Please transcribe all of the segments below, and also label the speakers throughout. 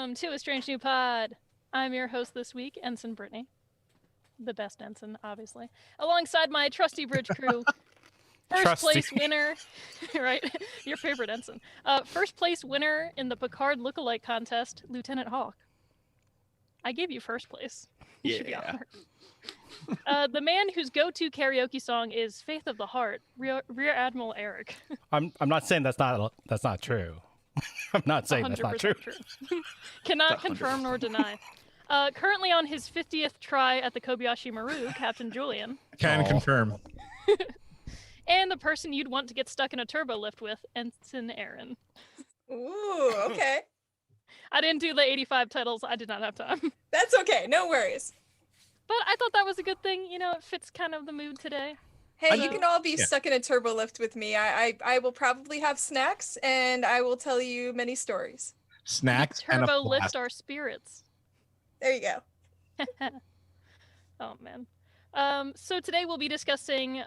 Speaker 1: welcome to A Strange New Pod. I'm your host this week, Ensign Brittany. The best ensign, obviously. Alongside my trusty bridge crew, first place winner, right? Your favorite ensign. First place winner in the Picard lookalike contest, Lieutenant Hawk. I gave you first place. You should be honored. The man whose go-to karaoke song is "Faith of the Heart," Rear Admiral Erik.
Speaker 2: I'm not saying that's not true. I'm not saying that's not true.
Speaker 1: Cannot confirm nor deny. Currently on his 50th try at the Kobayashi Maru, Captain Julian.
Speaker 3: Can confirm.
Speaker 1: And the person you'd want to get stuck in a turbo lift with, Ensign Aaron.
Speaker 4: Ooh, okay.
Speaker 1: I didn't do the 85 titles. I did not have time.
Speaker 4: That's okay. No worries.
Speaker 1: But I thought that was a good thing. You know, it fits kind of the mood today.
Speaker 4: Hey, you can all be stuck in a turbo lift with me. I will probably have snacks, and I will tell you many stories.
Speaker 3: Snacks and a
Speaker 1: turbo lift our spirits.
Speaker 4: There you go.
Speaker 1: Oh, man. So today we'll be discussing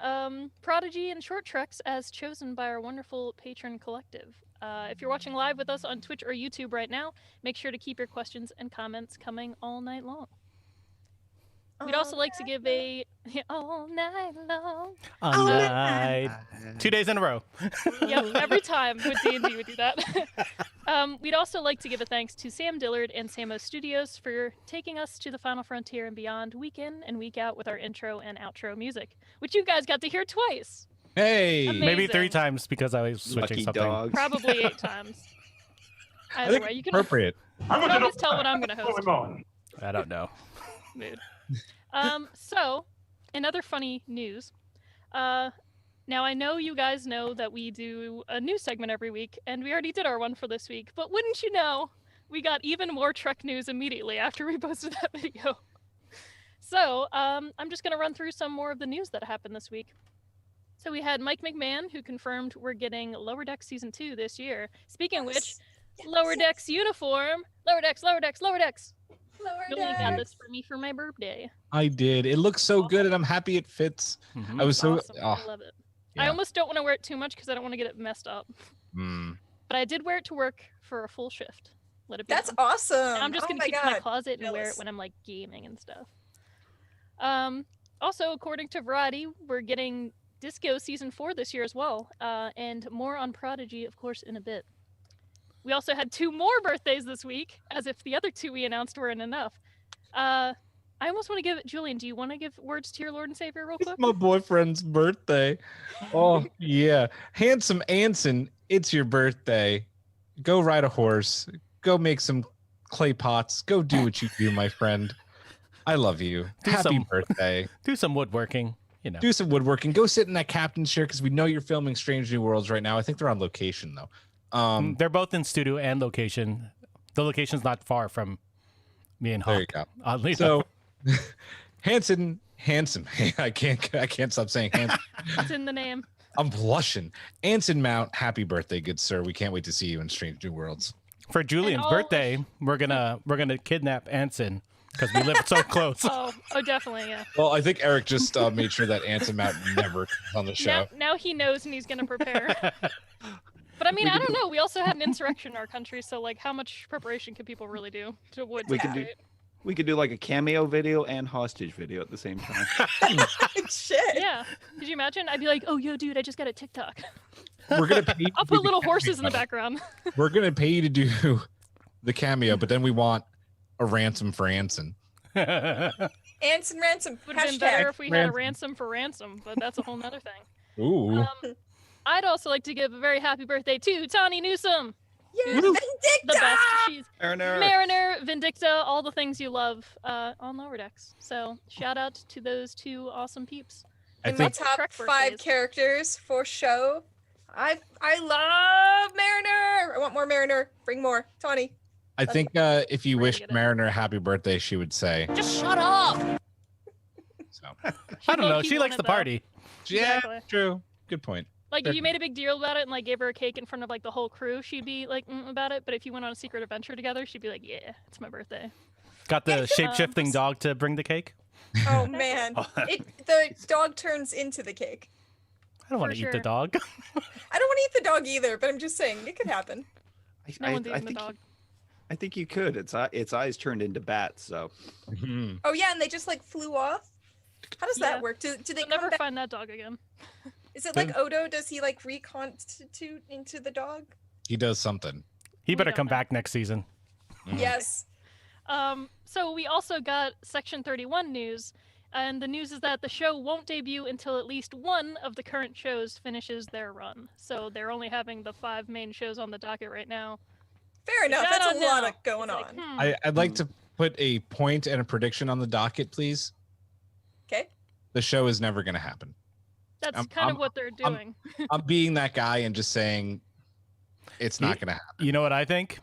Speaker 1: Prodigy and short treks as chosen by our wonderful patron collective. If you're watching live with us on Twitch or YouTube right now, make sure to keep your questions and comments coming all night long. We'd also like to give a all night long.
Speaker 2: All night. 2 days in a row.
Speaker 1: Yep, every time with D&D we do that. We'd also like to give a thanks to Sam Dillard and Samo Studios for taking us to the Final Frontier and beyond week in and week out with our intro and outro music, which you guys got to hear twice.
Speaker 3: Hey!
Speaker 1: Amazing.
Speaker 2: Maybe 3 times because I was switching
Speaker 5: Lucky
Speaker 2: something.
Speaker 5: dogs.
Speaker 1: Probably 8 times. Either way, you can
Speaker 3: appropriate.
Speaker 1: always tell when I'm going to host.
Speaker 2: I don't know.
Speaker 1: Mood. So, in other funny news, now I know you guys know that we do a news segment every week, and we already did our one for this week, but wouldn't you know, we got even more Trek news immediately after we posted that video. So, I'm just going to run through some more of the news that happened this week. So we had Mike McMahon, who confirmed we're getting Lower Decks Season 2 this year. Speaking of which, Lower Decks uniform! Lower Decks, Lower Decks, Lower Decks! Julian got this for me for my birthday.
Speaker 3: I did. It looks so good, and I'm happy it fits.
Speaker 2: Mm-hmm.
Speaker 3: I was so.
Speaker 1: Awesome. I love it.
Speaker 3: Yeah.
Speaker 1: I almost don't want to wear it too much because I don't want to get it messed up.
Speaker 3: Mm.
Speaker 1: But I did wear it to work for a full shift. Let it be.
Speaker 4: That's
Speaker 1: known.
Speaker 4: awesome.
Speaker 1: And I'm just gonna keep it in my closet and wear it when I'm like gaming and stuff. Also, according to Variety, we're getting Disco Season 4 this year as well, and more on Prodigy, of course, in a bit. We also had 2 more birthdays this week, as if the other 2 we announced weren't enough. I almost want to give it, Julian, do you want to give words to your Lord and Savior real quick?
Speaker 3: It's my boyfriend's birthday. Oh, yeah. Handsome Anson, it's your birthday. Go ride a horse. Go make some clay pots. Go do what you do, my friend. I love you. Happy birthday.
Speaker 2: Do some woodworking. You know.
Speaker 3: Do some woodworking. Go sit in that captain's chair because we know you're filming Strange New Worlds right now. I think they're on location, though.
Speaker 2: They're both in studio and location. The location's not far from me and Hawk.
Speaker 3: There you go.
Speaker 2: Oddly
Speaker 3: so, handsome. I can't stop saying handsome.
Speaker 1: It's in the name.
Speaker 3: I'm blushing. Anson Mount, happy birthday, good sir. We can't wait to see you in Strange New Worlds.
Speaker 2: For Julian's birthday, we're gonna kidnap Anson because we live so close.
Speaker 1: Oh, definitely, yeah.
Speaker 3: Well, I think Erik just made sure that Anson Mount never comes on the show.
Speaker 1: Now he knows and he's gonna prepare. But I mean, I don't know. We also had an insurrection in our country, so like, how much preparation can people really do to avoid?
Speaker 5: We could do like a cameo video and hostage video at the same time.
Speaker 4: Shit.
Speaker 1: Yeah. Could you imagine? I'd be like, oh, yo, dude, I just got a TikTok.
Speaker 3: We're gonna pay.
Speaker 1: I'll put little horses in the background.
Speaker 3: We're gonna pay you to do the cameo, but then we want a ransom for Anson.
Speaker 4: Anson ransom.
Speaker 1: Would have been better if we had a ransom for ransom, but that's a whole nother thing.
Speaker 3: Ooh.
Speaker 1: I'd also like to give a very happy birthday to Tawny Newsom.
Speaker 4: Yeah,
Speaker 1: who's
Speaker 4: Vindicta!
Speaker 1: The best. She's
Speaker 5: Mariner,
Speaker 1: Vindicta, all the things you love on Lower Decks. So shout out to those 2 awesome peeps.
Speaker 3: I
Speaker 4: In
Speaker 3: think
Speaker 4: my top
Speaker 1: Trek
Speaker 4: 5
Speaker 1: birthdays.
Speaker 4: characters for show. I love Mariner. I want more Mariner. Bring more. Tawny.
Speaker 3: I think if you
Speaker 1: We're gonna
Speaker 3: wished
Speaker 1: get it.
Speaker 3: Mariner a happy birthday, she would say.
Speaker 1: Just shut up.
Speaker 3: So.
Speaker 2: I don't know.
Speaker 1: low-key
Speaker 2: She likes
Speaker 1: wanted
Speaker 2: the
Speaker 1: that.
Speaker 2: party.
Speaker 3: Yeah,
Speaker 1: Exactly.
Speaker 3: true. Good point.
Speaker 1: Like, if you made a big deal about it and like gave her a cake in front of like the whole crew, she'd be like about it. But if you went on a secret adventure together, she'd be like, "Yeah, it's my birthday."
Speaker 2: Got the shape-shifting dog to bring the cake.
Speaker 4: Oh man, the dog turns into the cake.
Speaker 2: I don't want to eat the dog.
Speaker 4: I don't want to eat the dog either, but I'm just saying it could happen.
Speaker 1: No one's eating the dog.
Speaker 5: I think you could. Its eyes turned into bats. So
Speaker 4: Oh yeah, and they just like flew off. How does
Speaker 1: Yeah.
Speaker 4: that work? Do they
Speaker 1: We'll
Speaker 4: come
Speaker 1: never
Speaker 4: back?
Speaker 1: find that dog again.
Speaker 4: Is it like Odo? Does he like reconstitute into the dog?
Speaker 3: He does something.
Speaker 2: He
Speaker 1: We
Speaker 2: better
Speaker 1: don't
Speaker 2: come
Speaker 1: know.
Speaker 2: back next season.
Speaker 4: Yes.
Speaker 1: So we also got Section 31 news, and the news is that the show won't debut until at least one of the current shows finishes their run. So they're only having the 5 main shows on the docket right now.
Speaker 4: Fair enough.
Speaker 1: Which I
Speaker 4: That's a
Speaker 1: don't
Speaker 4: lot
Speaker 1: know.
Speaker 4: of going
Speaker 1: It's like,
Speaker 4: on.
Speaker 3: I'd like to put a point and a prediction on the docket, please.
Speaker 4: Okay.
Speaker 3: The show is never going to happen.
Speaker 1: That's
Speaker 3: I'm-
Speaker 1: kind of what they're doing.
Speaker 3: I'm being that guy and just saying it's not going to happen.
Speaker 2: You know what I think?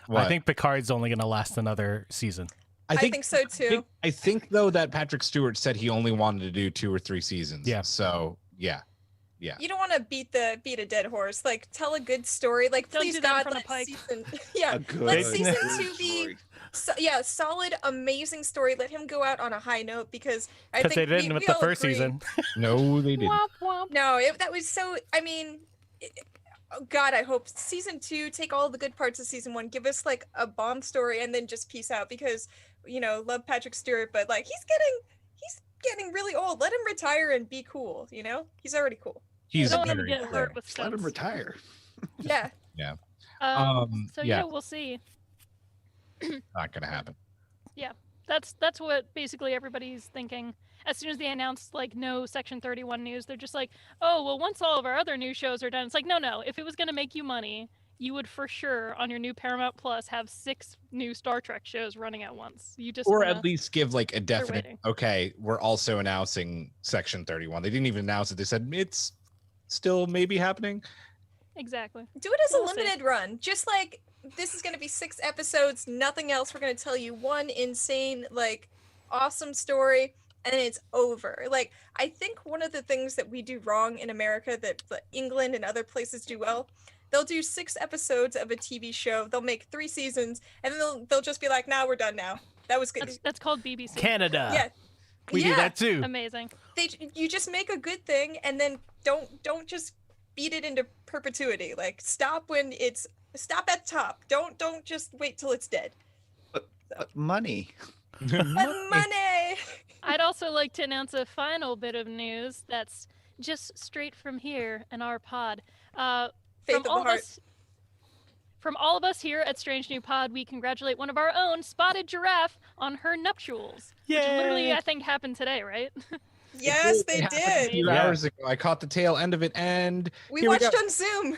Speaker 3: What?
Speaker 2: I think Picard's only going to last another season.
Speaker 4: I think so too.
Speaker 3: I think though that Patrick Stewart said he only wanted to do 2 or 3 seasons.
Speaker 2: Yeah.
Speaker 3: So yeah.
Speaker 4: You don't want to beat a dead horse. Like tell a good story. Like
Speaker 1: Don't
Speaker 4: please
Speaker 1: do that in
Speaker 4: God,
Speaker 1: front of
Speaker 4: let
Speaker 1: Pike.
Speaker 4: season yeah,
Speaker 5: a good
Speaker 4: let season
Speaker 5: good
Speaker 4: 2 be
Speaker 5: story.
Speaker 4: solid, amazing story. Let him go out on a high note because I
Speaker 2: Because
Speaker 4: think
Speaker 2: they didn't
Speaker 4: we
Speaker 2: with the
Speaker 4: all
Speaker 2: first
Speaker 4: agree.
Speaker 2: season.
Speaker 3: No, they didn't.
Speaker 1: Womp womp.
Speaker 4: No, that was so. I mean, oh God, I hope season 2 take all the good parts of season 1, give us like a bomb story, and then just peace out because love Patrick Stewart, but like he's getting really old. Let him retire and be cool. He's already cool.
Speaker 3: He's
Speaker 1: Don't let him
Speaker 3: very
Speaker 1: get
Speaker 3: cool.
Speaker 1: hurt with
Speaker 5: Let him
Speaker 1: stunts.
Speaker 5: retire.
Speaker 4: Yeah.
Speaker 1: So
Speaker 3: yeah.
Speaker 1: we'll see.
Speaker 3: Not going to happen.
Speaker 1: That's what basically everybody's thinking. As soon as they announced like no Section 31 news, they're just like, oh well, once all of our other new shows are done, it's like no. If it was gonna make you money, you would for sure on your new Paramount Plus have 6 new Star Trek shows running at once. You just
Speaker 3: Or
Speaker 1: wanna-
Speaker 3: at least give like a definite,
Speaker 1: waiting.
Speaker 3: okay, we're also announcing Section 31. They didn't even announce it. They said it's still maybe happening.
Speaker 1: exactly.
Speaker 4: Do it as
Speaker 1: We'll
Speaker 4: a
Speaker 1: see.
Speaker 4: limited run. Just like this is going to be 6 episodes, nothing else. We're going to tell you one insane, like, awesome story, and then it's over. Like, I think one of the things that we do wrong in America that England and other places do well, they'll do 6 episodes of a TV show. They'll make 3 seasons, and then they'll just be like, "Nah, we're done now. That was good."
Speaker 1: That's called BBC.
Speaker 2: Canada.
Speaker 4: Yeah.
Speaker 2: We do that too.
Speaker 1: Amazing.
Speaker 4: You just make a good thing, and then don't just beat it into perpetuity. Like stop at the top. Don't just wait till it's dead.
Speaker 5: Money.
Speaker 4: But money.
Speaker 1: I'd also like to announce a final bit of news that's just straight from here in our pod.
Speaker 4: Faith of the heart.
Speaker 1: From all of us here at Strange New Pod, we congratulate one of our own, Spotted Giraffe, on her nuptials. Which literally,
Speaker 2: Yay.
Speaker 1: I think, happened today, right?
Speaker 4: Yes, they
Speaker 3: It happened a
Speaker 4: did.
Speaker 3: few
Speaker 2: Yeah.
Speaker 3: hours ago. I caught the tail end of it, and
Speaker 4: We
Speaker 3: here
Speaker 4: watched
Speaker 3: go.
Speaker 4: on Zoom.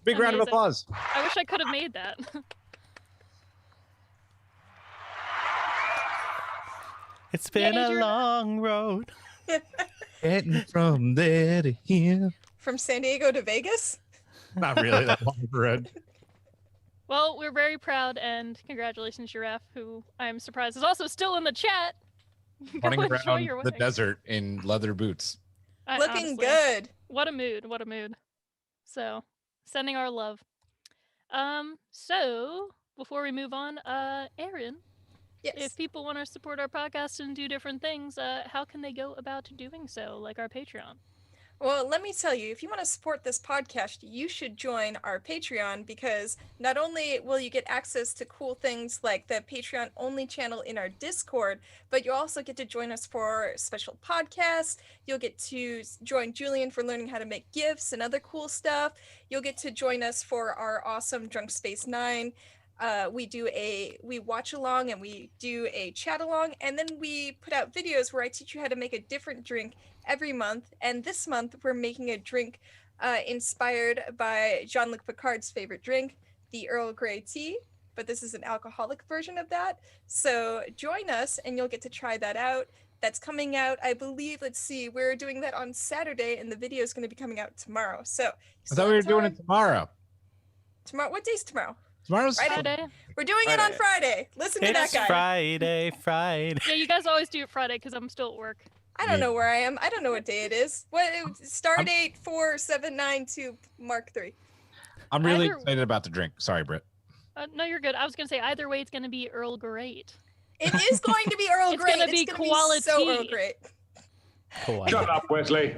Speaker 3: Big round of
Speaker 1: Amazing.
Speaker 3: applause.
Speaker 1: I wish I could have made that.
Speaker 2: It's been
Speaker 1: Yay,
Speaker 2: a
Speaker 1: Giraffe.
Speaker 2: long road.
Speaker 3: Getting from there to here.
Speaker 4: From San Diego to Vegas.
Speaker 3: Not really that long of a road.
Speaker 1: Well, we're very proud, and congratulations, Giraffe, who I'm surprised is also still in the chat. Go
Speaker 3: Running
Speaker 1: enjoy
Speaker 3: around
Speaker 1: your
Speaker 3: the
Speaker 1: wedding.
Speaker 3: desert in leather boots.
Speaker 4: Looking
Speaker 1: Honestly,
Speaker 4: good.
Speaker 1: What a mood! What a mood. So, sending our love. So before we move on, Aaron,
Speaker 4: Yes.
Speaker 1: if people want to support our podcast and do different things, how can they go about doing so, like our Patreon?
Speaker 4: Well, let me tell you, if you want to support this podcast, you should join our Patreon because not only will you get access to cool things like the Patreon only channel in our Discord, but you also get to join us for special podcasts. You'll get to join Julian for learning how to make gifts and other cool stuff. You'll get to join us for our awesome Drunk Space 9. We watch along and we do a chat along, and then we put out videos where I teach you how to make a different drink every month. And this month we're making a drink inspired by Jean-Luc Picard's favorite drink, the Earl Grey tea, but this is an alcoholic version of that. So join us and you'll get to try that out. That's coming out, I believe, let's see, we're doing that on Saturday and the video is going to be coming out tomorrow. So
Speaker 3: I thought we were doing it tomorrow.
Speaker 4: tomorrow. What day's tomorrow?
Speaker 3: Tomorrow's
Speaker 4: Friday.
Speaker 1: Friday?
Speaker 4: We're doing it on Friday. Listen to that
Speaker 2: It's
Speaker 4: guy.
Speaker 2: Friday.
Speaker 1: Yeah, you guys always do it Friday because I'm still at work.
Speaker 4: I don't know where I am. I don't know what day it is. Star date 4792 Mark 3.
Speaker 3: I'm really
Speaker 1: Either-
Speaker 3: excited about the drink. Sorry, Britt.
Speaker 1: No, you're good. I was gonna say either way, it's gonna be Earl Great.
Speaker 4: It is going to be Earl
Speaker 1: It's
Speaker 4: Grey.
Speaker 1: gonna be
Speaker 4: so
Speaker 1: quality.
Speaker 4: Earl Grey.
Speaker 2: Cool.
Speaker 6: Shut up, Wesley.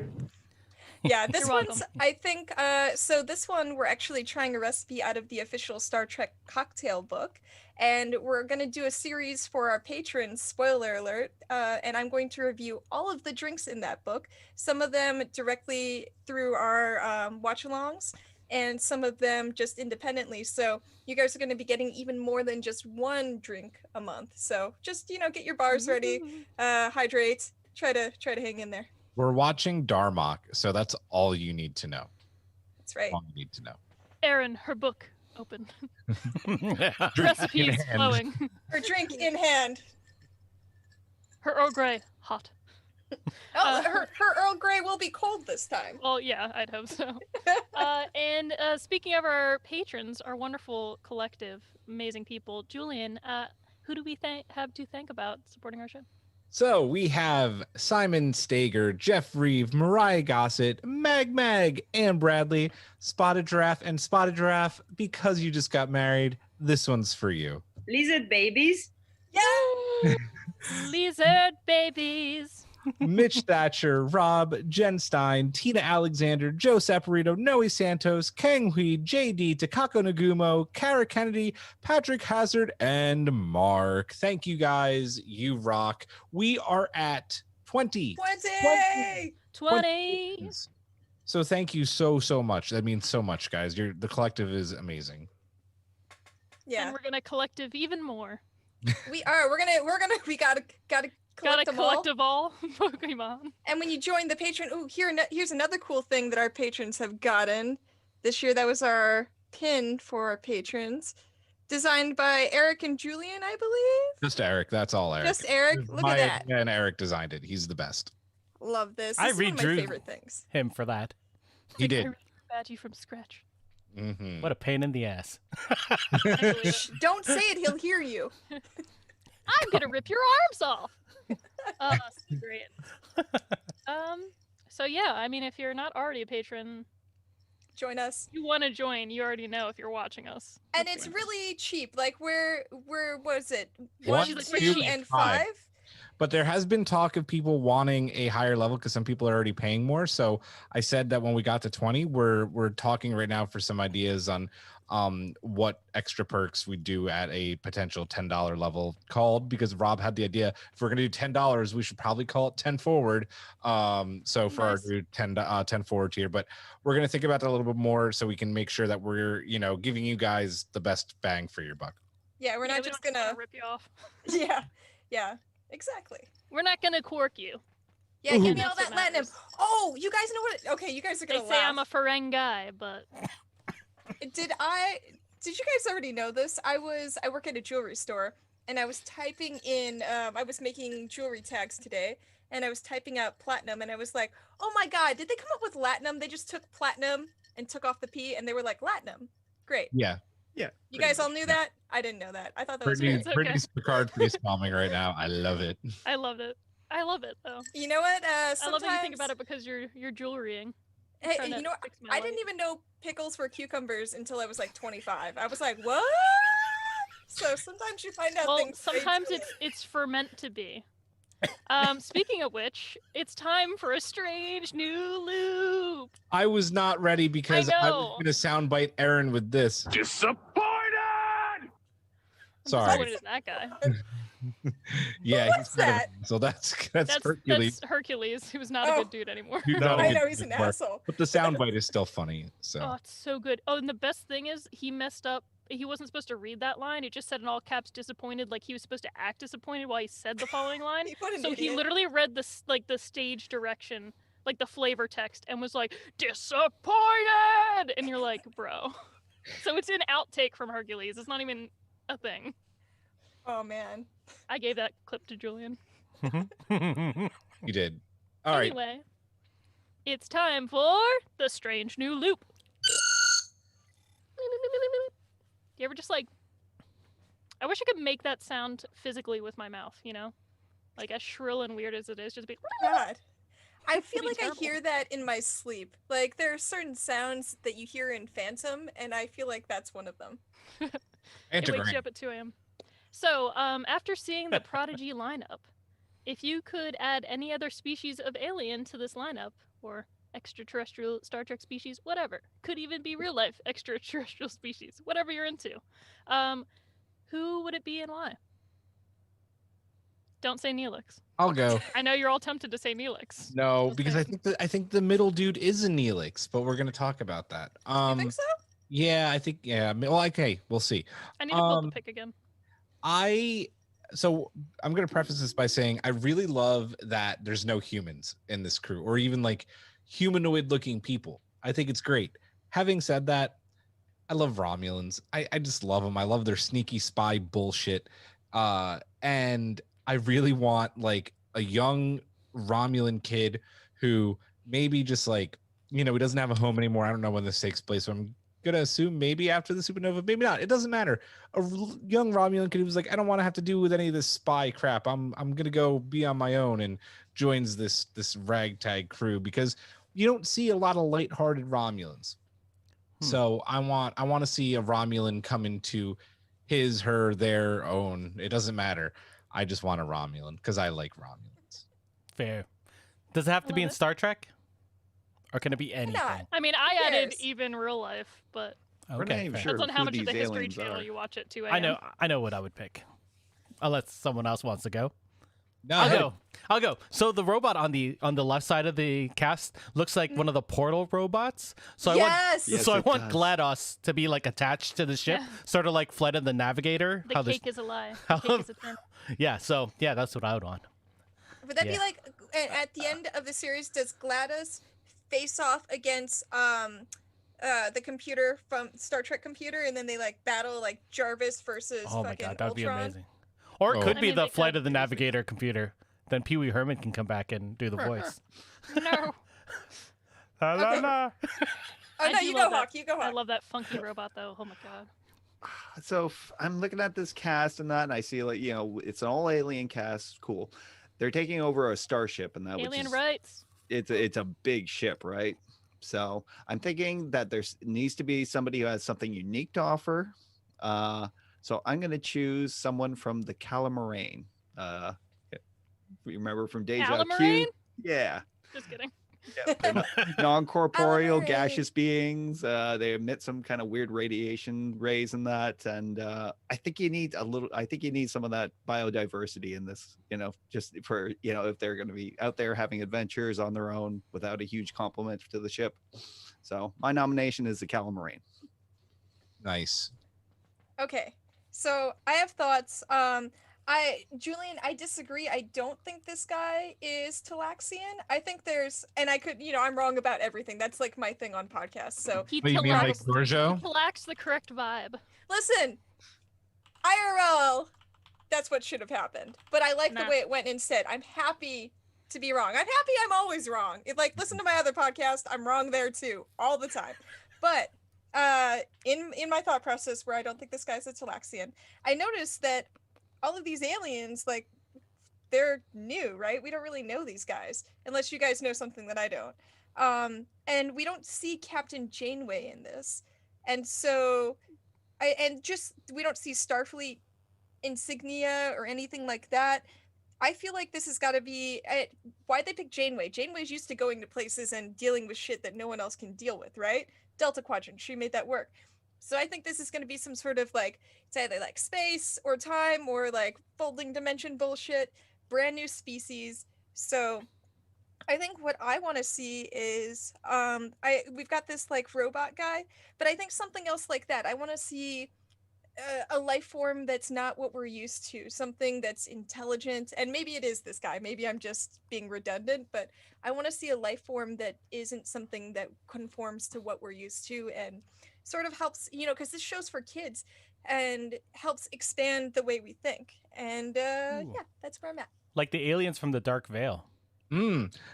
Speaker 4: Yeah, this
Speaker 1: You're welcome.
Speaker 4: one's, I think, so this one we're actually trying a recipe out of the official Star Trek cocktail book, and we're going to do a series for our patrons, spoiler alert, and I'm going to review all of the drinks in that book, some of them directly through our watch-alongs, and some of them just independently, so you guys are going to be getting even more than just one drink a month, so just, get your bars ready, hydrate, try to hang in there.
Speaker 3: We're watching Darmok, so that's all you need to know.
Speaker 4: That's right.
Speaker 3: All you need to know.
Speaker 1: Erin, her book open.
Speaker 3: Drink
Speaker 1: Recipes
Speaker 3: in hand.
Speaker 1: flowing.
Speaker 4: Her drink in hand.
Speaker 1: Her Earl Grey hot.
Speaker 4: Oh, her Earl Grey will be cold this time.
Speaker 1: Well, yeah, I'd hope so. And speaking of our patrons, our wonderful collective, amazing people, Julian, who do we have to thank about supporting our show?
Speaker 3: So we have Simon Stager, Jeff Reeve, Mariah Gossett, Mag, Ann Bradley, Spotted Giraffe, and Spotted Giraffe, because you just got married, this one's for you.
Speaker 6: Lizard babies.
Speaker 4: Yeah.
Speaker 1: Lizard babies.
Speaker 3: Mitch Thatcher, Rob, Jen Stein, Tina Alexander, Joe Saporito, Noe Santos, Kang Hui, JD, Takako Nagumo, Kara Kennedy, Patrick Hazard, and Mark. Thank you guys. You rock. We are at 20.
Speaker 1: 20.
Speaker 3: So thank you so much. That means so much, guys. The collective is amazing.
Speaker 4: Yeah.
Speaker 1: And we're gonna collective even more.
Speaker 4: We are. We gotta collect them all.
Speaker 1: collective all Pokemon.
Speaker 4: And when you join the patron, here's another cool thing that our patrons have gotten this year. That was our pin for our patrons, designed by Erik and Julian, I believe.
Speaker 3: Just Eric. That's all Eric.
Speaker 4: Just Erik. Look at that.
Speaker 3: And Eric designed it. He's the best.
Speaker 4: Love this.
Speaker 2: I
Speaker 4: This is one of my
Speaker 2: redrew
Speaker 4: favorite things.
Speaker 2: him for that.
Speaker 3: He did.
Speaker 1: Badgie from scratch.
Speaker 3: Mm-hmm.
Speaker 2: What a pain in the ass.
Speaker 4: Shh, don't say it. He'll hear you.
Speaker 1: I'm gonna rip your arms off. So great. So yeah, I mean, if you're not already a patron,
Speaker 4: Join us.
Speaker 1: you want to join. You already know if you're watching us.
Speaker 4: And it's really cheap. Like where was it?
Speaker 3: One,
Speaker 1: She's like,
Speaker 4: two,
Speaker 1: cheap.
Speaker 4: and
Speaker 3: five.
Speaker 4: 5.
Speaker 3: But there has been talk of people wanting a higher level because some people are already paying more. So I said that when we got to 20, we're talking right now for some ideas on what extra perks we do at a potential $10 level called, because Rob had the idea, if we're going to do $10, we should probably call it 10 forward. So for our new 10 forward tier, but we're going to think about that a little bit more so we can make sure that we're, giving you guys the best bang for your buck.
Speaker 4: Yeah, we're not
Speaker 1: we
Speaker 4: just
Speaker 1: don't wanna
Speaker 4: gonna.
Speaker 1: rip you off.
Speaker 4: Yeah, exactly.
Speaker 1: We're not gonna cork you.
Speaker 4: Yeah, give me
Speaker 1: Ooh.
Speaker 4: all that
Speaker 1: That's what
Speaker 4: Latinum.
Speaker 1: matters.
Speaker 4: Oh, you guys know what? Okay, you guys are
Speaker 1: They
Speaker 4: gonna
Speaker 1: say
Speaker 4: laugh.
Speaker 1: I'm a Ferengi guy, but
Speaker 4: Did you guys already know this? I work at a jewelry store, and I was typing in, I was making jewelry tags today, and I was typing out platinum, and I was like, oh my god, did they come up with latinum? They just took platinum and took off the P, and they were like, latinum. Great.
Speaker 3: Yeah.
Speaker 5: Yeah.
Speaker 4: You guys all knew that? I didn't know that. I thought that was
Speaker 3: Brittany,
Speaker 4: great.
Speaker 1: okay.
Speaker 3: Brittany's Picard face palming right now. I love it.
Speaker 1: I loved it. I love it though.
Speaker 4: You know what?
Speaker 1: I love
Speaker 4: Sometimes,
Speaker 1: that you think about it because you're jewelrying.
Speaker 4: Hey,
Speaker 1: trying to
Speaker 4: you know what?
Speaker 1: fix my
Speaker 4: I didn't
Speaker 1: life.
Speaker 4: even know pickles were cucumbers until I was like 25. I was like, what? So sometimes you find out
Speaker 1: Well,
Speaker 4: things.
Speaker 1: sometimes it's for meant to be. Speaking of which, it's time for a strange new loop.
Speaker 3: I was not ready because I was
Speaker 1: know.
Speaker 3: going to soundbite Aaron with this.
Speaker 5: Disappointed.
Speaker 3: Sorry.
Speaker 1: What is that guy?
Speaker 3: Yeah,
Speaker 4: What's
Speaker 3: he's kind of-
Speaker 4: that?
Speaker 3: so that's Hercules.
Speaker 1: That's Hercules, who's not a
Speaker 4: Oh.
Speaker 1: good dude anymore.
Speaker 3: You
Speaker 4: Oh,
Speaker 3: know
Speaker 4: I
Speaker 3: he
Speaker 4: know he's an
Speaker 3: didn't work.
Speaker 4: asshole.
Speaker 3: But the soundbite is still funny. So
Speaker 1: Oh, it's so good. Oh, and the best thing is he messed up. He wasn't supposed to read that line. It just said in all caps disappointed, like he was supposed to act disappointed while he said the following line.
Speaker 4: What an
Speaker 1: So he
Speaker 4: idiot.
Speaker 1: literally read the stage direction, like the flavor text, and was like, disappointed! And you're like, bro. So it's an outtake from Hercules. It's not even a thing.
Speaker 4: Oh man.
Speaker 1: I gave that clip to Julian.
Speaker 3: you did. All right.
Speaker 1: Anyway, it's time for the strange new loop. You ever just like, I wish I could make that sound physically with my mouth, like as shrill and weird as it is, just be.
Speaker 4: God. I feel
Speaker 1: be
Speaker 4: like
Speaker 1: terrible.
Speaker 4: I hear that in my sleep. Like there are certain sounds that you hear in Phantom, and I feel like that's one of them.
Speaker 1: It wakes
Speaker 3: Antigram.
Speaker 1: you up at 2 a.m. So, after seeing the Prodigy lineup, if you could add any other species of alien to this lineup, or extraterrestrial Star Trek species, whatever. Could even be real life extraterrestrial species, whatever you're into. Who would it be and why? Don't say Neelix.
Speaker 3: I'll go.
Speaker 1: I know you're all tempted to say Neelix.
Speaker 3: No,
Speaker 1: Just
Speaker 3: because
Speaker 1: saying.
Speaker 3: I think the middle dude is a Neelix, but we're gonna talk about that.
Speaker 4: You think so?
Speaker 3: Yeah, I think Well, okay, we'll see.
Speaker 1: I need to build the pick again.
Speaker 3: So I'm gonna preface this by saying I really love that there's no humans in this crew, or even like humanoid-looking people. I think it's great. Having said that, I love Romulans. I just love them. I love their sneaky spy bullshit. And I really want like a young Romulan kid who maybe just like, he doesn't have a home anymore. I don't know when this takes place, so I'm gonna assume maybe after the supernova, maybe not. It doesn't matter. Young Romulan kid who's like, I don't want to have to do with any of this spy crap. I'm gonna go be on my own, and joins this ragtag crew, because you don't see a lot of lighthearted Romulans. So I want to see a Romulan come into his, her, their own. It doesn't matter. I just want a Romulan because I like Romulans.
Speaker 2: Fair. Does it have to be
Speaker 1: Love
Speaker 2: in
Speaker 1: it.
Speaker 2: Star Trek? Or can it be anything?
Speaker 4: not?
Speaker 1: I mean, I added
Speaker 4: Yes.
Speaker 1: even real life, but
Speaker 5: We're not
Speaker 2: Okay.
Speaker 5: even
Speaker 2: fair.
Speaker 5: sure
Speaker 1: depends on how
Speaker 5: who
Speaker 1: much of the
Speaker 5: these
Speaker 1: History
Speaker 5: aliens
Speaker 1: Channel
Speaker 5: are.
Speaker 1: you watch at 2
Speaker 2: I
Speaker 1: a.m.
Speaker 2: know what I would pick. Unless someone else wants to go.
Speaker 3: No,
Speaker 2: I'll go. So the robot on the left side of the cast looks like one of the portal robots. So
Speaker 4: Yes!
Speaker 5: Yes,
Speaker 2: I
Speaker 5: it
Speaker 2: want
Speaker 5: does.
Speaker 2: GLaDOS to be like attached to the ship,
Speaker 1: Yeah.
Speaker 2: sort of like Fled and the Navigator.
Speaker 1: The
Speaker 2: how there's-
Speaker 1: cake is a lie.
Speaker 2: how-
Speaker 1: The cake is eternal.
Speaker 2: Yeah, so yeah, that's what I would want.
Speaker 4: Would that be
Speaker 2: Yeah.
Speaker 4: like at the end of the series? Does GLaDOS face off against the computer from Star Trek computer, and then they like battle like Jarvis versus
Speaker 2: Oh my
Speaker 4: fucking
Speaker 2: god, that would be
Speaker 4: Ultron?
Speaker 2: amazing. Or it
Speaker 3: Oh.
Speaker 2: could
Speaker 1: I
Speaker 2: be
Speaker 1: mean,
Speaker 2: the
Speaker 1: they
Speaker 2: Flight
Speaker 1: could.
Speaker 2: of the Navigator computer. Then Pee Wee Herman can come back and do the voice.
Speaker 1: No.
Speaker 2: La, la,
Speaker 4: Okay.
Speaker 2: la.
Speaker 4: Oh
Speaker 1: I
Speaker 4: no,
Speaker 1: do
Speaker 4: you
Speaker 1: love
Speaker 4: go
Speaker 1: that.
Speaker 4: Hawk. You go
Speaker 1: I
Speaker 4: Hawk.
Speaker 1: love that funky robot though. Oh my god.
Speaker 5: So I'm looking at this cast and that, and I see like, it's an all alien cast. Cool. They're taking over a starship, and that which
Speaker 1: Alien
Speaker 5: is,
Speaker 1: rights.
Speaker 5: it's a big ship, right? So I'm thinking that there's needs to be somebody who has something unique to offer. So I'm going to choose someone from the Calamarain. Remember from Deja
Speaker 1: Calamarain?
Speaker 5: Q? Yeah.
Speaker 1: Just kidding.
Speaker 5: They're non-corporeal
Speaker 4: Calamarain.
Speaker 5: gaseous beings. They emit some kind of weird radiation rays and that. And I think you need some of that biodiversity in this, just for, if they're going to be out there having adventures on their own without a huge complement to the ship. So my nomination is the Calamarain.
Speaker 3: Nice.
Speaker 4: Okay, so I have thoughts. Julian, I disagree. I don't think this guy is Talaxian. I think and I could, I'm wrong about everything. That's like my thing on podcasts. So
Speaker 1: He
Speaker 3: What, you mean like
Speaker 1: lacks
Speaker 3: Gorjo?
Speaker 1: the correct vibe.
Speaker 4: listen, IRL, that's what should have happened. But I like the
Speaker 1: Nah.
Speaker 4: way it went instead. I'm happy to be wrong. I'm happy I'm always wrong. Listen to my other podcast, I'm wrong there too, all the time. But in my thought process where I don't think this guy's a Talaxian, I noticed that all of these aliens, like, they're new, right? We don't really know these guys unless you guys know something that I don't. And we don't see Captain Janeway in this. And so we don't see Starfleet insignia or anything like that. I feel like this has got to be why'd they pick Janeway? Janeway's used to going to places and dealing with shit that no one else can deal with, right? Delta Quadrant, she made that work. So I think this is going to be some sort of like, it's either like space or time or like folding dimension bullshit, brand new species. So I think what I want to see is we've got this like robot guy, but I think something else like that. I want to see a life form that's not what we're used to, something that's intelligent, and maybe it is this guy, maybe I'm just being redundant, but I want to see a life form that isn't something that conforms to what we're used to and sort of helps, because this show's for kids and helps expand the way we think. And yeah, that's where I'm at.
Speaker 2: Like the aliens from the Dark Veil.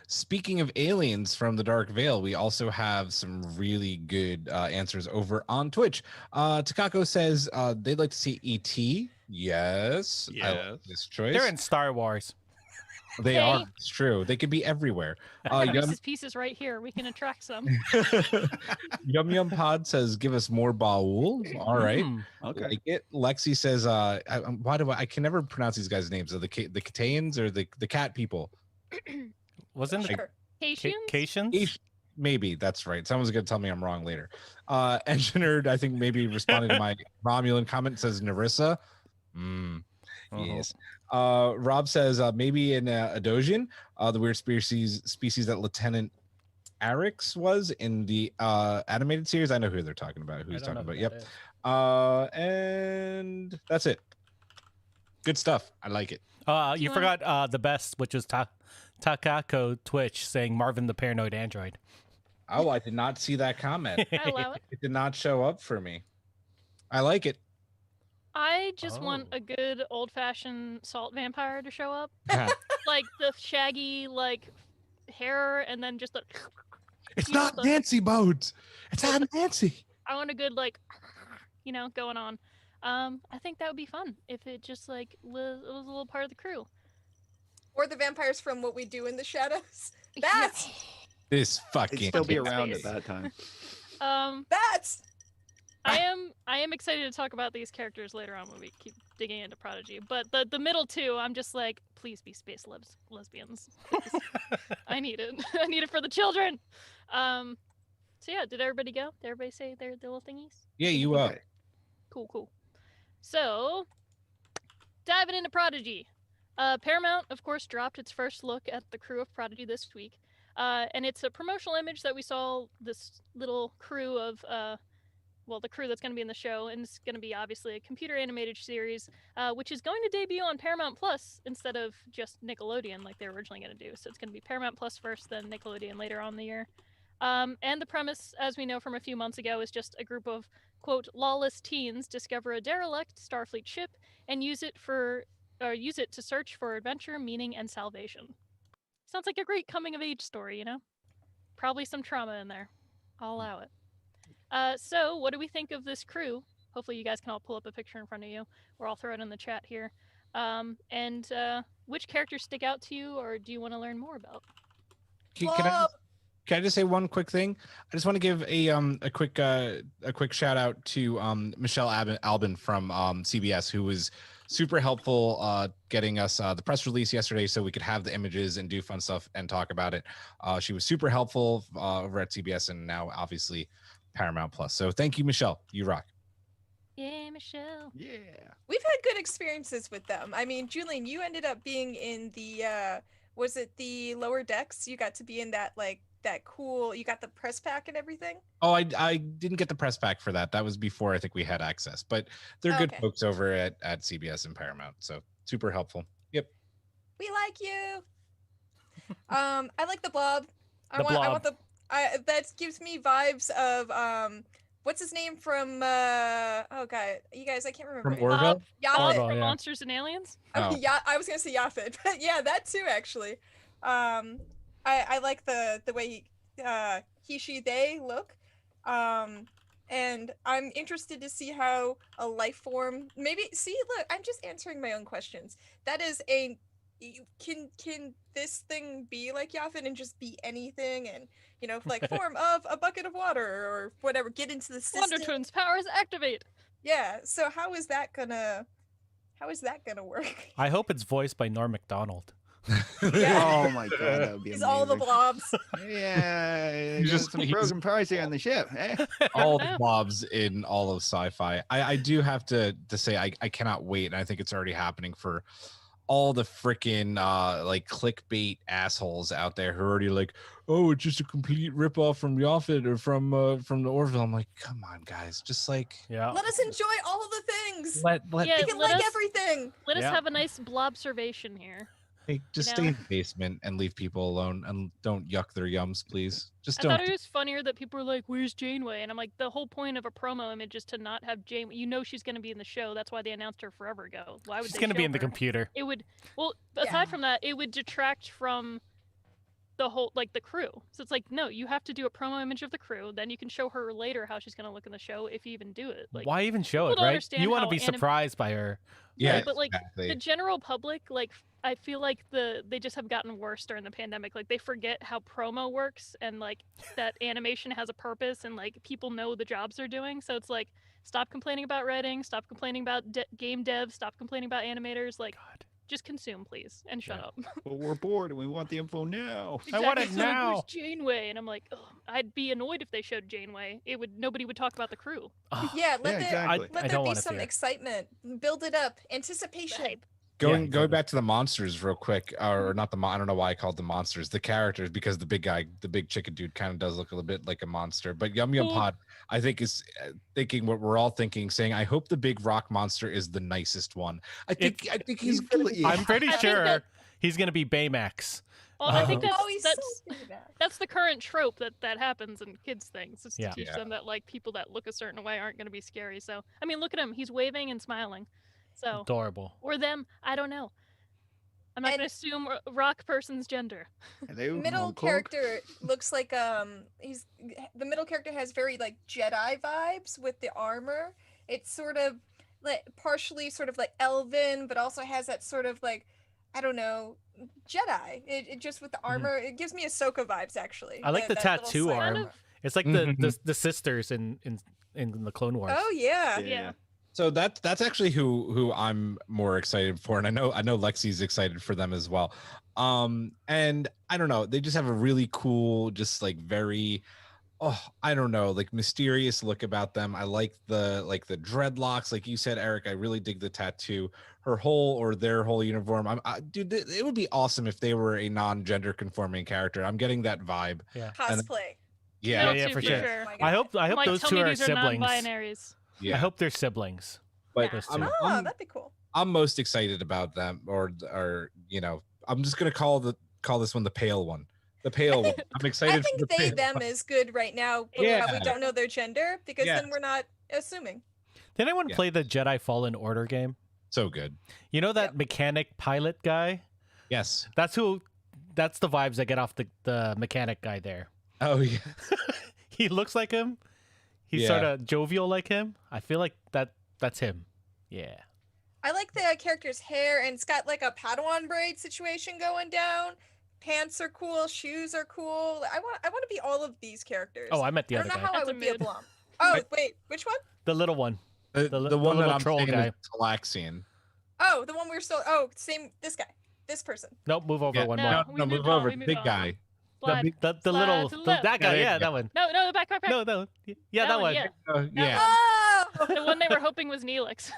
Speaker 3: Speaking of aliens from the Dark Veil, we also have some really good answers over on Twitch. Takako says they'd like to see E.T. Yes. I like this choice.
Speaker 2: They're in Star Wars.
Speaker 3: They
Speaker 1: Hey.
Speaker 3: are. It's true. They could be everywhere.
Speaker 1: Reese's Pieces right here. We can attract some.
Speaker 3: Yum Yum Pod says, give us more Baul. All right.
Speaker 5: Okay.
Speaker 3: Like it. Lexi says, I can never pronounce these guys' names. Are the Catayans or the cat people?
Speaker 2: Wasn't it
Speaker 4: Sure.
Speaker 1: Haitians?
Speaker 2: Cations?
Speaker 3: maybe that's right. Someone's gonna tell me I'm wrong later. Engineered, I think maybe responding to my Romulan comment says Narissa. Yes. Rob says maybe in Adosian, the weird species that Lieutenant Arix was in the animated series. I know who they're talking about. Who he's talking about. Yep. And that's it. Good stuff. I like it.
Speaker 2: You forgot the best, which was Takako Twitch saying Marvin the Paranoid Android.
Speaker 3: Oh, I did not see that comment.
Speaker 1: I allow it.
Speaker 3: It did not show up for me. I like it.
Speaker 1: I just want a good old-fashioned salt vampire to show up. Like the shaggy, like, hair, and then just the...
Speaker 3: It's not Nancy Bones. It's not Nancy.
Speaker 1: I want a good, like, going on. I think that would be fun if it just, like, was a little part of the crew.
Speaker 4: Or the vampires from What We Do in the Shadows. That's...
Speaker 3: This fucking...
Speaker 5: It'd still be around at that time.
Speaker 4: That's...
Speaker 1: I am excited to talk about these characters later on when we keep digging into Prodigy. But the middle two, I'm just like, please be space lesbians. Please. I need it. I need it for the children. So yeah, did everybody go? Did everybody say their little thingies?
Speaker 3: Yeah, you up.
Speaker 1: Cool. So, diving into Prodigy. Paramount, of course, dropped its first look at the crew of Prodigy this week. And it's a promotional image that we saw this little crew of... the crew that's going to be in the show, and it's going to be obviously a computer animated series, which is going to debut on Paramount Plus instead of just Nickelodeon like they were originally going to do. So it's going to be Paramount Plus first, then Nickelodeon later on in the year. And the premise, as we know from a few months ago, is just a group of, quote, lawless teens discover a derelict Starfleet ship and use it to search for adventure, meaning, and salvation. Sounds like a great coming of age story, Probably some trauma in there. I'll allow it. So what do we think of this crew? Hopefully you guys can all pull up a picture in front of you, or I'll throw it in the chat here. And which characters stick out to you, or do you want to learn more about?
Speaker 3: Can I just say one quick thing? I just want to give a quick shout out to Michelle Albin from CBS, who was super helpful getting us the press release yesterday so we could have the images and do fun stuff and talk about it. She was super helpful over at CBS, and now obviously Paramount Plus. So thank you, Michelle. You rock.
Speaker 1: Yeah, Michelle.
Speaker 5: Yeah.
Speaker 4: We've had good experiences with them. I mean, Julian, you ended up being in the was it the lower decks? You got to be in that that cool, you got the press pack and everything?
Speaker 3: Oh, I didn't get the press pack for that. That was before I think we had access. But they're good folks over at CBS and Paramount. So super helpful. Yep.
Speaker 4: We like you. I like the blob. I want that gives me vibes of what's his name from oh god, you guys, I can't remember.
Speaker 3: From Orville?
Speaker 1: Bob
Speaker 4: Yaphet.
Speaker 1: from Monsters and Aliens?
Speaker 4: Yeah, I was gonna say Yaphet, but yeah, that too actually. I like the way he, she, they look. And I'm interested to see how a life form look, I'm just answering my own questions. That is can this thing be like Yaphet and just be anything, and like form of a bucket of water or whatever, get into the system?
Speaker 1: Wonder Twins powers activate.
Speaker 4: Yeah, so how is that gonna work?
Speaker 2: I hope it's voiced by Norm Macdonald.
Speaker 4: Yeah.
Speaker 5: Oh my god, that would be
Speaker 4: He's
Speaker 5: amazing.
Speaker 4: all the blobs.
Speaker 5: Yeah,
Speaker 3: He's
Speaker 5: just some broken parts here on the ship.
Speaker 3: All the blobs in all of sci-fi. I do have to say I cannot wait, and I think it's already happening for all the freaking like clickbait assholes out there who are already like, oh, it's just a complete ripoff from Yaphet or from the Orville. I'm like, come on, guys, just like
Speaker 2: Yeah.
Speaker 4: Let us enjoy all of the things.
Speaker 3: let
Speaker 4: We can like everything.
Speaker 1: Let us have a nice blobservation here.
Speaker 3: just stay in the basement and leave people alone and don't yuck their yums, please. Just
Speaker 1: I
Speaker 3: don't.
Speaker 1: thought it was funnier that people were like, where's Janeway? And I'm like, the whole point of a promo image is to not have Janeway. She's going to be in the show. That's why they announced her forever ago. Why would
Speaker 2: She's
Speaker 1: they
Speaker 2: going to be
Speaker 1: show
Speaker 2: in the
Speaker 1: her?
Speaker 2: computer.
Speaker 1: It would, aside from that, it would detract from the whole, the crew. So it's like, no, you have to do a promo image of the crew. Then you can show her later how she's going to look in the show if you even do it.
Speaker 2: Why even show
Speaker 1: people
Speaker 2: it,
Speaker 1: don't
Speaker 2: right?
Speaker 1: understand
Speaker 2: You want to
Speaker 1: how
Speaker 2: be surprised by her.
Speaker 3: Yeah,
Speaker 1: but
Speaker 3: exactly.
Speaker 1: the general public, I feel like they just have gotten worse during the pandemic. They forget how promo works and that animation has a purpose and people know the jobs they're doing. So it's stop complaining about writing, stop complaining about game devs, stop complaining about animators. Just consume, please, and shut
Speaker 2: Yeah.
Speaker 1: up.
Speaker 5: Well, we're bored and we want the info now.
Speaker 2: I want it
Speaker 1: Exactly. So, like,
Speaker 2: now.
Speaker 1: where's Janeway? And I'm like, ugh, I'd be annoyed if they showed Janeway. Nobody would talk about the crew.
Speaker 4: Yeah,
Speaker 5: Yeah, exactly.
Speaker 4: let
Speaker 2: I
Speaker 4: there
Speaker 2: don't
Speaker 4: be
Speaker 2: wanna
Speaker 4: some
Speaker 2: see it.
Speaker 4: excitement. Build it up. Anticipation.
Speaker 1: Hype.
Speaker 3: Going
Speaker 2: exactly.
Speaker 3: back to the monsters real quick, or not I don't know why I called them monsters, the characters, because the big chicken dude kind of does look a little bit like a monster. But Yum Yum
Speaker 1: Cool.
Speaker 3: Pod, I think, is thinking what we're all thinking, saying, I hope the big rock monster is the nicest one. I think he's gonna be.
Speaker 5: Yeah.
Speaker 2: I'm pretty
Speaker 1: I think
Speaker 2: sure
Speaker 1: that-
Speaker 2: he's gonna be Baymax.
Speaker 1: Well, I think
Speaker 4: Oh, he's
Speaker 1: that's
Speaker 4: so bad.
Speaker 1: that's the current trope that happens in kids things. Is to
Speaker 2: Yeah.
Speaker 1: teach
Speaker 3: Yeah.
Speaker 1: them that like people that look a certain way aren't going to be scary. So I mean, look at him. He's waving and smiling. So
Speaker 2: Adorable.
Speaker 1: or them. I don't know. I'm not
Speaker 4: And-
Speaker 1: going to assume rock person's gender.
Speaker 5: Hello,
Speaker 4: Middle
Speaker 5: Uncle.
Speaker 4: character looks like the middle character has very like Jedi vibes with the armor. It's sort of like partially sort of like elven, but also has that sort of like, I don't know, Jedi. It just with the armor, it gives me Ahsoka vibes actually.
Speaker 2: I like the
Speaker 4: that little
Speaker 2: tattoo
Speaker 4: side.
Speaker 2: arm.
Speaker 1: Kind of-
Speaker 2: It's like the sisters in the Clone Wars.
Speaker 4: Oh yeah.
Speaker 1: Yeah.
Speaker 3: So that's actually who I'm more excited for, and I know Lexi's excited for them as well. And I don't know, they just have a really cool, just like very, I don't know, like mysterious look about them. I like the dreadlocks, like you said, Eric. I really dig the tattoo. Their whole uniform. Dude, it would be awesome if they were a non-gender conforming character. I'm getting that vibe. And-
Speaker 4: Cosplay.
Speaker 3: Yeah,
Speaker 2: Yeah,
Speaker 1: too,
Speaker 2: for sure.
Speaker 4: Oh my
Speaker 2: I
Speaker 4: God.
Speaker 2: hope
Speaker 1: I'm like,
Speaker 2: those
Speaker 1: tell
Speaker 2: two
Speaker 1: me
Speaker 2: are
Speaker 1: these are
Speaker 2: siblings.
Speaker 1: non-binaries.
Speaker 3: yeah.
Speaker 2: I hope they're siblings.
Speaker 3: But
Speaker 2: Those
Speaker 3: I'm,
Speaker 2: two.
Speaker 4: Oh,
Speaker 3: I'm,
Speaker 4: that'd be cool.
Speaker 3: I'm most excited about them, or I'm just gonna call this one the pale one. The pale one. I'm excited.
Speaker 4: I think
Speaker 3: for the
Speaker 4: they
Speaker 3: pale
Speaker 4: them
Speaker 3: one.
Speaker 4: is good right now. But
Speaker 3: Yeah.
Speaker 4: we don't know their gender because
Speaker 3: Yes.
Speaker 4: then we're not assuming.
Speaker 2: Did anyone
Speaker 3: Yeah.
Speaker 2: play the Jedi Fallen Order game?
Speaker 3: So good.
Speaker 2: You know that
Speaker 4: Yep.
Speaker 2: mechanic pilot guy?
Speaker 3: Yes.
Speaker 2: That's the vibes I get off the mechanic guy there.
Speaker 3: Oh yeah.
Speaker 2: He looks like him. He's
Speaker 3: Yeah.
Speaker 2: sort of jovial like him. I feel like that's him. Yeah.
Speaker 4: I like the character's hair, and it's got like a Padawan braid situation going down. Pants are cool, shoes are cool. I want to be all of these characters.
Speaker 2: Oh, I meant the
Speaker 4: I
Speaker 2: other
Speaker 4: don't know
Speaker 2: guy.
Speaker 4: how I
Speaker 1: That's a
Speaker 4: would be a
Speaker 1: mood.
Speaker 4: Blom. Oh wait, which one?
Speaker 2: The little one.
Speaker 3: The
Speaker 2: the
Speaker 3: one that
Speaker 2: little
Speaker 3: I'm
Speaker 2: troll
Speaker 3: saying
Speaker 2: guy.
Speaker 3: is Talaxian.
Speaker 4: Oh, the one we were still. Oh, same. This guy. This person.
Speaker 2: Nope, move over
Speaker 3: Yeah.
Speaker 2: one
Speaker 1: No.
Speaker 2: more.
Speaker 3: No,
Speaker 1: we
Speaker 3: no,
Speaker 1: moved
Speaker 3: move
Speaker 1: on,
Speaker 3: over.
Speaker 1: we moved
Speaker 3: Big
Speaker 1: on.
Speaker 3: guy.
Speaker 1: Slide.
Speaker 2: The
Speaker 1: Slide
Speaker 2: little
Speaker 1: to the left.
Speaker 2: that guy.
Speaker 3: Yeah,
Speaker 2: Yeah,
Speaker 3: yeah.
Speaker 2: that one.
Speaker 1: No, the back.
Speaker 2: No, yeah, that one.
Speaker 1: Yeah.
Speaker 3: Yeah.
Speaker 4: Oh.
Speaker 1: The one they were hoping was Neelix.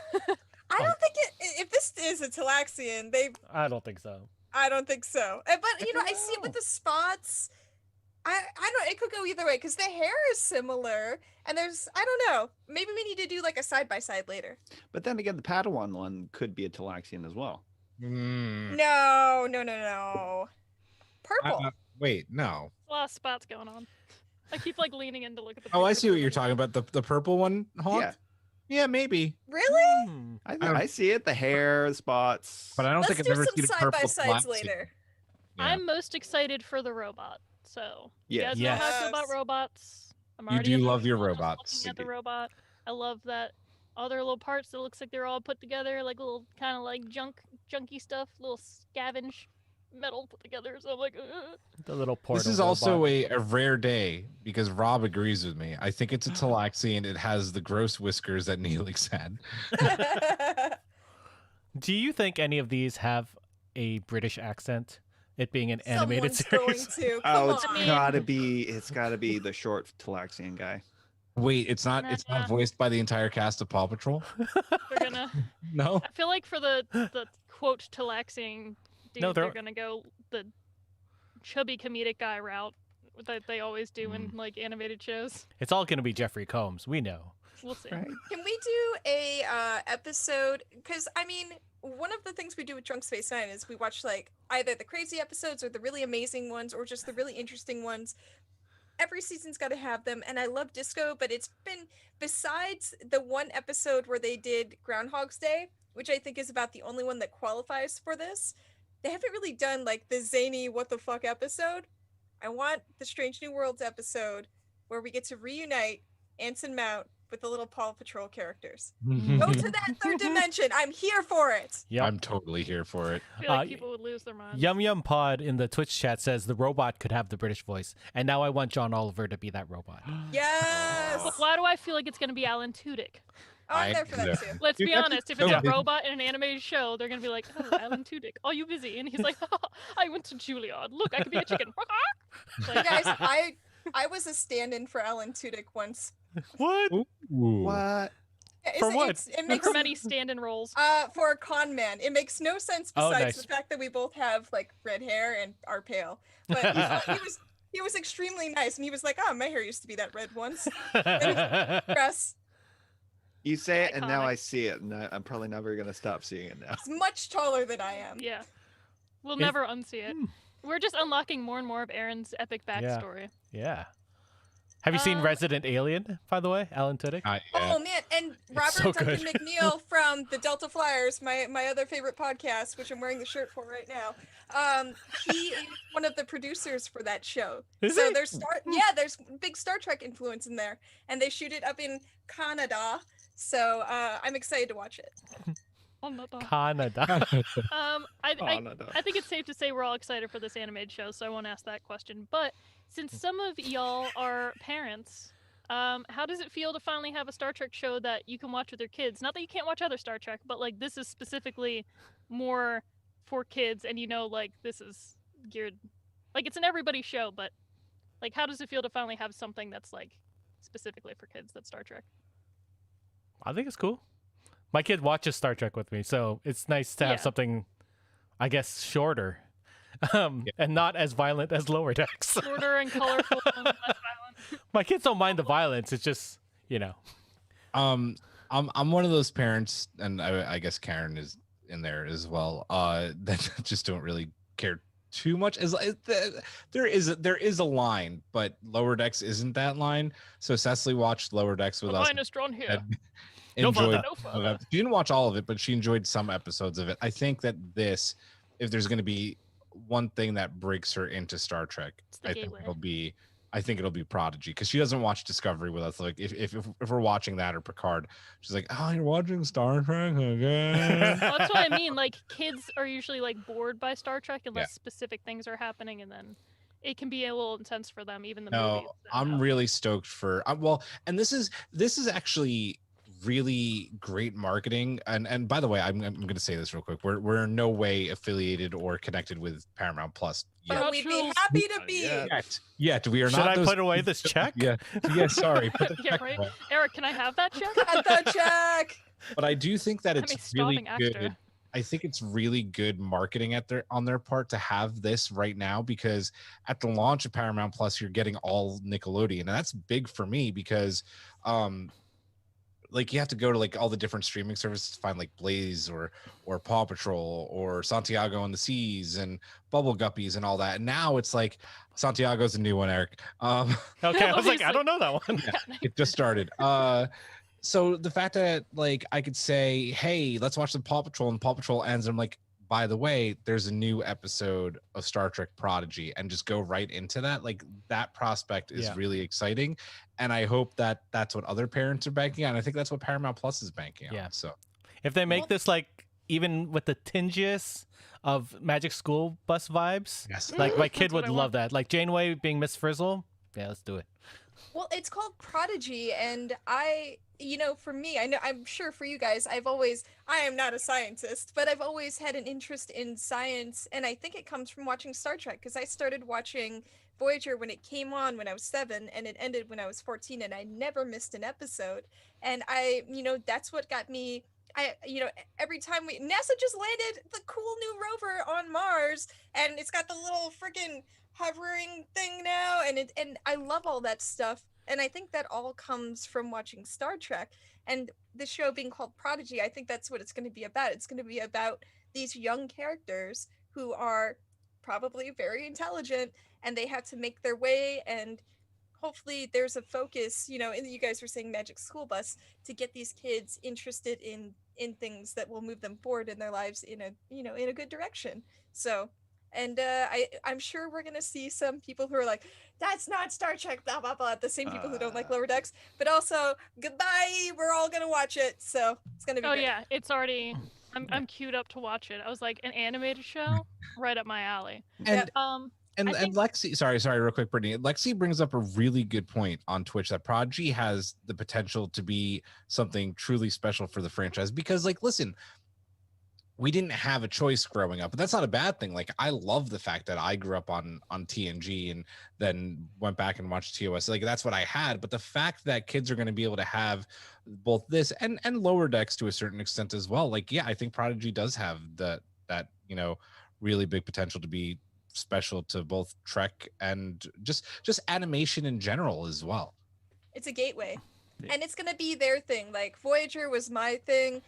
Speaker 4: I don't think if this is a Talaxian,
Speaker 2: I don't think so.
Speaker 4: I don't think so. But I see it with the spots. I don't. It could go either way because the hair is similar, and there's I don't know. Maybe we need to do like a side by side later.
Speaker 5: But then again, the Padawan one could be a Talaxian as well.
Speaker 3: Mm.
Speaker 4: No. Purple.
Speaker 3: Wait, no.
Speaker 1: A lot of spots going on. I keep like leaning in to look at the.
Speaker 3: Oh, I
Speaker 1: picture,
Speaker 3: see
Speaker 1: but
Speaker 3: what you're
Speaker 1: then-
Speaker 3: talking about. The purple one, Hawk?
Speaker 5: Yeah.
Speaker 3: Yeah, maybe.
Speaker 4: Really?
Speaker 2: Hmm.
Speaker 5: I,
Speaker 3: don't-
Speaker 5: I see it. The hair, the spots.
Speaker 3: But I don't
Speaker 4: Let's
Speaker 3: think I've
Speaker 4: do
Speaker 3: ever
Speaker 4: some
Speaker 3: seen a
Speaker 4: side
Speaker 3: purple
Speaker 4: by sides
Speaker 3: Talaxian.
Speaker 4: later.
Speaker 3: Yeah.
Speaker 1: I'm most excited for the robot. So you
Speaker 5: Yes.
Speaker 1: guys know how I feel
Speaker 4: Yes.
Speaker 1: about robots. I'm
Speaker 3: You
Speaker 1: already
Speaker 3: do
Speaker 1: in the
Speaker 3: love your
Speaker 1: mood just
Speaker 3: robots.
Speaker 1: Looking at the
Speaker 5: You do.
Speaker 1: robot, I love that all their little parts. It looks like they're all put together, like little kind of like junky stuff, little scavenge metal put together. So I'm like, ugh.
Speaker 2: The little portal.
Speaker 3: This is also
Speaker 2: robot.
Speaker 3: a rare day because Rob agrees with me. I think it's a Talaxian. It has the gross whiskers that Neelix had.
Speaker 2: Do you think any of these have a British accent? It being an animated
Speaker 4: Someone's
Speaker 2: series.
Speaker 4: going to.
Speaker 5: Oh,
Speaker 4: Come
Speaker 5: it's
Speaker 4: on.
Speaker 1: mean-
Speaker 5: gotta be the short Talaxian guy.
Speaker 3: Wait, it's not
Speaker 1: Nah.
Speaker 3: voiced by the entire cast of Paw Patrol?
Speaker 1: They're gonna.
Speaker 3: No.
Speaker 1: I feel like for the quote Talaxing dude,
Speaker 2: No,
Speaker 1: they're
Speaker 2: they're-
Speaker 1: gonna go the chubby comedic guy route that they always do in like animated shows.
Speaker 2: It's all going to be Jeffrey Combs. We know.
Speaker 1: We'll see.
Speaker 5: Right.
Speaker 4: Can we do a episode? Because I mean, one of the things we do with Drunk Space Nine is we watch like either the crazy episodes or the really amazing ones or just the really interesting ones. Every season's got to have them, and I love Disco, but it's been besides the one episode where they did Groundhog's Day, which I think is about the only one that qualifies for this. They haven't really done like the zany what the fuck episode. I want the Strange New Worlds episode where we get to reunite Anson Mount with the little Paw Patrol characters. Go to that third dimension. I'm here for it.
Speaker 2: Yep.
Speaker 3: I'm totally here for it.
Speaker 1: I feel like
Speaker 2: Uh,
Speaker 1: people would lose their minds.
Speaker 2: Yum Yum Pod in the Twitch chat says the robot could have the British voice, and now I want John Oliver to be that robot.
Speaker 4: Yes.
Speaker 1: But why do I feel like it's gonna be Alan Tudyk?
Speaker 4: Oh, I'm
Speaker 3: I-
Speaker 4: there for that too.
Speaker 1: Let's
Speaker 3: Dude,
Speaker 1: be
Speaker 3: that's
Speaker 1: honest. If
Speaker 3: so
Speaker 1: it's a
Speaker 3: busy.
Speaker 1: robot in an animated show, they're gonna be like, "Oh, Alan Tudyk, are you busy?" And he's like, "I went to Juilliard. Look, I could be a chicken."
Speaker 4: You
Speaker 1: Like,
Speaker 4: guys, I was a stand-in for Alan Tudyk once.
Speaker 2: What?
Speaker 3: Ooh.
Speaker 5: What?
Speaker 2: For what?
Speaker 4: It
Speaker 1: look
Speaker 4: makes
Speaker 1: for many stand-in roles.
Speaker 4: for a con man. It makes no sense
Speaker 2: Oh,
Speaker 4: besides
Speaker 2: nice.
Speaker 4: the fact that we both have like red hair and are pale. But he was extremely nice, and he was like, "Oh, my hair used to be that red once." Russ,
Speaker 5: You say it, and now
Speaker 1: Iconic.
Speaker 5: I see it, and I'm probably never gonna stop seeing it now.
Speaker 4: he's much taller than I am.
Speaker 1: Yeah, we'll
Speaker 2: Is-
Speaker 1: never unsee it. We're just unlocking more and more of Aaron's epic
Speaker 2: Yeah.
Speaker 1: backstory.
Speaker 2: Yeah. Have you seen
Speaker 1: Um,
Speaker 2: Resident Alien, by the way, Alan Tudyk?
Speaker 3: Yeah.
Speaker 4: Oh man, and Robert
Speaker 2: so
Speaker 4: Duncan
Speaker 2: good.
Speaker 4: McNeil from the Delta Flyers, my other favorite podcast, which I'm wearing the shirt for right now. He is one of the producers for that show.
Speaker 2: Is
Speaker 4: So
Speaker 2: he?
Speaker 4: there's big Star Trek influence in there, and they shoot it up in Canada. So I'm excited to watch it.
Speaker 1: Oh, no, no.
Speaker 2: Canada.
Speaker 1: I think it's safe to say we're all excited for this animated show, so I won't ask that question. But since some of y'all are parents, how does it feel to finally have a Star Trek show that you can watch with your kids? Not that you can't watch other Star Trek, but like this is specifically more for kids, and like this is geared, like it's an everybody show, but like how does it feel to finally have something that's like specifically for kids that's Star Trek?
Speaker 2: I think it's cool. My kid watches Star Trek with me, so it's nice to have
Speaker 1: Yeah.
Speaker 2: something, I guess, shorter, and not as violent as Lower Decks.
Speaker 1: Shorter and colorful and less violent.
Speaker 2: My kids don't mind the violence. It's just,
Speaker 3: I'm one of those parents, and I guess Karen is in there as well. That just don't really care too much. There is a line, but Lower Decks isn't that line. So Cecily watched Lower Decks with
Speaker 1: The
Speaker 3: us.
Speaker 1: line is drawn here.
Speaker 3: and
Speaker 2: No
Speaker 3: enjoyed.
Speaker 2: further.
Speaker 1: No further.
Speaker 3: She didn't watch all of it, but she enjoyed some episodes of it. I think that if there's going to be one thing that breaks her into Star Trek,
Speaker 1: It's the
Speaker 3: I think
Speaker 1: gateway.
Speaker 3: it'll be Prodigy, because she doesn't watch Discovery with us. Like if we're watching that or Picard, she's like, "Oh, you're watching Star Trek again."
Speaker 1: Well, that's what I mean. Like kids are usually like bored by Star Trek unless
Speaker 3: Yeah.
Speaker 1: specific things are happening, and then it can be a little intense for them. Even the
Speaker 3: No,
Speaker 1: movies.
Speaker 3: I'm really stoked for and this is actually really great marketing. And by the way, I'm going to say this real quick. We're in no way affiliated or connected with Paramount Plus yet.
Speaker 4: But we'd be
Speaker 1: Naturals.
Speaker 4: happy to be.
Speaker 5: Yeah.
Speaker 3: Yet we are
Speaker 2: Should
Speaker 3: not.
Speaker 2: I
Speaker 3: those-
Speaker 2: put away this check?
Speaker 3: Yeah, sorry. Put the
Speaker 1: Yeah,
Speaker 3: check
Speaker 1: right.
Speaker 3: away.
Speaker 1: Eric, can I have that check?
Speaker 4: Cut the check.
Speaker 3: But I do think that
Speaker 1: I'm
Speaker 3: it's
Speaker 1: a
Speaker 3: really
Speaker 1: stopping
Speaker 3: good.
Speaker 1: extra.
Speaker 3: I think it's really good marketing on their part to have this right now, because at the launch of Paramount Plus, you're getting all Nickelodeon, and that's big for me because, like you have to go to like all the different streaming services to find like Blaze or Paw Patrol or Santiago and the Seas and Bubble Guppies and all that. And now it's like Santiago's a new one, Eric.
Speaker 2: Okay, I was like, I
Speaker 1: Obviously.
Speaker 2: don't know that one.
Speaker 3: It just started. So the fact that like I could say, hey, let's watch the Paw Patrol, and Paw Patrol ends, and I'm like, by the way, there's a new episode of Star Trek Prodigy, and just go right into that. Like that prospect is
Speaker 2: Yeah.
Speaker 3: really exciting, and I hope that that's what other parents are banking on. I think that's what Paramount Plus is banking on.
Speaker 2: Yeah.
Speaker 3: So
Speaker 2: If they make
Speaker 4: Well-
Speaker 2: this like even with the tinges of Magic School Bus vibes,
Speaker 3: yes,
Speaker 2: like my kid
Speaker 1: That's what
Speaker 2: would
Speaker 1: I
Speaker 2: love
Speaker 1: want.
Speaker 2: that. Like Janeway being Miss Frizzle. Yeah, let's do it.
Speaker 4: Well, it's called Prodigy, and for me, I'm sure for you guys, I am not a scientist, but I've always had an interest in science, and I think it comes from watching Star Trek, because I started watching Voyager when it came on when I was 7, and it ended when I was 14, and I never missed an episode. And that's what got me. Every time NASA just landed the cool new rover on Mars, and it's got the little freaking hovering thing now, and I love all that stuff, and I think that all comes from watching Star Trek. And the show being called Prodigy, I think that's what it's going to be about. It's going to be about these young characters who are probably very intelligent, and they have to make their way, and hopefully there's a focus, and you guys were saying Magic School Bus, to get these kids interested in things that will move them forward in their lives in a good direction. So, and I'm sure we're gonna see some people who are like, that's not Star Trek, blah blah blah, the same people who don't like Lower Decks, but also goodbye, we're all gonna watch it, so it's gonna be
Speaker 1: Oh
Speaker 4: great.
Speaker 1: yeah, it's already. I'm queued up to watch it. I was like, an animated show, right up my alley.
Speaker 3: and And
Speaker 1: I think-
Speaker 3: Lexi, sorry, real quick, Brittany. Lexi brings up a really good point on Twitch that Prodigy has the potential to be something truly special for the franchise. Because, like, listen, we didn't have a choice growing up, but that's not a bad thing. Like, I love the fact that I grew up on TNG and then went back and watched TOS. Like, that's what I had. But the fact that kids are going to be able to have both this and Lower Decks to a certain extent as well. Like, yeah, I think Prodigy does have that really big potential to be special to both Trek and just animation in general as well.
Speaker 4: It's a gateway.
Speaker 5: Yeah.
Speaker 4: And it's going to be their thing. Like Voyager was my thing.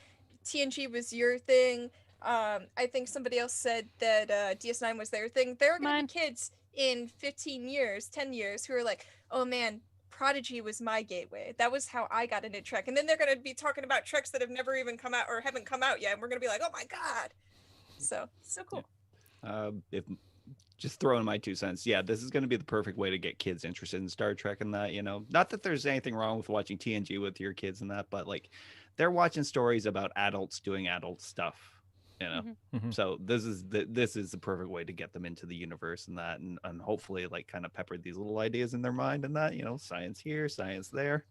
Speaker 4: TNG was your thing. I think somebody else said that DS9 was their thing. There are going to be kids in 15 years, 10 years who are like, oh man, Prodigy was my gateway. That was how I got into Trek. And then they're going to be talking about Treks that have never even come out or haven't come out yet. And we're going to be like, oh my God. So cool.
Speaker 5: If just throwing my 2 cents, yeah, this is going to be the perfect way to get kids interested in Star Trek and that, not that there's anything wrong with watching TNG with your kids and that, but like they're watching stories about adults doing adult stuff,
Speaker 1: Mm-hmm.
Speaker 5: So this is the perfect way to get them into the universe and that, and hopefully like kind of pepper these little ideas in their mind and that, science here, science there.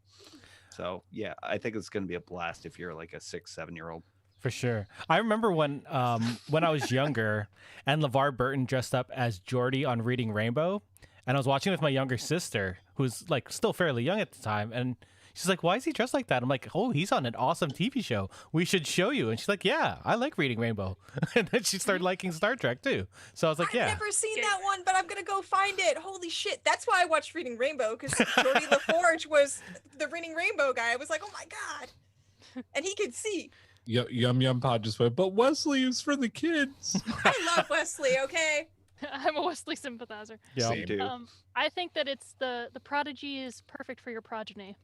Speaker 5: So yeah, I think it's going to be a blast if you're like a 6-7-year-old.
Speaker 2: For sure. I remember when I was younger and LeVar Burton dressed up as Geordi on Reading Rainbow, and I was watching with my younger sister, who's like still fairly young at the time, and she's like, "Why is he dressed like that?" I'm like, "Oh, he's on an awesome TV show. We should show you." And she's like, "Yeah, I like Reading Rainbow." And then she started liking Star Trek too. So I was like,
Speaker 4: I've
Speaker 2: "Yeah."
Speaker 4: never seen that one, but I'm going to go find it. Holy shit. That's why I watched Reading Rainbow, because Geordie LaForge was the Reading Rainbow guy. I was like, oh my God. And he could see.
Speaker 3: Yum Pod just went, but Wesley is for the kids.
Speaker 4: I love Wesley, okay?
Speaker 1: I'm a Wesley sympathizer.
Speaker 2: Yeah.
Speaker 5: Same too.
Speaker 1: I think that it's the Prodigy is perfect for your progeny.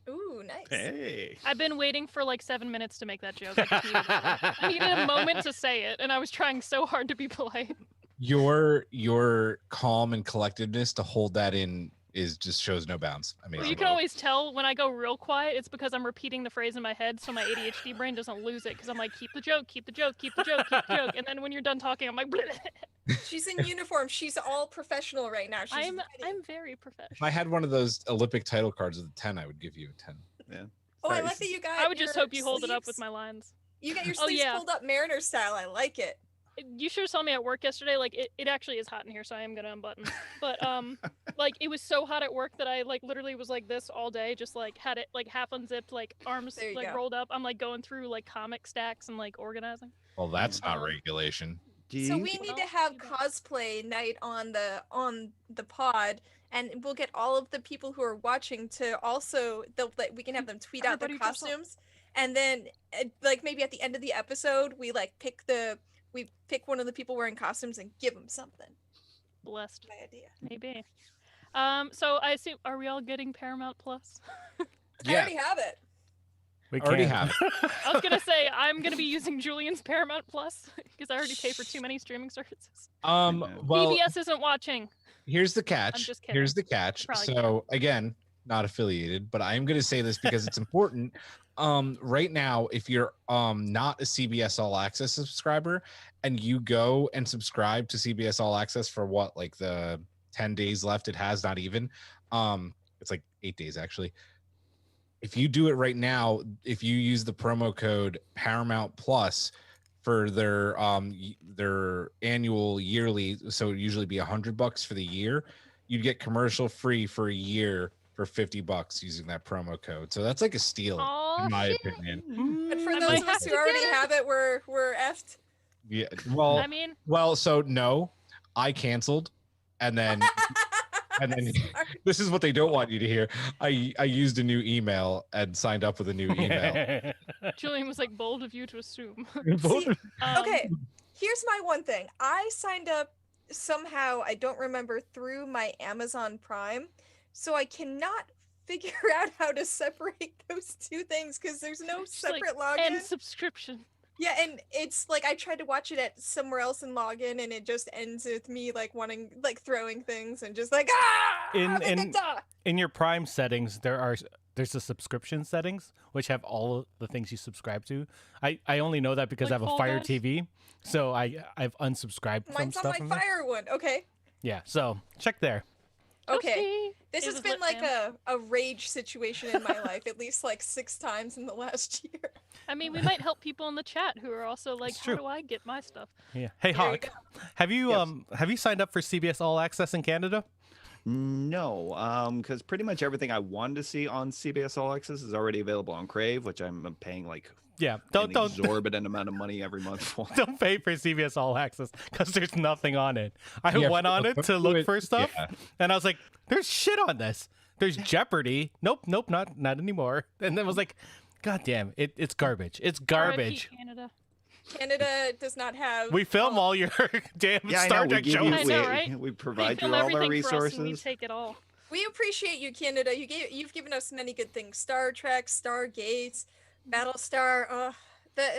Speaker 4: Ooh, nice.
Speaker 5: Hey.
Speaker 1: I've been waiting for like 7 minutes to make that joke. I needed a moment to say it, and I was trying so hard to be polite.
Speaker 3: Your calm and collectiveness to hold that in just shows no bounds. Amazing.
Speaker 1: You can always tell when I go real quiet, it's because I'm repeating the phrase in my head so my ADHD brain doesn't lose it, because I'm like, keep the joke, keep the joke, keep the joke, keep the joke. And then when you're done talking, I'm like,
Speaker 4: She's in uniform. She's all professional right now. She's
Speaker 1: I'm
Speaker 4: ready.
Speaker 1: very
Speaker 3: If
Speaker 1: professional.
Speaker 3: I had one of those Olympic title cards with a 10, I would give you a 10.
Speaker 5: Yeah.
Speaker 4: Oh, I
Speaker 5: Nice.
Speaker 4: like that you got
Speaker 1: I would just
Speaker 4: your
Speaker 1: hope you hold it up with
Speaker 4: sleeves-
Speaker 1: my lines.
Speaker 4: You got your
Speaker 1: Oh,
Speaker 4: sleeves
Speaker 1: yeah.
Speaker 4: pulled up Mariner style. I like it.
Speaker 1: You should have saw me at work yesterday. Like it actually is hot in here, so I am gonna unbutton. But like it was so hot at work that I like literally was like this all day, just like had it like half unzipped, like arms
Speaker 4: There you
Speaker 1: like
Speaker 4: go.
Speaker 1: rolled up. I'm like going through like comic stacks and like organizing.
Speaker 3: Well, that's not regulation.
Speaker 4: So we need to have cosplay night on the pod, and we'll get all of the people who are watching to also we can have them tweet out their
Speaker 1: Everybody dress up.
Speaker 4: costumes, and then like maybe at the end of the episode we like pick one of the people wearing costumes and give them something.
Speaker 1: Blessed,
Speaker 4: My idea.
Speaker 1: maybe. So I assume, are we all getting Paramount Plus?
Speaker 4: I
Speaker 3: Yeah,
Speaker 4: already have it.
Speaker 2: We
Speaker 3: already
Speaker 2: can.
Speaker 3: have it.
Speaker 1: I was gonna say I'm gonna be using Julian's Paramount Plus because I already pay for too many streaming services.
Speaker 3: Well,
Speaker 1: PBS isn't watching.
Speaker 3: here's the catch.
Speaker 1: just kidding.
Speaker 3: Here's the catch.
Speaker 1: Probably
Speaker 3: So again, not affiliated, but I am going to say this because it's important. Right now, if you're not a CBS All Access subscriber and you go and subscribe to CBS All Access for what, like the 10 days left it has, not even, it's like 8 days actually. If you do it right now, if you use the promo code Paramount Plus for their annual yearly, so it'd usually be $100 for the year, you'd get commercial free for a year for $50 using that promo code. So that's like a steal,
Speaker 1: Aw,
Speaker 3: in my
Speaker 1: shit.
Speaker 3: opinion.
Speaker 4: And for
Speaker 1: I
Speaker 4: those
Speaker 1: might
Speaker 4: of
Speaker 1: have
Speaker 4: us who
Speaker 1: to
Speaker 4: already
Speaker 1: get it.
Speaker 4: have it, we're effed.
Speaker 3: Yeah. Well,
Speaker 1: I mean,
Speaker 3: so no, I canceled, and then
Speaker 4: Sorry.
Speaker 3: this is what they don't want you to hear. I used a new email and signed up with a new email.
Speaker 1: Julian was like bold of you to assume.
Speaker 4: See,
Speaker 1: Um,
Speaker 4: okay, here's my one thing. I signed up somehow, I don't remember, through my Amazon Prime, so I cannot figure out how to separate those two things because there's no
Speaker 1: just, like,
Speaker 4: separate login.
Speaker 1: and subscription.
Speaker 4: Yeah, and it's like I tried to watch it at somewhere else and log in, and it just ends with me like wanting, like throwing things and just like
Speaker 2: In your Prime settings, there's the subscription settings which have all of the things you subscribe to. I only know that because
Speaker 1: Like
Speaker 2: I have a
Speaker 1: Fall
Speaker 2: Fire
Speaker 1: Guys?
Speaker 2: TV, so I've unsubscribed from
Speaker 4: Mine's on
Speaker 2: stuff.
Speaker 4: my
Speaker 2: from there.
Speaker 4: Fire one. Okay.
Speaker 2: Yeah, so check there.
Speaker 4: Okay.
Speaker 1: Toasty.
Speaker 4: This
Speaker 1: It
Speaker 4: has
Speaker 1: was
Speaker 4: been
Speaker 1: lit,
Speaker 4: like
Speaker 1: man.
Speaker 4: a rage situation in my life, at least like 6 times in the last year.
Speaker 1: I mean, we might help people in the chat who are also like,
Speaker 2: It's
Speaker 1: how
Speaker 2: true.
Speaker 1: do I get my stuff?
Speaker 2: Yeah. Hey,
Speaker 4: There you
Speaker 2: Hawk,
Speaker 4: go.
Speaker 2: have you
Speaker 5: Yes.
Speaker 2: have you signed up for CBS All Access in Canada?
Speaker 5: No, because pretty much everything I wanted to see on CBS All Access is already available on Crave, which I'm paying like
Speaker 2: Yeah.
Speaker 5: an exorbitant amount of money every month for.
Speaker 2: Don't pay for CBS All Access because there's nothing on it. I
Speaker 3: Yeah,
Speaker 2: went on it to look for stuff,
Speaker 3: yeah.
Speaker 2: and I was like, "There's shit on this. There's Jeopardy. Nope, not anymore." And then I was like, "God damn, it's garbage. It's garbage."
Speaker 1: RIP Canada.
Speaker 4: Canada does not have.
Speaker 2: We film all your damn
Speaker 5: Yeah, I
Speaker 2: Star
Speaker 5: know. We
Speaker 2: Trek
Speaker 5: give
Speaker 2: shows.
Speaker 5: you,
Speaker 1: I know, right?
Speaker 5: we
Speaker 1: They
Speaker 5: provide
Speaker 1: film
Speaker 5: you all our
Speaker 1: everything for us and we
Speaker 5: resources.
Speaker 1: take it all.
Speaker 4: We appreciate you, Canada. You've given us many good things: Star Trek, Stargate, Battlestar.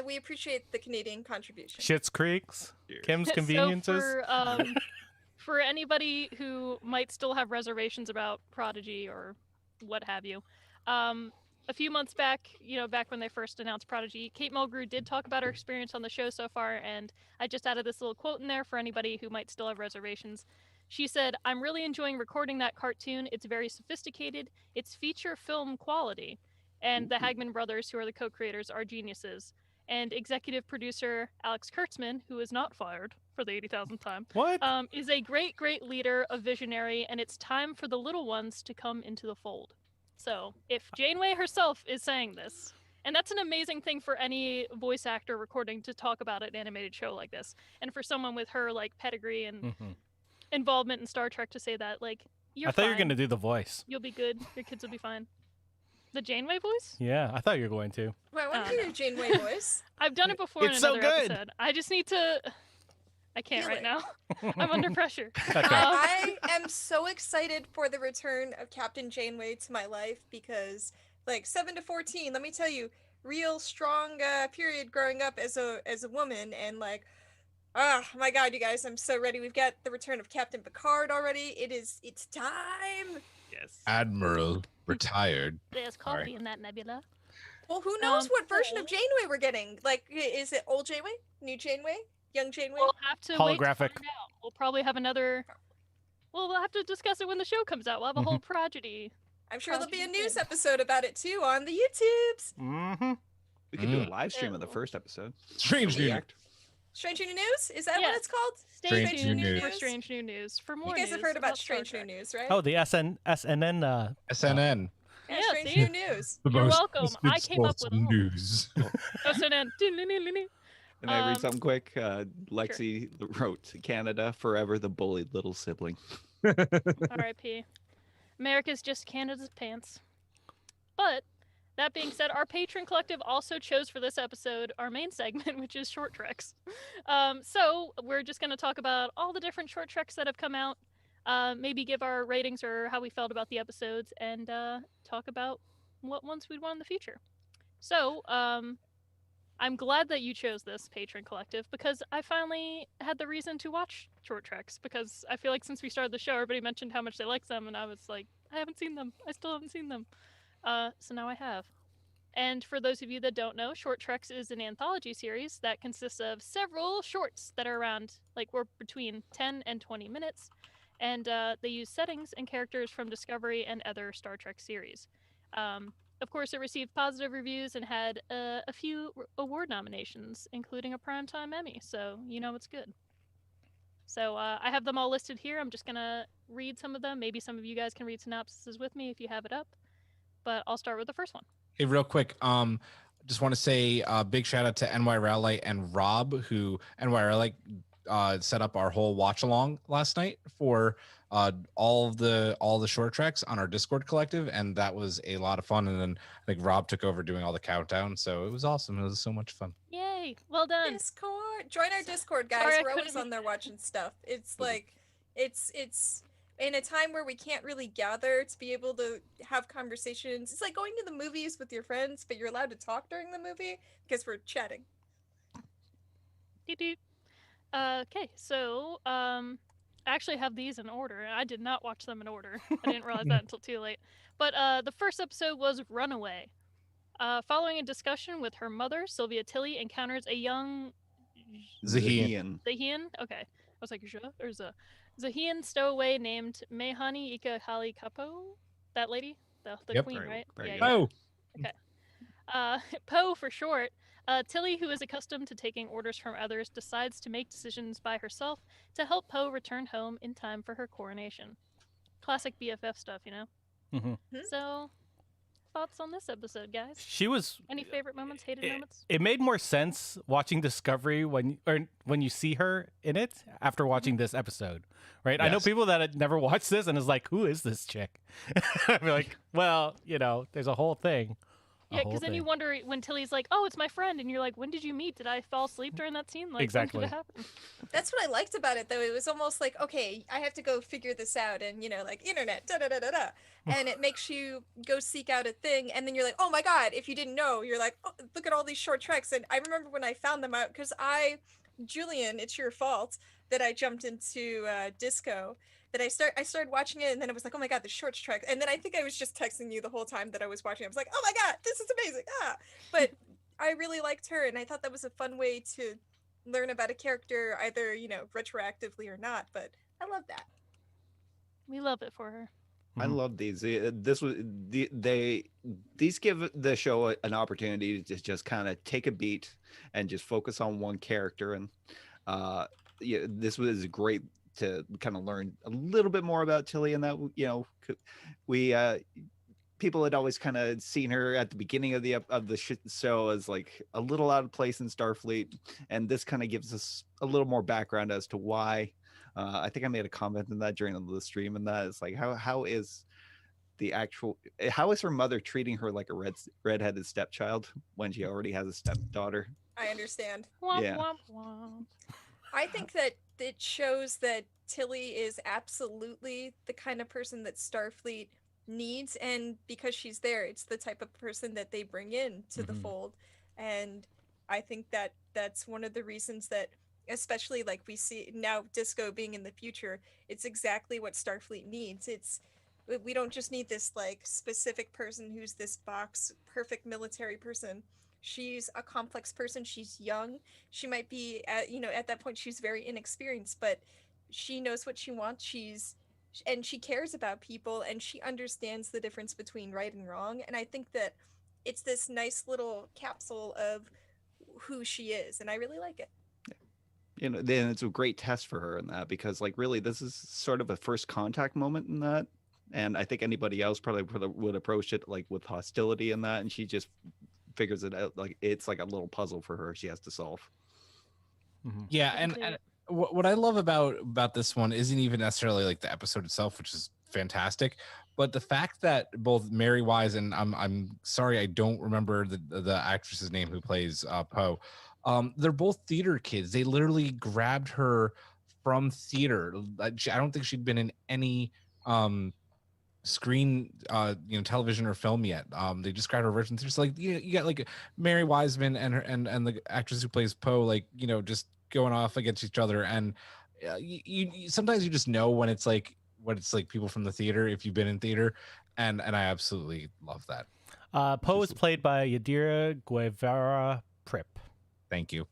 Speaker 4: We appreciate the Canadian contribution.
Speaker 2: Schitt's Creeks,
Speaker 5: Cheers.
Speaker 2: Kim's Conveniences.
Speaker 1: So for anybody who might still have reservations about Prodigy or what have you, a few months back, back when they first announced Prodigy, Kate Mulgrew did talk about her experience on the show so far, and I just added this little quote in there for anybody who might still have reservations. She said, "I'm really enjoying recording that cartoon. It's very sophisticated. It's feature film quality. And the Hagman brothers, who are the co-creators, are geniuses. And executive producer Alex Kurtzman, who is not fired for the 80,000th time,
Speaker 2: What?
Speaker 1: is a great, great leader, a visionary, and it's time for the little ones to come into the fold." So if Janeway herself is saying this, and that's an amazing thing for any voice actor recording to talk about an animated show like this, and for someone with her like pedigree and
Speaker 2: Mhm.
Speaker 1: involvement in Star Trek to say that, like, you're
Speaker 2: I thought you were
Speaker 1: fine.
Speaker 2: gonna do the voice.
Speaker 1: You'll be good. Your kids will be fine. The Janeway voice?
Speaker 2: Yeah, I thought you were going to.
Speaker 4: Well, I want to
Speaker 1: Oh,
Speaker 4: hear
Speaker 1: no.
Speaker 4: your Janeway voice.
Speaker 1: I've done it before
Speaker 2: It's
Speaker 1: in
Speaker 2: so
Speaker 1: another
Speaker 2: good.
Speaker 1: episode. I just need to. I can't
Speaker 4: Feel
Speaker 1: right
Speaker 4: it.
Speaker 1: now. I'm under pressure.
Speaker 2: Okay.
Speaker 4: I am so excited for the return of Captain Janeway to my life because, like, 7 to 14, let me tell you, real strong period growing up as a woman, and like, my God, you guys, I'm so ready. We've got the return of Captain Picard already. It's time.
Speaker 5: Yes.
Speaker 3: Admiral retired.
Speaker 1: There's coffee in that nebula.
Speaker 4: Well, who knows what version
Speaker 1: cool.
Speaker 4: of Janeway we're getting? Like, is it old Janeway, new Janeway, young Janeway?
Speaker 1: We'll have to wait to
Speaker 2: Holographic.
Speaker 1: find out. We'll probably have another. Well, we'll have to discuss it when the show comes out. We'll have a whole prodigy.
Speaker 4: I'm sure there'll be a
Speaker 1: Contribution.
Speaker 4: news episode about it too on the YouTubes.
Speaker 2: Mm-hmm.
Speaker 5: We could do a live stream of the
Speaker 1: Ew.
Speaker 5: first episode.
Speaker 3: Strange new.
Speaker 5: React.
Speaker 4: Strange New News? Is that
Speaker 1: Yeah.
Speaker 4: what it's called?
Speaker 1: Stay
Speaker 3: Strange
Speaker 1: tuned
Speaker 3: new
Speaker 1: for
Speaker 4: news.
Speaker 1: Strange New News for more
Speaker 4: You guys have
Speaker 1: news
Speaker 4: heard about
Speaker 1: Star
Speaker 4: Strange New
Speaker 1: Trek.
Speaker 4: News, right?
Speaker 2: Oh, the SNN.
Speaker 3: SNN.
Speaker 4: Yeah,
Speaker 1: Yeah,
Speaker 4: Strange
Speaker 1: see?
Speaker 4: New News.
Speaker 3: The
Speaker 1: You're
Speaker 3: most
Speaker 1: welcome.
Speaker 3: trusted
Speaker 1: I came up
Speaker 3: source
Speaker 1: with
Speaker 3: of
Speaker 1: all.
Speaker 3: news.
Speaker 1: SNN.
Speaker 5: Can I read
Speaker 1: Um,
Speaker 5: something quick? Lexi wrote, "Canada forever, the bullied little sibling."
Speaker 1: R.I.P. America's just Canada's pants. But that being said, our patron collective also chose for this episode our main segment, which is short treks. So we're just going to talk about all the different short treks that have come out, maybe give our ratings or how we felt about the episodes, and talk about what ones we'd want in the future. So I'm glad that you chose this patron collective because I finally had the reason to watch short treks because I feel like since we started the show, everybody mentioned how much they liked them, and I was like, I haven't seen them. I still haven't seen them. So now I have. And for those of you that don't know, Short Treks is an anthology series that consists of several shorts that are around, like, we're between 10 and 20 minutes. And they use settings and characters from Discovery and other Star Trek series. Of course, it received positive reviews and had a few award nominations, including a Primetime Emmy. So, you know it's good. So I have them all listed here. I'm just going to read some of them. Maybe some of you guys can read synopsises with me if you have it up. But I'll start with the first one.
Speaker 3: Hey, real quick, just want to say a big shout out to NY Rowlight and Rob, who NY Rowlight set up our whole watch along last night for all the short treks on our Discord collective, and that was a lot of fun. And then I think Rob took over doing all the countdown, so it was awesome. It was so much fun.
Speaker 1: Yay! Well done.
Speaker 4: Discord. Join our Discord, guys.
Speaker 1: Sorry, I
Speaker 4: We're always
Speaker 1: couldn't-
Speaker 4: on there watching stuff. It's like, it's in a time where we can't really gather to be able to have conversations. It's like going to the movies with your friends, but you're allowed to talk during the movie because we're chatting.
Speaker 1: Doot-doot. Okay, so I actually have these in order. I did not watch them in order. I didn't realize that until too late. But the first episode was Runaway. Following a discussion with her mother, Sylvia Tilly encounters a young
Speaker 3: Zahian.
Speaker 1: Zahian. Okay, I was like, "Ja" or "za." Zahian stowaway named Mehani Ika Hali Kapo. That lady? The
Speaker 3: Yep.
Speaker 1: queen,
Speaker 5: Very-
Speaker 1: right?
Speaker 5: very
Speaker 1: Yeah,
Speaker 5: good.
Speaker 1: yeah.
Speaker 3: Oh,
Speaker 1: Poe for short. Tilly, who is accustomed to taking orders from others, decides to make decisions by herself to help Poe return home in time for her coronation. Classic BFF stuff, you know?
Speaker 2: Hmm.
Speaker 1: So, thoughts on this episode, guys?
Speaker 2: She was.
Speaker 1: Any favorite moments, hated moments?
Speaker 2: It made more sense watching Discovery when you see her in it after watching this episode, right? I know
Speaker 3: Yes.
Speaker 2: people that had never watched this and is like, "Who is this chick?" I'd be like, "Well, there's a whole thing."
Speaker 1: Yeah, because then you wonder when Tilly's like, "Oh, it's my friend," and you're like, "When did you meet? Did I fall asleep during that scene? Like,
Speaker 2: Exactly.
Speaker 1: when did it happen?"
Speaker 4: That's what I liked about it, though. It was almost like, okay, I have to go figure this out, and like internet, da da da da da, and it makes you go seek out a thing, and then you're like, oh my god! If you didn't know, you're like, oh, look at all these short treks. And I remember when I found them out, because Julian, it's your fault that I jumped into disco. That I started watching it, and then it was like, oh my god, the short trek. And then I think I was just texting you the whole time that I was watching. I was like, oh my god, this is amazing! But I really liked her, and I thought that was a fun way to learn about a character, either retroactively or not. But I love that.
Speaker 1: We love it for her.
Speaker 5: I love these. These give the show an opportunity to just kind of take a beat and just focus on one character. And this was great to kind of learn a little bit more about Tilly. And that we people had always kind of seen her at the beginning of the show as like a little out of place in Starfleet, and this kind of gives us a little more background as to why. I think I made a comment in that during the stream, and that is like how is her mother treating her like a redheaded stepchild when she already has a stepdaughter?
Speaker 4: I understand.
Speaker 1: Womp,
Speaker 5: Yeah.
Speaker 1: womp, womp.
Speaker 4: I think that it shows that Tilly is absolutely the kind of person that Starfleet needs, and because she's there, it's the type of person that they bring in to the fold. And I think that that's one of the reasons that, especially like we see now disco being in the future, it's exactly what Starfleet needs. We don't just need this like specific person who's this box perfect military person. She's a complex person. She's young. She might be at that point she's very inexperienced, but she knows what she wants. And she cares about people, and she understands the difference between right and wrong. And I think that it's this nice little capsule of who she is, and I really like it.
Speaker 5: Then it's a great test for her in that, because like really this is sort of a first contact moment in that, and I think anybody else probably would approach it like with hostility in that, and she just figures it out like it's like a little puzzle for her she has to solve.
Speaker 3: yeah, and what I love about this one isn't even necessarily like the episode itself, which is fantastic, but the fact that both Mary Wise and I'm sorry I don't remember the actress's name who plays Poe. They're both theater kids. They literally grabbed her from theater. I don't think she'd been in any screen television or film yet. They just grabbed her version. There's like you got like Mary Wiseman and her and the actress who plays Poe, like just going off against each other. And you sometimes you just know when it's like people from the theater if you've been in theater, and I absolutely love that.
Speaker 2: Poe is played by Yadira Guevara Prip.
Speaker 3: Thank you.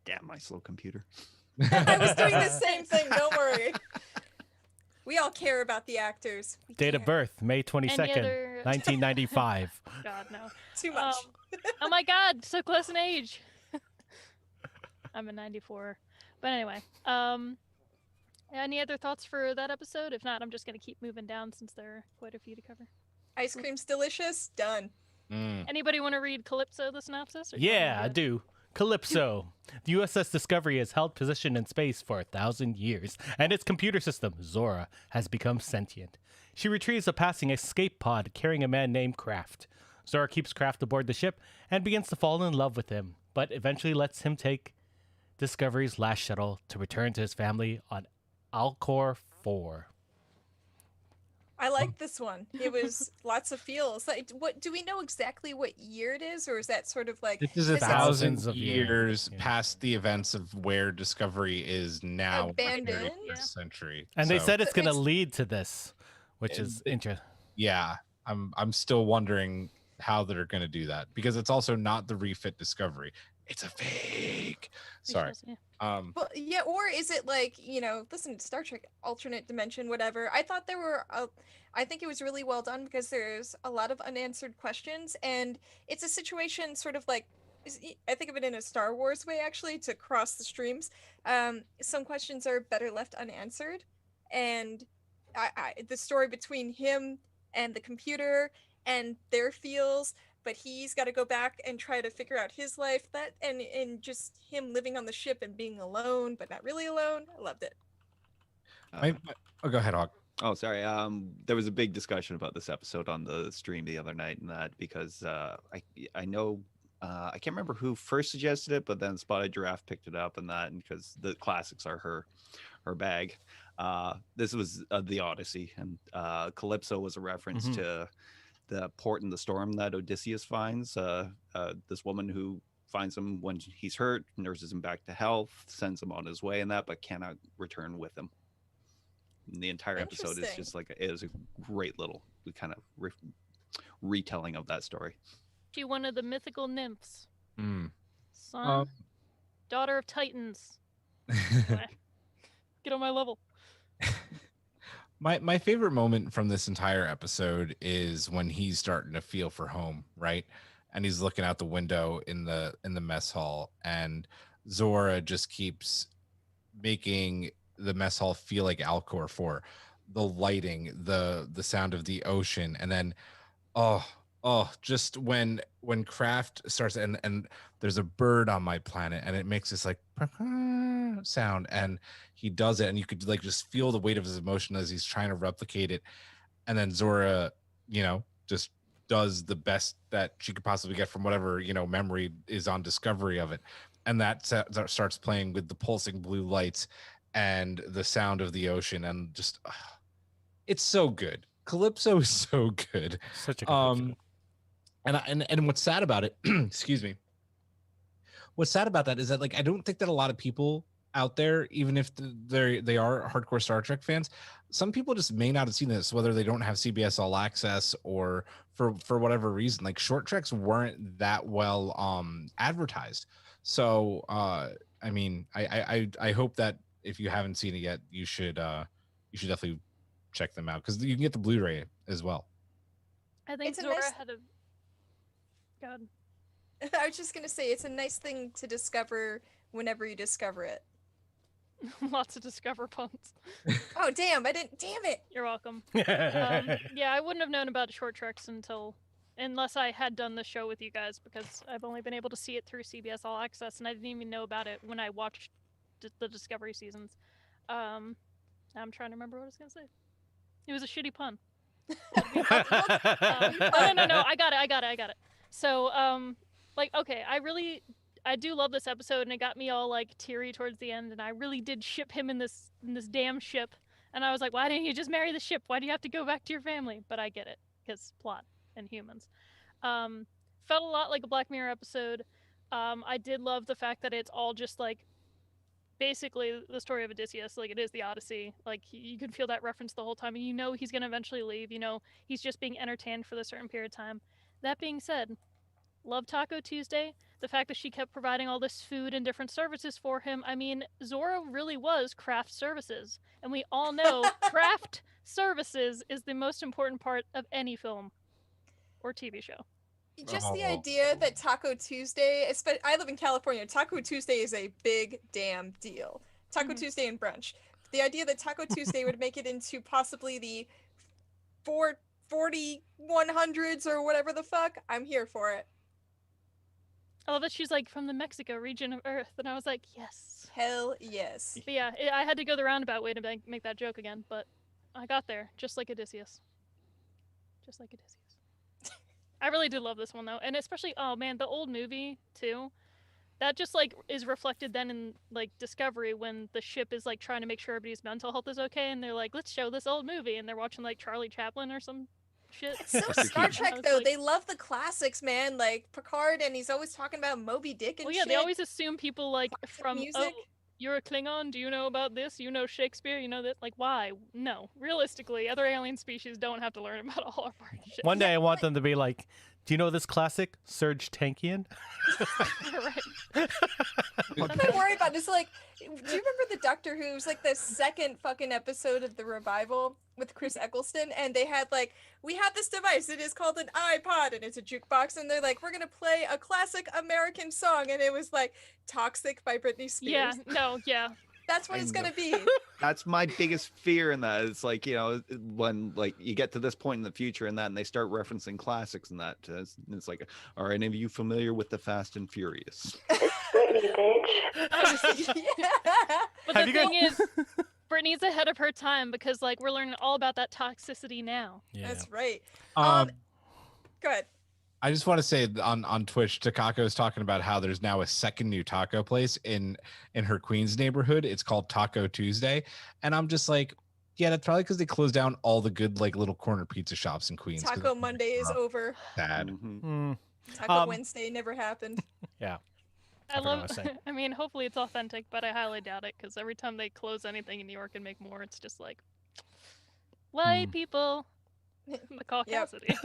Speaker 5: Damn my slow computer.
Speaker 4: I was doing the same thing. Don't worry. We all care about the actors.
Speaker 2: Date of birth, May 22nd,
Speaker 1: other-
Speaker 2: 1995.
Speaker 1: God, no.
Speaker 4: Too much.
Speaker 1: Oh my God, so close in age. I'm a 94. But anyway, any other thoughts for that episode? If not, I'm just going to keep moving down since there are quite a few to cover.
Speaker 4: Ice cream's delicious. Done.
Speaker 1: Anybody want to read Calypso, the synopsis? Or do you want me
Speaker 2: Yeah,
Speaker 1: to
Speaker 2: I
Speaker 1: do
Speaker 2: do. Calypso. The USS Discovery has held position in space for 1,000 years, and its computer system, Zora, has become sentient. She retrieves a passing escape pod carrying a man named Kraft. Zora keeps Kraft aboard the ship and begins to fall in love with him, but eventually lets him take Discovery's last shuttle to return to his family on Alcor 4.
Speaker 4: I like this one. It was lots of feels. Like, what do we know exactly what year it is, or is that sort of like
Speaker 3: This is a
Speaker 4: this is-
Speaker 2: Thousands
Speaker 3: thousands
Speaker 2: of
Speaker 3: of
Speaker 2: years,
Speaker 3: years
Speaker 2: yeah.
Speaker 3: past the events of where Discovery is now in the
Speaker 4: Abandoned?
Speaker 3: 21st
Speaker 1: Yeah.
Speaker 3: century.
Speaker 2: And they
Speaker 3: So,
Speaker 2: said it's
Speaker 4: But
Speaker 2: going to
Speaker 4: it's-
Speaker 2: lead to this, which is interesting.
Speaker 3: yeah, I'm still wondering how they're going to do that, because it's also not the refit Discovery. It's a fake. Sorry.
Speaker 1: Yeah.
Speaker 4: Well, yeah, or is it like, listen, Star Trek alternate dimension, whatever. I thought I think it was really well done because there's a lot of unanswered questions, and it's a situation sort of like, I think of it in a Star Wars way, actually, to cross the streams. Some questions are better left unanswered, and the story between him and the computer and their feels, but he's got to go back and try to figure out his life, and just him living on the ship and being alone but not really alone. I loved it.
Speaker 3: Go ahead, Hawk.
Speaker 5: Oh, sorry. There was a big discussion about this episode on the stream the other night, and that because I know I can't remember who first suggested it, but then Spotted Giraffe picked it up, and because the classics are her bag. This was the Odyssey, and Calypso was a reference to the port in the storm that Odysseus finds. This woman who finds him when he's hurt, nurses him back to health, sends him on his way, and that, but cannot return with him. And the entire episode is just like it is a great little kind of retelling of that story.
Speaker 1: She one of the mythical nymphs. Son, daughter of Titans. Anyway, get on my level.
Speaker 3: My favorite moment from this entire episode is when he's starting to feel for home, right? And he's looking out the window in the mess hall, and Zora just keeps making the mess hall feel like Alcor 4. The lighting, the sound of the ocean, and then just when Kraft starts and there's a bird on my planet and it makes this like sound, and he does it, and you could like just feel the weight of his emotion as he's trying to replicate it, and then Zora just does the best that she could possibly get from whatever memory is on Discovery of it, and that starts playing with the pulsing blue lights and the sound of the ocean, and just it's so good. Calypso is so good.
Speaker 2: Such a good episode.
Speaker 3: And what's sad about it, excuse me. What's sad about that is that, like, I don't think that a lot of people out there, even if they are hardcore Star Trek fans, some people just may not have seen this, whether they don't have CBS All Access or for whatever reason. Like, short treks weren't that well advertised. So I mean, I hope that if you haven't seen it yet, you should definitely check them out, because you can get the Blu-ray as well.
Speaker 1: I think
Speaker 4: It's a
Speaker 1: Zora
Speaker 4: nice-
Speaker 1: had a God.
Speaker 4: I was just gonna say, it's a nice thing to discover whenever you discover it.
Speaker 1: Lots of Discover puns.
Speaker 4: Oh damn! Damn it!
Speaker 1: You're welcome. Yeah, I wouldn't have known about short treks unless I had done the show with you guys, because I've only been able to see it through CBS All Access, and I didn't even know about it when I watched the Discovery seasons. I'm trying to remember what I was gonna say. It was a shitty pun. No. I got it. So, okay, I do love this episode, and it got me all like teary towards the end, and I really did ship him in this damn ship, and I was like, why didn't you just marry the ship? Why do you have to go back to your family? But I get it, because plot and humans. Felt a lot like a Black Mirror episode. I did love the fact that it's all just like basically the story of Odysseus, like it is the Odyssey. Like you can feel that reference the whole time, and he's gonna eventually leave. He's just being entertained for the certain period of time. That being said, love Taco Tuesday. The fact that she kept providing all this food and different services for him. I mean, Zora really was craft services, and we all know craft services is the most important part of any film or TV show.
Speaker 4: Just the idea that Taco Tuesday, I live in California, Taco Tuesday is a big damn deal. Taco Tuesday and brunch. The idea that Taco Tuesday would make it into possibly the 4100s or whatever the fuck, I'm here for it.
Speaker 1: I love that she's like from the Mexico region of Earth, and I was like, yes.
Speaker 4: Hell yes.
Speaker 1: But yeah, I had to go the roundabout way to make that joke again, but I got there, just like Odysseus. Just like Odysseus. I really did love this one though, and especially, oh man, the old movie too. That just like is reflected then in like Discovery when the ship is like trying to make sure everybody's mental health is okay, and they're like, let's show this old movie, and they're watching like Charlie Chaplin or some shit.
Speaker 4: It's so Star Trek though. They love the classics, man. Like Picard, and he's always talking about Moby Dick and
Speaker 1: well, yeah,
Speaker 4: shit.
Speaker 1: they always assume people like
Speaker 4: Classic
Speaker 1: from
Speaker 4: music.
Speaker 1: oh, you're a Klingon. Do you know about this? You know Shakespeare. You know that. Like, why? No, realistically, other alien species don't have to learn about all of our shit.
Speaker 2: One day I want them to be like, Do you know this classic, Serge Tankian?
Speaker 1: Right.
Speaker 4: What am I worried about? It's like, do you remember the Doctor Who? It was like the second fucking episode of the revival with Chris Eccleston, and they had like, we have this device. It is called an iPod, and it's a jukebox, and they're like, we're gonna play a classic American song, and it was like "Toxic" by Britney Spears.
Speaker 1: Yeah. No. Yeah.
Speaker 4: That's what
Speaker 5: I
Speaker 4: it's
Speaker 5: know.
Speaker 4: gonna be.
Speaker 5: That's my biggest fear in that. It's like, when like you get to this point in the future and that, and they start referencing classics and that, it's like, are any of you familiar with the Fast and Furious?
Speaker 6: Britney, bitch.
Speaker 4: Yeah.
Speaker 1: But
Speaker 2: Have
Speaker 1: the
Speaker 2: you guys-
Speaker 1: thing is, Brittany's ahead of her time because like we're learning all about that toxicity now.
Speaker 2: Yeah.
Speaker 4: That's right.
Speaker 3: Um,
Speaker 4: Go ahead.
Speaker 3: I just want to say on Twitch, Takako is talking about how there's now a second new taco place in her Queens neighborhood. It's called Taco Tuesday, and I'm just like, yeah, that's probably because they closed down all the good like little corner pizza shops in Queens. 'cause
Speaker 4: Taco
Speaker 3: it's
Speaker 4: Monday is over.
Speaker 3: sad.
Speaker 5: Mhm.
Speaker 2: Mm,
Speaker 4: Taco Wednesday never happened.
Speaker 2: yeah.
Speaker 1: I
Speaker 2: forgot
Speaker 1: love.
Speaker 2: what I was saying.
Speaker 1: I mean, hopefully it's authentic, but I highly doubt it because every time they close anything in New York and make more, it's just like white people. The caucasity.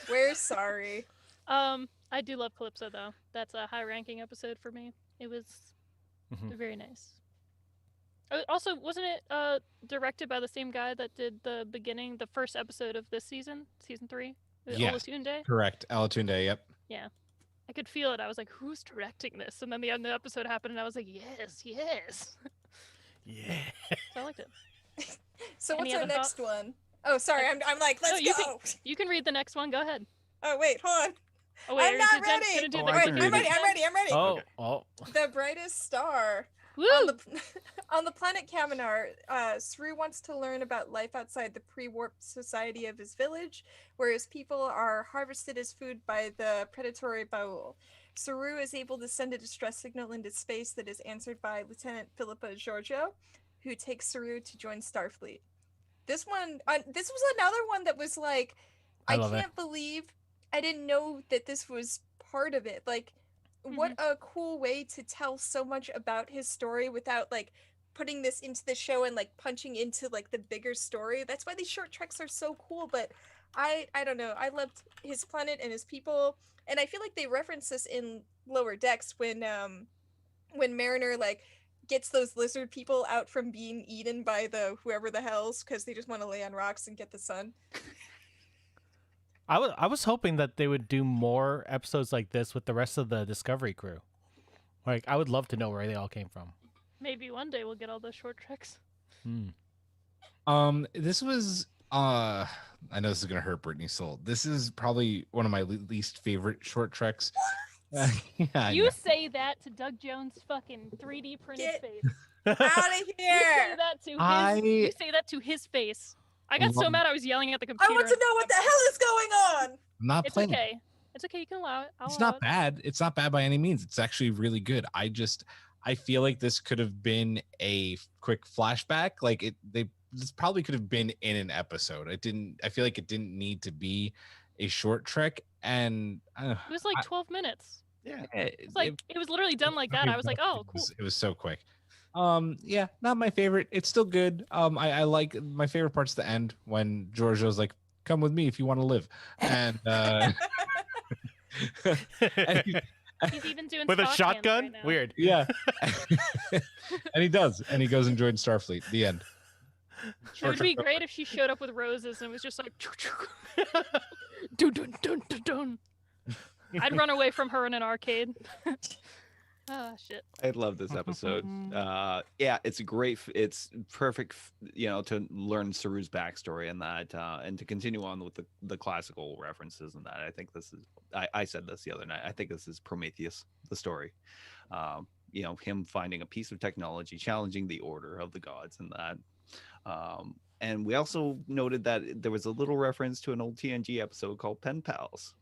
Speaker 4: We're sorry.
Speaker 1: I do love Calypso though. That's a high-ranking episode for me. It was
Speaker 2: Mhm.
Speaker 1: very nice. Also, wasn't it directed by the same guy that did the first episode of this season 3?
Speaker 3: Yes.
Speaker 1: Olatunde?
Speaker 3: Correct, Alatunde. Yep.
Speaker 1: I could feel it. I was like, who's directing this? And then the end of the episode happened, and I was like, yes.
Speaker 2: Yeah.
Speaker 1: So I liked it.
Speaker 4: So
Speaker 1: Any
Speaker 4: what's our
Speaker 1: other
Speaker 4: next
Speaker 1: thoughts?
Speaker 4: one? Oh, sorry. I'm like, let's
Speaker 1: you
Speaker 4: go.
Speaker 1: You can read the next one. Go ahead.
Speaker 4: Oh wait, hold on.
Speaker 1: Oh wait,
Speaker 4: I'm
Speaker 1: are
Speaker 4: not
Speaker 1: you gonna
Speaker 4: ready.
Speaker 1: do
Speaker 3: Oh,
Speaker 1: the
Speaker 3: I
Speaker 4: Wait,
Speaker 3: can
Speaker 4: I'm
Speaker 3: read
Speaker 4: ready.
Speaker 3: it.
Speaker 4: I'm ready.
Speaker 2: Oh,
Speaker 5: Okay.
Speaker 2: oh.
Speaker 4: The brightest star.
Speaker 1: Woo!
Speaker 4: On the planet Kaminar, Saru wants to learn about life outside the pre-warped society of his village, where his people are harvested as food by the predatory Baul. Saru is able to send a distress signal into space that is answered by Lieutenant Philippa Giorgio, who takes Saru to join Starfleet. This was another one that was like,
Speaker 2: I
Speaker 4: I
Speaker 2: love it.
Speaker 4: can't believe I didn't know that this was part of it. Like, what a cool way to tell so much about his story without like putting this into the show and like punching into like the bigger story. That's why these short treks are so cool. But I don't know. I loved his planet and his people, and I feel like they reference this in Lower Decks when Mariner like gets those lizard people out from being eaten by the whoever the hell's because they just want to lay on rocks and get the sun.
Speaker 2: I was hoping that they would do more episodes like this with the rest of the Discovery crew. Like, I would love to know where they all came from.
Speaker 1: Maybe one day we'll get all those short treks.
Speaker 3: This was I know this is gonna hurt Brittany's soul. This is probably one of my least favorite short treks. Yeah, I
Speaker 1: You
Speaker 3: know.
Speaker 1: say that to Doug Jones' fucking 3D printed
Speaker 4: Get
Speaker 1: face.
Speaker 4: Out of
Speaker 1: You say
Speaker 4: here!
Speaker 1: that to his.
Speaker 3: I-
Speaker 1: You say that to his face. I got so
Speaker 3: Love-
Speaker 1: mad I was yelling at the
Speaker 4: I
Speaker 1: computer.
Speaker 4: want to know what the hell is going on.
Speaker 3: I'm not
Speaker 1: It's
Speaker 3: playing.
Speaker 1: okay. It's okay. You can allow it. I'll
Speaker 3: It's
Speaker 1: allow
Speaker 3: not
Speaker 1: it.
Speaker 3: bad. It's not bad by any means. It's actually really good. I feel like this could have been a quick flashback. Like this probably could have been in an episode. I feel like it didn't need to be a short trek. And
Speaker 1: It was like 12 minutes.
Speaker 5: Yeah.
Speaker 1: It's like it was literally done like that. I was like, oh, cool.
Speaker 3: It was so quick. Yeah, not my favorite. It's still good. I like my favorite part's the end when Giorgio's like, "Come with me if you want to live," and and he-
Speaker 1: He's even doing
Speaker 2: With a
Speaker 1: stock hands
Speaker 2: shotgun?
Speaker 1: right now.
Speaker 2: Weird.
Speaker 3: yeah, and he does, and he goes and joins Starfleet. The end.
Speaker 1: It would be great if she showed up with roses and was just like, dun, dun, dun, dun, dun. I'd run away from her in an arcade. Ah, shit.
Speaker 5: I love this episode. Yeah, it's it's perfect, to learn Saru's backstory and that, and to continue on with the classical references and that. I think this is, I said this the other night, I think this is Prometheus, the story. Him finding a piece of technology, challenging the order of the gods and that. And we also noted that there was a little reference to an old TNG episode called Pen Pals.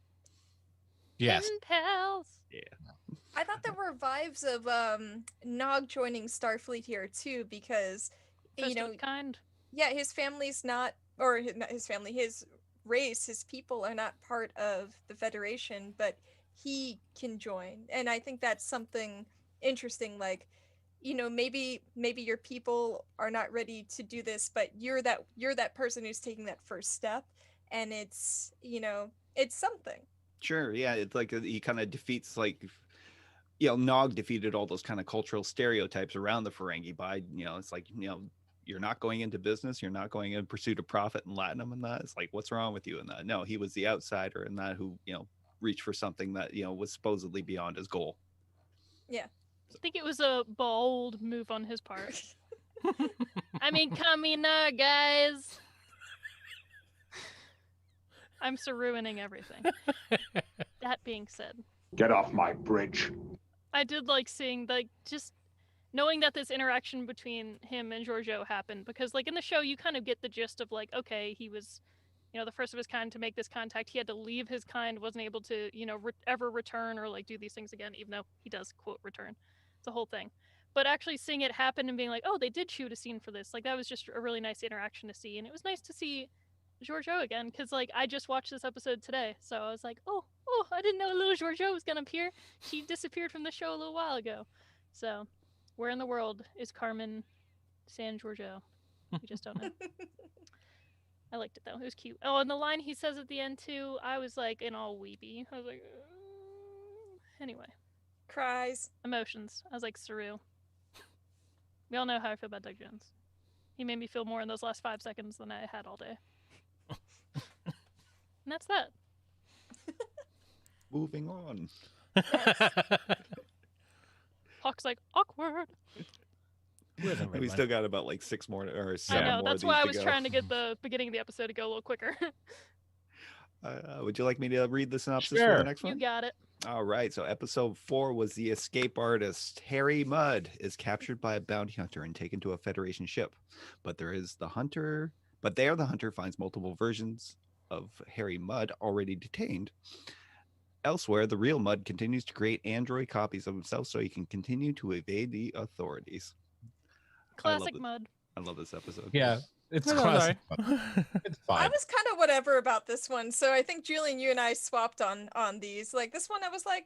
Speaker 3: Yes.
Speaker 1: Pen pals.
Speaker 4: I thought there were vibes of Nog joining Starfleet here too, because
Speaker 1: First of its kind.
Speaker 4: yeah, his family's not, or not his family, his race, his people are not part of the Federation, but he can join, and I think that's something interesting. Like, maybe your people are not ready to do this, but you're that person who's taking that first step, and it's it's something.
Speaker 5: Sure, yeah, it's like he kind of defeats like, you know, Nog defeated all those kind of cultural stereotypes around the Ferengi by, you know, it's like, you know, you're not going into business, you're not going in pursuit of profit and Latinum and that. It's like, what's wrong with you in that? No, he was the outsider in that who, you know, reached for something that, you know, was supposedly beyond his goal.
Speaker 4: Yeah.
Speaker 1: I think it was a bold move on his part. I mean, Kamina, guys. I'm so ruining everything. That being said,
Speaker 7: Get off my bridge.
Speaker 1: I did like seeing, like, just knowing that this interaction between him and Giorgio happened, because, like, in the show, you kind of get the gist of, like, okay, he was, you know, the first of his kind to make this contact. He had to leave his kind, wasn't able to, you know, ever return or, like, do these things again, even though he does, quote, return. It's a whole thing. But actually seeing it happen and being like, oh, they did shoot a scene for this, like, that was just a really nice interaction to see. And it was nice to see Giorgio again, because, like, I just watched this episode today, so I was like, oh, I didn't know little Giorgio was gonna appear. She disappeared from the show a little while ago. So, where in the world is Carmen San Giorgio? We just don't know. I liked it though; it was cute. Oh, and the line he says at the end too, I was like, in all weepy. I was like, anyway,
Speaker 4: Cries.
Speaker 1: emotions. I was like, surreal. We all know how I feel about Doug Jones. He made me feel more in those last 5 seconds than I had all day. And that's that.
Speaker 5: Moving on.
Speaker 1: Hawk's like, awkward.
Speaker 5: We still got about like 6 more or
Speaker 1: I
Speaker 5: 7
Speaker 1: know,
Speaker 5: more.
Speaker 1: that's
Speaker 5: of
Speaker 1: why
Speaker 5: these
Speaker 1: I
Speaker 5: to
Speaker 1: was
Speaker 5: go.
Speaker 1: trying to get the beginning of the episode to go a little quicker.
Speaker 5: Would you like me to read the synopsis for
Speaker 3: Sure.
Speaker 5: the next
Speaker 1: You
Speaker 5: one?
Speaker 1: got it.
Speaker 5: All right. So episode 4 was the escape artist Harry Mudd is captured by a bounty hunter and taken to a Federation ship. But there the hunter finds multiple versions of Harry Mudd already detained. Elsewhere, the real Mudd continues to create android copies of himself so he can continue to evade the authorities.
Speaker 1: Classic Mud.
Speaker 5: I love this episode.
Speaker 3: Yeah, it's
Speaker 2: No,
Speaker 3: classic.
Speaker 2: sorry.
Speaker 3: It's
Speaker 4: I
Speaker 3: fine.
Speaker 4: was kind of whatever about this one, so I think Julian, you and I swapped on these. Like this one, I was like,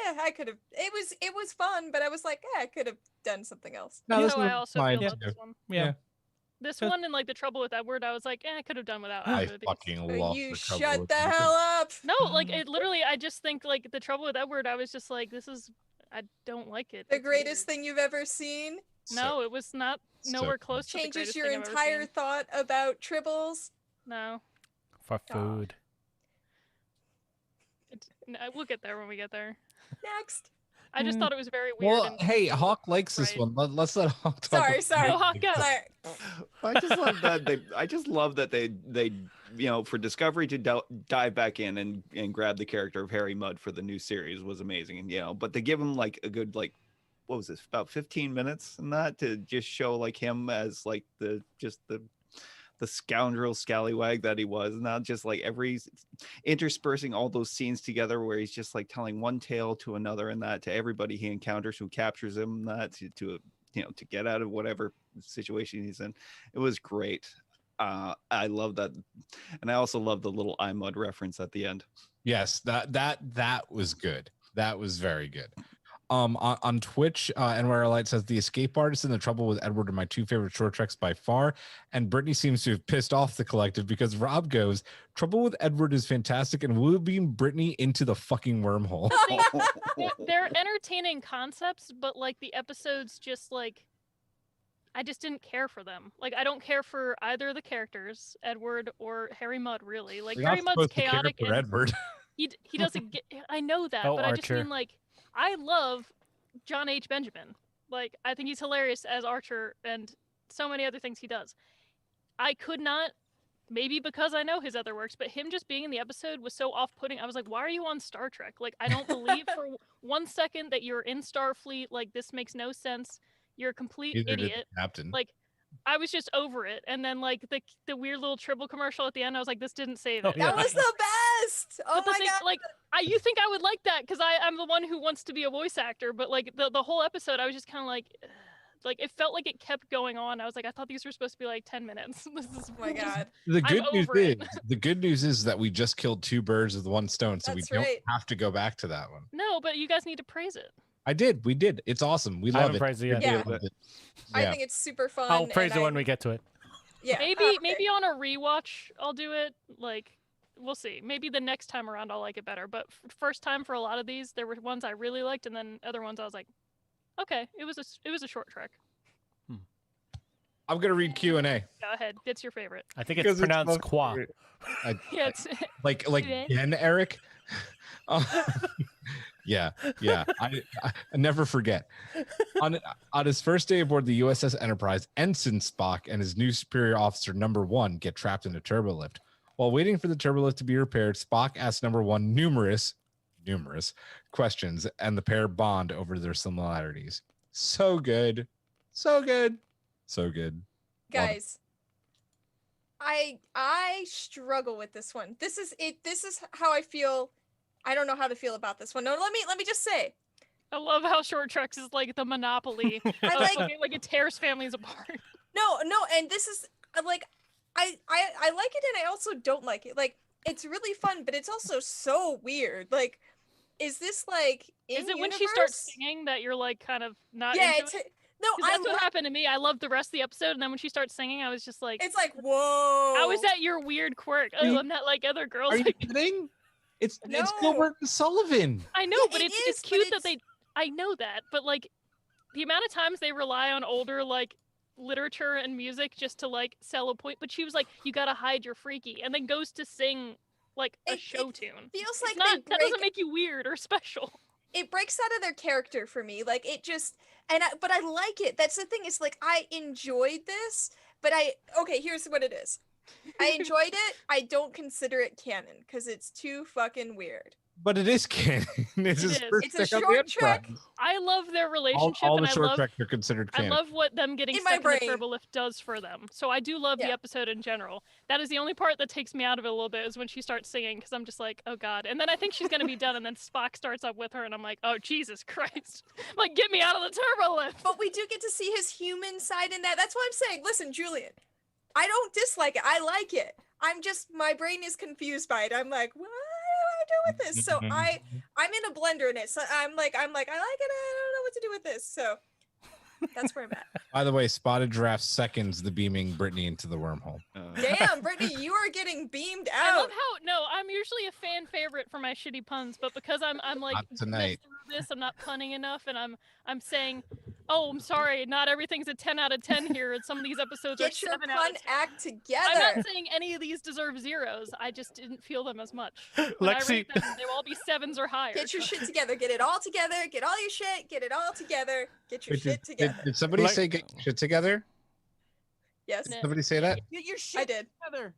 Speaker 4: yeah, I could have. It was fun, but I was like, yeah, I could have done something else.
Speaker 3: No,
Speaker 1: You
Speaker 3: this
Speaker 1: know, I
Speaker 3: was
Speaker 1: also
Speaker 3: fine
Speaker 1: feel about
Speaker 3: too.
Speaker 1: this one.
Speaker 2: Yeah.
Speaker 1: This
Speaker 2: Just-
Speaker 1: one and like the trouble with Edward, I was like, I could have done without
Speaker 3: I
Speaker 1: either of these.
Speaker 3: fucking
Speaker 4: But
Speaker 3: love
Speaker 4: you
Speaker 3: the Trouble
Speaker 4: shut
Speaker 3: with
Speaker 4: the
Speaker 3: Edward.
Speaker 4: hell up.
Speaker 1: No, like it literally, I just think like the trouble with Edward, I was just like, I don't like it.
Speaker 4: The
Speaker 1: It's
Speaker 4: greatest
Speaker 1: weird.
Speaker 4: thing you've ever seen
Speaker 1: No, it was not nowhere
Speaker 3: so
Speaker 1: close to the
Speaker 4: changes
Speaker 1: greatest
Speaker 4: your
Speaker 1: thing I've ever
Speaker 4: entire
Speaker 1: seen.
Speaker 4: thought about tribbles.
Speaker 1: No,
Speaker 2: For food.
Speaker 1: no, we'll get there when we get there.
Speaker 4: Next.
Speaker 1: I just
Speaker 2: Mm.
Speaker 1: thought it was very weird.
Speaker 3: Well,
Speaker 1: and
Speaker 3: hey, Hawk likes this
Speaker 1: Right.
Speaker 3: one. Let's let Hawk talk.
Speaker 4: Sorry.
Speaker 1: Go, Hawk, go.
Speaker 4: Sorry.
Speaker 5: I just love that they you know, for Discovery to dive back in and grab the character of Harry Mudd for the new series was amazing, and you know, but they give him like a good like, what was this, about 15 minutes in that to just show like him as like the scoundrel scallywag that he was, not just like interspersing all those scenes together where he's just like telling one tale to another and that to everybody he encounters who captures him, that to you know, to get out of whatever situation he's in. It was great. I love that, and I also love the little iMud reference at the end.
Speaker 3: Yes, that was good. That was very good. On Twitch, NYR Light says the escape artist and the trouble with Edward are my 2 favorite short treks by far. And Brittany seems to have pissed off the collective because Rob goes, trouble with Edward is fantastic and will beam Brittany into the fucking wormhole.
Speaker 1: They're entertaining concepts, but like the episodes just like I just didn't care for them. Like I don't care for either of the characters, Edward or Harry Mudd, really. Like
Speaker 3: You're
Speaker 1: Harry
Speaker 3: not
Speaker 1: Mudd's
Speaker 3: supposed to care
Speaker 1: chaotic
Speaker 3: for
Speaker 1: and
Speaker 3: Edward.
Speaker 1: he doesn't get I know that,
Speaker 2: Oh,
Speaker 1: but I just
Speaker 2: Archer.
Speaker 1: mean like I love John H. Benjamin. Like I think he's hilarious as Archer and so many other things he does. I could not, maybe because I know his other works, but him just being in the episode was so off-putting. I was like, why are you on Star Trek? Like I don't believe for 1 second that you're in Starfleet. Like this makes no sense. You're a complete
Speaker 3: Neither did
Speaker 1: idiot.
Speaker 3: the captain.
Speaker 1: Like I was just over it. And then like the weird little Tribble commercial at the end, I was like, this didn't save it.
Speaker 2: Oh, yeah.
Speaker 4: That was the best. Oh
Speaker 1: But the
Speaker 4: my
Speaker 1: thing,
Speaker 4: god.
Speaker 1: like, you think I would like that because I'm the one who wants to be a voice actor, but like the whole episode, I was just kind of like it felt like it kept going on. I was like, I thought these were supposed to be like 10 minutes. This is
Speaker 4: Oh my god.
Speaker 3: The
Speaker 1: I'm
Speaker 3: good news
Speaker 1: over it.
Speaker 3: is the good news is that we just killed 2 birds with 1 stone, so
Speaker 4: That's
Speaker 3: we don't
Speaker 4: right.
Speaker 3: have to go back to that one.
Speaker 1: No, but you guys need to praise it.
Speaker 3: We did. It's awesome. We
Speaker 2: I
Speaker 3: love
Speaker 2: haven't
Speaker 3: it.
Speaker 2: praised it yet.
Speaker 4: Yeah.
Speaker 3: Love it.
Speaker 4: I
Speaker 3: Yeah.
Speaker 4: think it's super fun.
Speaker 2: I'll praise
Speaker 4: and
Speaker 2: it when we get to it.
Speaker 4: Yeah.
Speaker 1: Maybe
Speaker 4: okay.
Speaker 1: maybe on a rewatch I'll do it. Like we'll see. Maybe the next time around I'll like it better. But first time for a lot of these, there were ones I really liked, and then other ones I was like, okay, it was a short trek.
Speaker 3: I'm gonna read Q&A.
Speaker 1: Go ahead. It's your favorite.
Speaker 2: I think it's pronounced qua.
Speaker 1: Yeah, it's
Speaker 3: Like again, Eric. Yeah. I never forget. On his first day aboard the USS Enterprise, Ensign Spock and his new superior officer Number One get trapped in a turbolift. While waiting for the turbolift to be repaired, Spock asks Number One numerous questions, and the pair bond over their similarities. So good.
Speaker 4: Guys, I struggle with this one. This is how I feel. I don't know how to feel about this one. No, let me just say.
Speaker 1: I love how Short Treks is like the monopoly.
Speaker 4: I
Speaker 1: like it tears families apart.
Speaker 4: No, and this is like I like it and I also don't like it. Like it's really fun, but it's also so weird. Like, is this like
Speaker 1: is it when she starts singing that you're like kind of not into it?
Speaker 4: No,
Speaker 1: that's what happened to me. I loved the rest of the episode, and then when she starts singing, I was just like,
Speaker 4: it's like, whoa.
Speaker 1: How is that your weird quirk? Oh, I'm not like other girls.
Speaker 3: Are you kidding? It's Gilbert and Sullivan.
Speaker 1: I know, but it's cute that they. I know that, but like, the amount of times they rely on older like literature and music just to like sell a point. But she was like, you gotta hide your freaky, and then goes to sing like a show tune.
Speaker 4: Feels like
Speaker 1: that doesn't make you weird or special.
Speaker 4: It breaks out of their character for me. Like it just, but I like it. That's the thing. Is like I enjoyed this, but here's what it is. I enjoyed it. I don't consider it canon because it's too fucking weird.
Speaker 3: But it is canon. It's
Speaker 4: a short trek.
Speaker 1: I love their relationship.
Speaker 3: All
Speaker 1: and
Speaker 3: the short treks are considered canon.
Speaker 1: I love what them getting stuck in the turbolift does for them. So I do love the episode in general. That is the only part that takes me out of it a little bit is when she starts singing because I'm just like, oh god. And then I think she's gonna be done, and then Spock starts up with her, and I'm like, oh Jesus Christ! Like, get me out of the turbolift.
Speaker 4: But we do get to see his human side in that. That's why I'm saying, listen, Julian, I don't dislike it. I like it. I'm just my brain is confused by it. I'm like, what? Do with this, so I'm in a blender in it. So I'm like I like it. I don't know what to do with this. So that's where I'm at.
Speaker 3: By the way, Spotted Giraffe seconds the beaming Brittany into the wormhole.
Speaker 4: Damn, Brittany, you are getting beamed out.
Speaker 1: I love how I'm usually a fan favorite for my shitty puns, but because I'm like
Speaker 3: not tonight.
Speaker 1: I'm not punning enough, and I'm saying, oh, I'm sorry, not everything's a 10 out of 10 here, and some of these episodes are 7 out of 10.
Speaker 4: Act together.
Speaker 1: I'm not saying any of these deserve zeros. I just didn't feel them as much. When
Speaker 2: Lexi,
Speaker 1: I rate them, they will all be 7s or higher.
Speaker 4: Get your shit together. Get it all together. Get all your shit. Get it all together. Get your shit together.
Speaker 3: Did somebody say get your shit together?
Speaker 4: Yes.
Speaker 3: Did somebody say that?
Speaker 4: Get your shit together.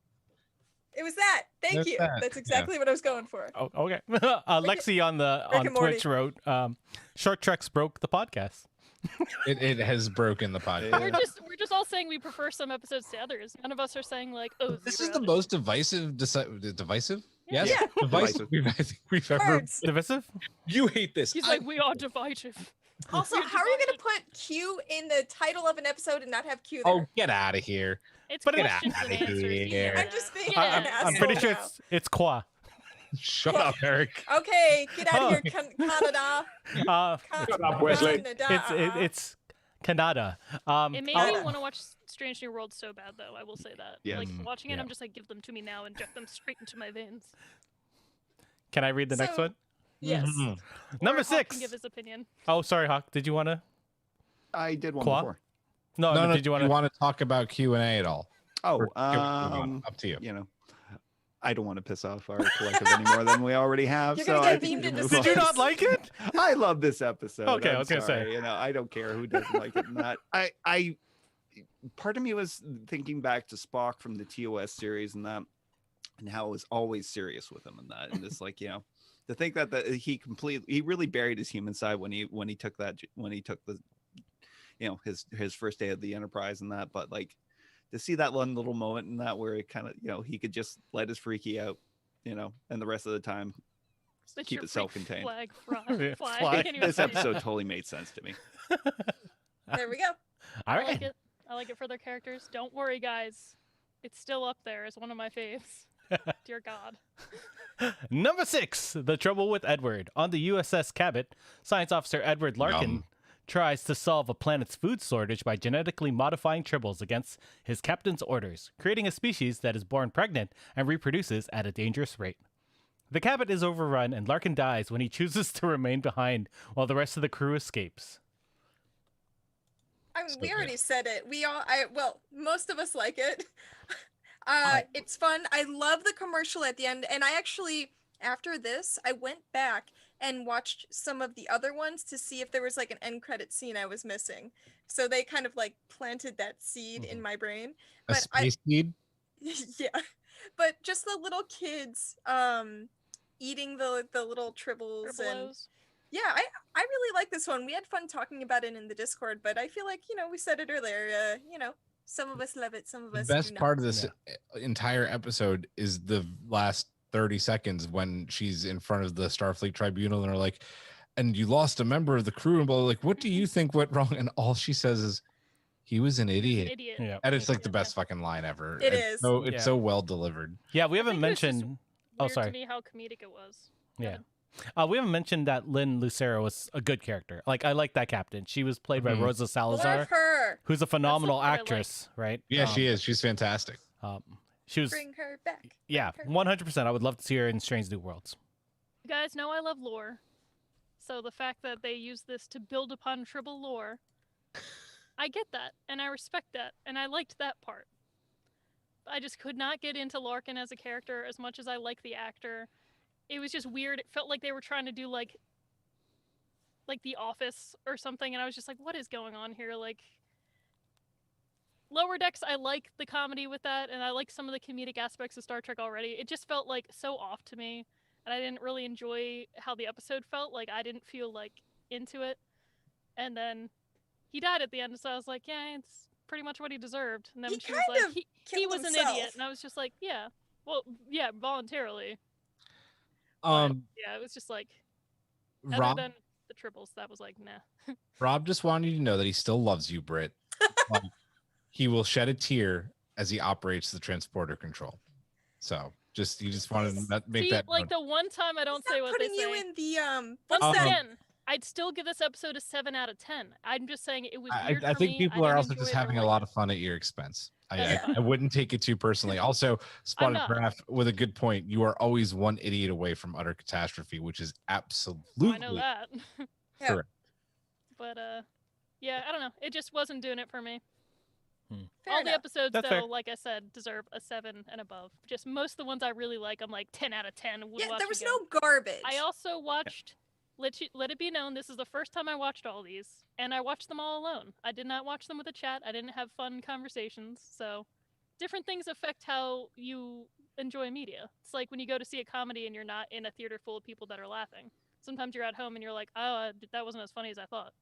Speaker 4: It was that. Thank you. That's exactly what I was going for.
Speaker 2: Oh, okay. Lexi on Twitch wrote, "Short Treks broke the podcast."
Speaker 3: It has broken the podcast.
Speaker 1: We're just all saying we prefer some episodes to others. None of us are saying like, oh,
Speaker 3: this is the most divisive. Divisive? Yes.
Speaker 4: Yeah.
Speaker 3: Divisive. We've ever.
Speaker 2: Divisive?
Speaker 3: You hate this.
Speaker 1: He's like, we are divisive.
Speaker 4: Also, how are you going to put Q in the title of an episode and not have Q there?
Speaker 3: Oh, get out of here.
Speaker 1: It's
Speaker 3: Get
Speaker 1: questions
Speaker 3: out
Speaker 1: and
Speaker 3: of
Speaker 1: answers.
Speaker 3: here.
Speaker 4: I'm just being
Speaker 2: I'm pretty sure
Speaker 4: now.
Speaker 2: it's qua.
Speaker 3: Shut up, Eric.
Speaker 4: Okay, get out of here, Canada.
Speaker 7: Shut up, Wesley.
Speaker 2: It's Canada.
Speaker 1: It made me want to watch Strange New Worlds so bad, though. I will say that.
Speaker 5: Yes.
Speaker 1: Like watching it, I'm just like, give them to me now, inject them straight into my veins.
Speaker 2: Can I read the next one?
Speaker 1: Yes.
Speaker 2: Number
Speaker 1: Hawk
Speaker 2: 6.
Speaker 1: can give his opinion.
Speaker 2: Oh, sorry, Hawk. Did you want to?
Speaker 5: I did one
Speaker 2: Qua?
Speaker 5: before.
Speaker 3: No.
Speaker 2: Did you want
Speaker 3: to talk about Q&A at all?
Speaker 5: Oh,
Speaker 3: Or- up to you.
Speaker 5: You know, I don't want to piss off our collective any more than we already have.
Speaker 4: You're
Speaker 5: so
Speaker 4: gonna
Speaker 5: I
Speaker 4: get
Speaker 5: think
Speaker 4: beamed
Speaker 5: we can
Speaker 4: into
Speaker 5: move
Speaker 2: Did you
Speaker 5: on.
Speaker 2: not like it?
Speaker 5: I love this episode.
Speaker 2: Okay, I
Speaker 5: I'm
Speaker 2: was gonna say.
Speaker 5: sorry, you know, I don't care who doesn't like it. And that I part of me was thinking back to Spock from the TOS series and that, and how it was always serious with him and that, and it's like, you know, to think that he really buried his human side when he took the, you know, his first day of the Enterprise and that, but like to see that one little moment in that where it kind of, you know, he could just let his freaky out, you know, and the rest of the time
Speaker 1: Let
Speaker 5: keep
Speaker 1: your
Speaker 5: it
Speaker 1: freak
Speaker 5: self-contained.
Speaker 1: Flag fly.
Speaker 2: Fly.
Speaker 1: Anyway.
Speaker 5: This episode totally made sense to me.
Speaker 4: There we go.
Speaker 2: All
Speaker 1: I
Speaker 2: right.
Speaker 1: like it. I like it for their characters. Don't worry, guys. It's still up there as one of my faves. Dear God.
Speaker 2: Number 6, The Trouble with Edward. On the USS Cabot, Science Officer Edward Larkin tries to solve a planet's food shortage by genetically modifying tribbles against his captain's orders, creating a species that is born pregnant and reproduces at a dangerous rate. The cabin is overrun and Larkin dies when he chooses to remain behind while the rest of the crew escapes.
Speaker 4: I mean, we already said it. Most of us like it. It's fun. I love the commercial at the end. And I actually, after this, I went back and watched some of the other ones to see if there was like an end credit scene I was missing. So they kind of like planted that seed in my brain.
Speaker 3: A space seed?
Speaker 4: Yeah. But just the little kids eating the little tribbles. And yeah, I really like this one. We had fun talking about it in the Discord, but I feel like, we said it earlier, some of us love it, some of us
Speaker 3: The best
Speaker 4: do
Speaker 3: part
Speaker 4: not.
Speaker 3: of this entire episode is the last 30 seconds when she's in front of the Starfleet Tribunal and they're like, and you lost a member of the crew, and blah, like, what do you think went wrong? And all she says is, he was an idiot.
Speaker 2: Yeah.
Speaker 3: And it's like the best fucking line ever.
Speaker 4: Is.
Speaker 3: So it's so well delivered.
Speaker 2: Yeah, we haven't mentioned.
Speaker 1: Oh, sorry. To me, how comedic it was.
Speaker 2: Yeah. We haven't mentioned that Lynn Lucero was a good character. Like, I like that captain. She was played by Rosa Salazar,
Speaker 4: Love her.
Speaker 2: who's a phenomenal actress, right?
Speaker 3: Yeah, she is. She's fantastic.
Speaker 2: She was.
Speaker 4: Bring her back.
Speaker 2: Yeah, 100%. I would love to see her in Strange New Worlds.
Speaker 1: You guys know I love lore. So the fact that they use this to build upon tribal lore, I get that, and I respect that, and I liked that part. I just could not get into Larkin as a character as much as I like the actor. It was just weird. It felt like they were trying to do like The Office or something, and I was just like, what is going on here? Like, Lower Decks, I like the comedy with that, and I like some of the comedic aspects of Star Trek already. It just felt like so off to me, and I didn't really enjoy how the episode felt. Like, I didn't feel like into it. And then he died at the end, so I was like, yeah, it's pretty much what he deserved. And then she was like, he was an idiot, and I was just like, yeah, well, yeah, voluntarily. But, yeah, it was just like, other than the triples, that was like, nah.
Speaker 3: Rob just wanted you to know that he still loves you, Britt. He will shed a tear as he operates the transporter control. So you just wanted to make that
Speaker 1: like the one time I don't say what they say.
Speaker 4: Putting you in the
Speaker 1: once again, I'd still give this episode a 7 out of 10. I'm just saying it was weird
Speaker 3: I
Speaker 1: for
Speaker 3: think
Speaker 1: me.
Speaker 3: people are also just having a lot of fun at your expense. I wouldn't take it too personally. Also, Spotted Graph with a good point. You are always one idiot away from utter catastrophe, which is absolutely
Speaker 1: I know that.
Speaker 3: correct.
Speaker 1: But yeah, I don't know. It just wasn't doing it for me.
Speaker 4: Fair
Speaker 1: All
Speaker 4: enough.
Speaker 1: the episodes,
Speaker 2: That's
Speaker 1: though,
Speaker 2: fair.
Speaker 1: like I said, deserve a 7 and above. Just most of the ones I really like, I'm like 10 out of 10.
Speaker 4: Yeah,
Speaker 1: watch
Speaker 4: there was
Speaker 1: again.
Speaker 4: no garbage.
Speaker 1: I also watched. Let it be known, this is the first time I watched all these, and I watched them all alone. I did not watch them with a chat. I didn't have fun conversations. So, different things affect how you enjoy media. It's like when you go to see a comedy and you're not in a theater full of people that are laughing. Sometimes you're at home and you're like, oh, that wasn't as funny as I thought.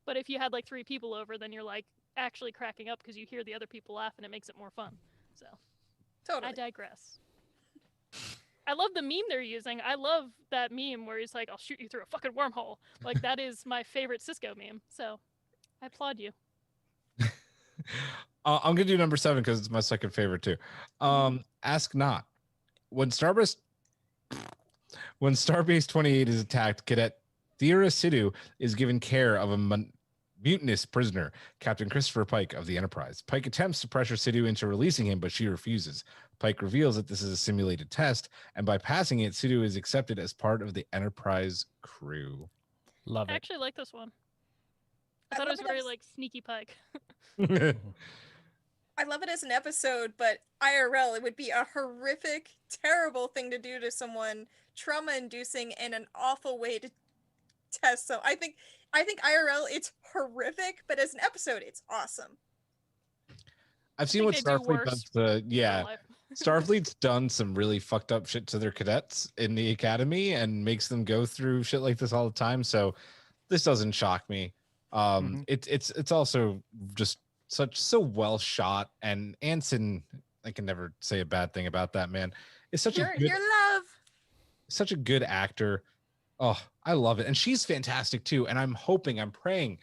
Speaker 1: But if you had like 3 people over, then you're like actually cracking up because you hear the other people laugh and it makes it more fun. So,
Speaker 4: totally.
Speaker 1: I digress. I love the meme they're using. I love that meme where he's like, I'll shoot you through a fucking wormhole. Like, that is my favorite Cisco meme. So, I applaud you.
Speaker 3: I'm gonna do number 7 because it's my second favorite too. Ask not. When Starbase 28 is attacked, Cadet Thera Sidhu is given care of a mutinous prisoner, Captain Christopher Pike of the Enterprise. Pike attempts to pressure Sidhu into releasing him, but she refuses. Pike reveals that this is a simulated test, and by passing it, Sidhu is accepted as part of the Enterprise crew.
Speaker 2: Love
Speaker 1: I
Speaker 2: it.
Speaker 1: actually like this one. I thought it was very, like, sneaky Pike.
Speaker 4: I love it as an episode, but IRL, it would be a horrific, terrible thing to do to someone, trauma-inducing, and an awful way to test. So I think IRL, it's horrific, but as an episode, it's awesome.
Speaker 3: I've seen what Starfleet does to, Starfleet's done some really fucked up shit to their cadets in the academy and makes them go through shit like this all the time. So this doesn't shock me. It's also just so well shot, and Anson, I can never say a bad thing about that man. Is such
Speaker 4: your love.
Speaker 3: Such a good actor. Oh, I love it. And she's fantastic too. And I'm praying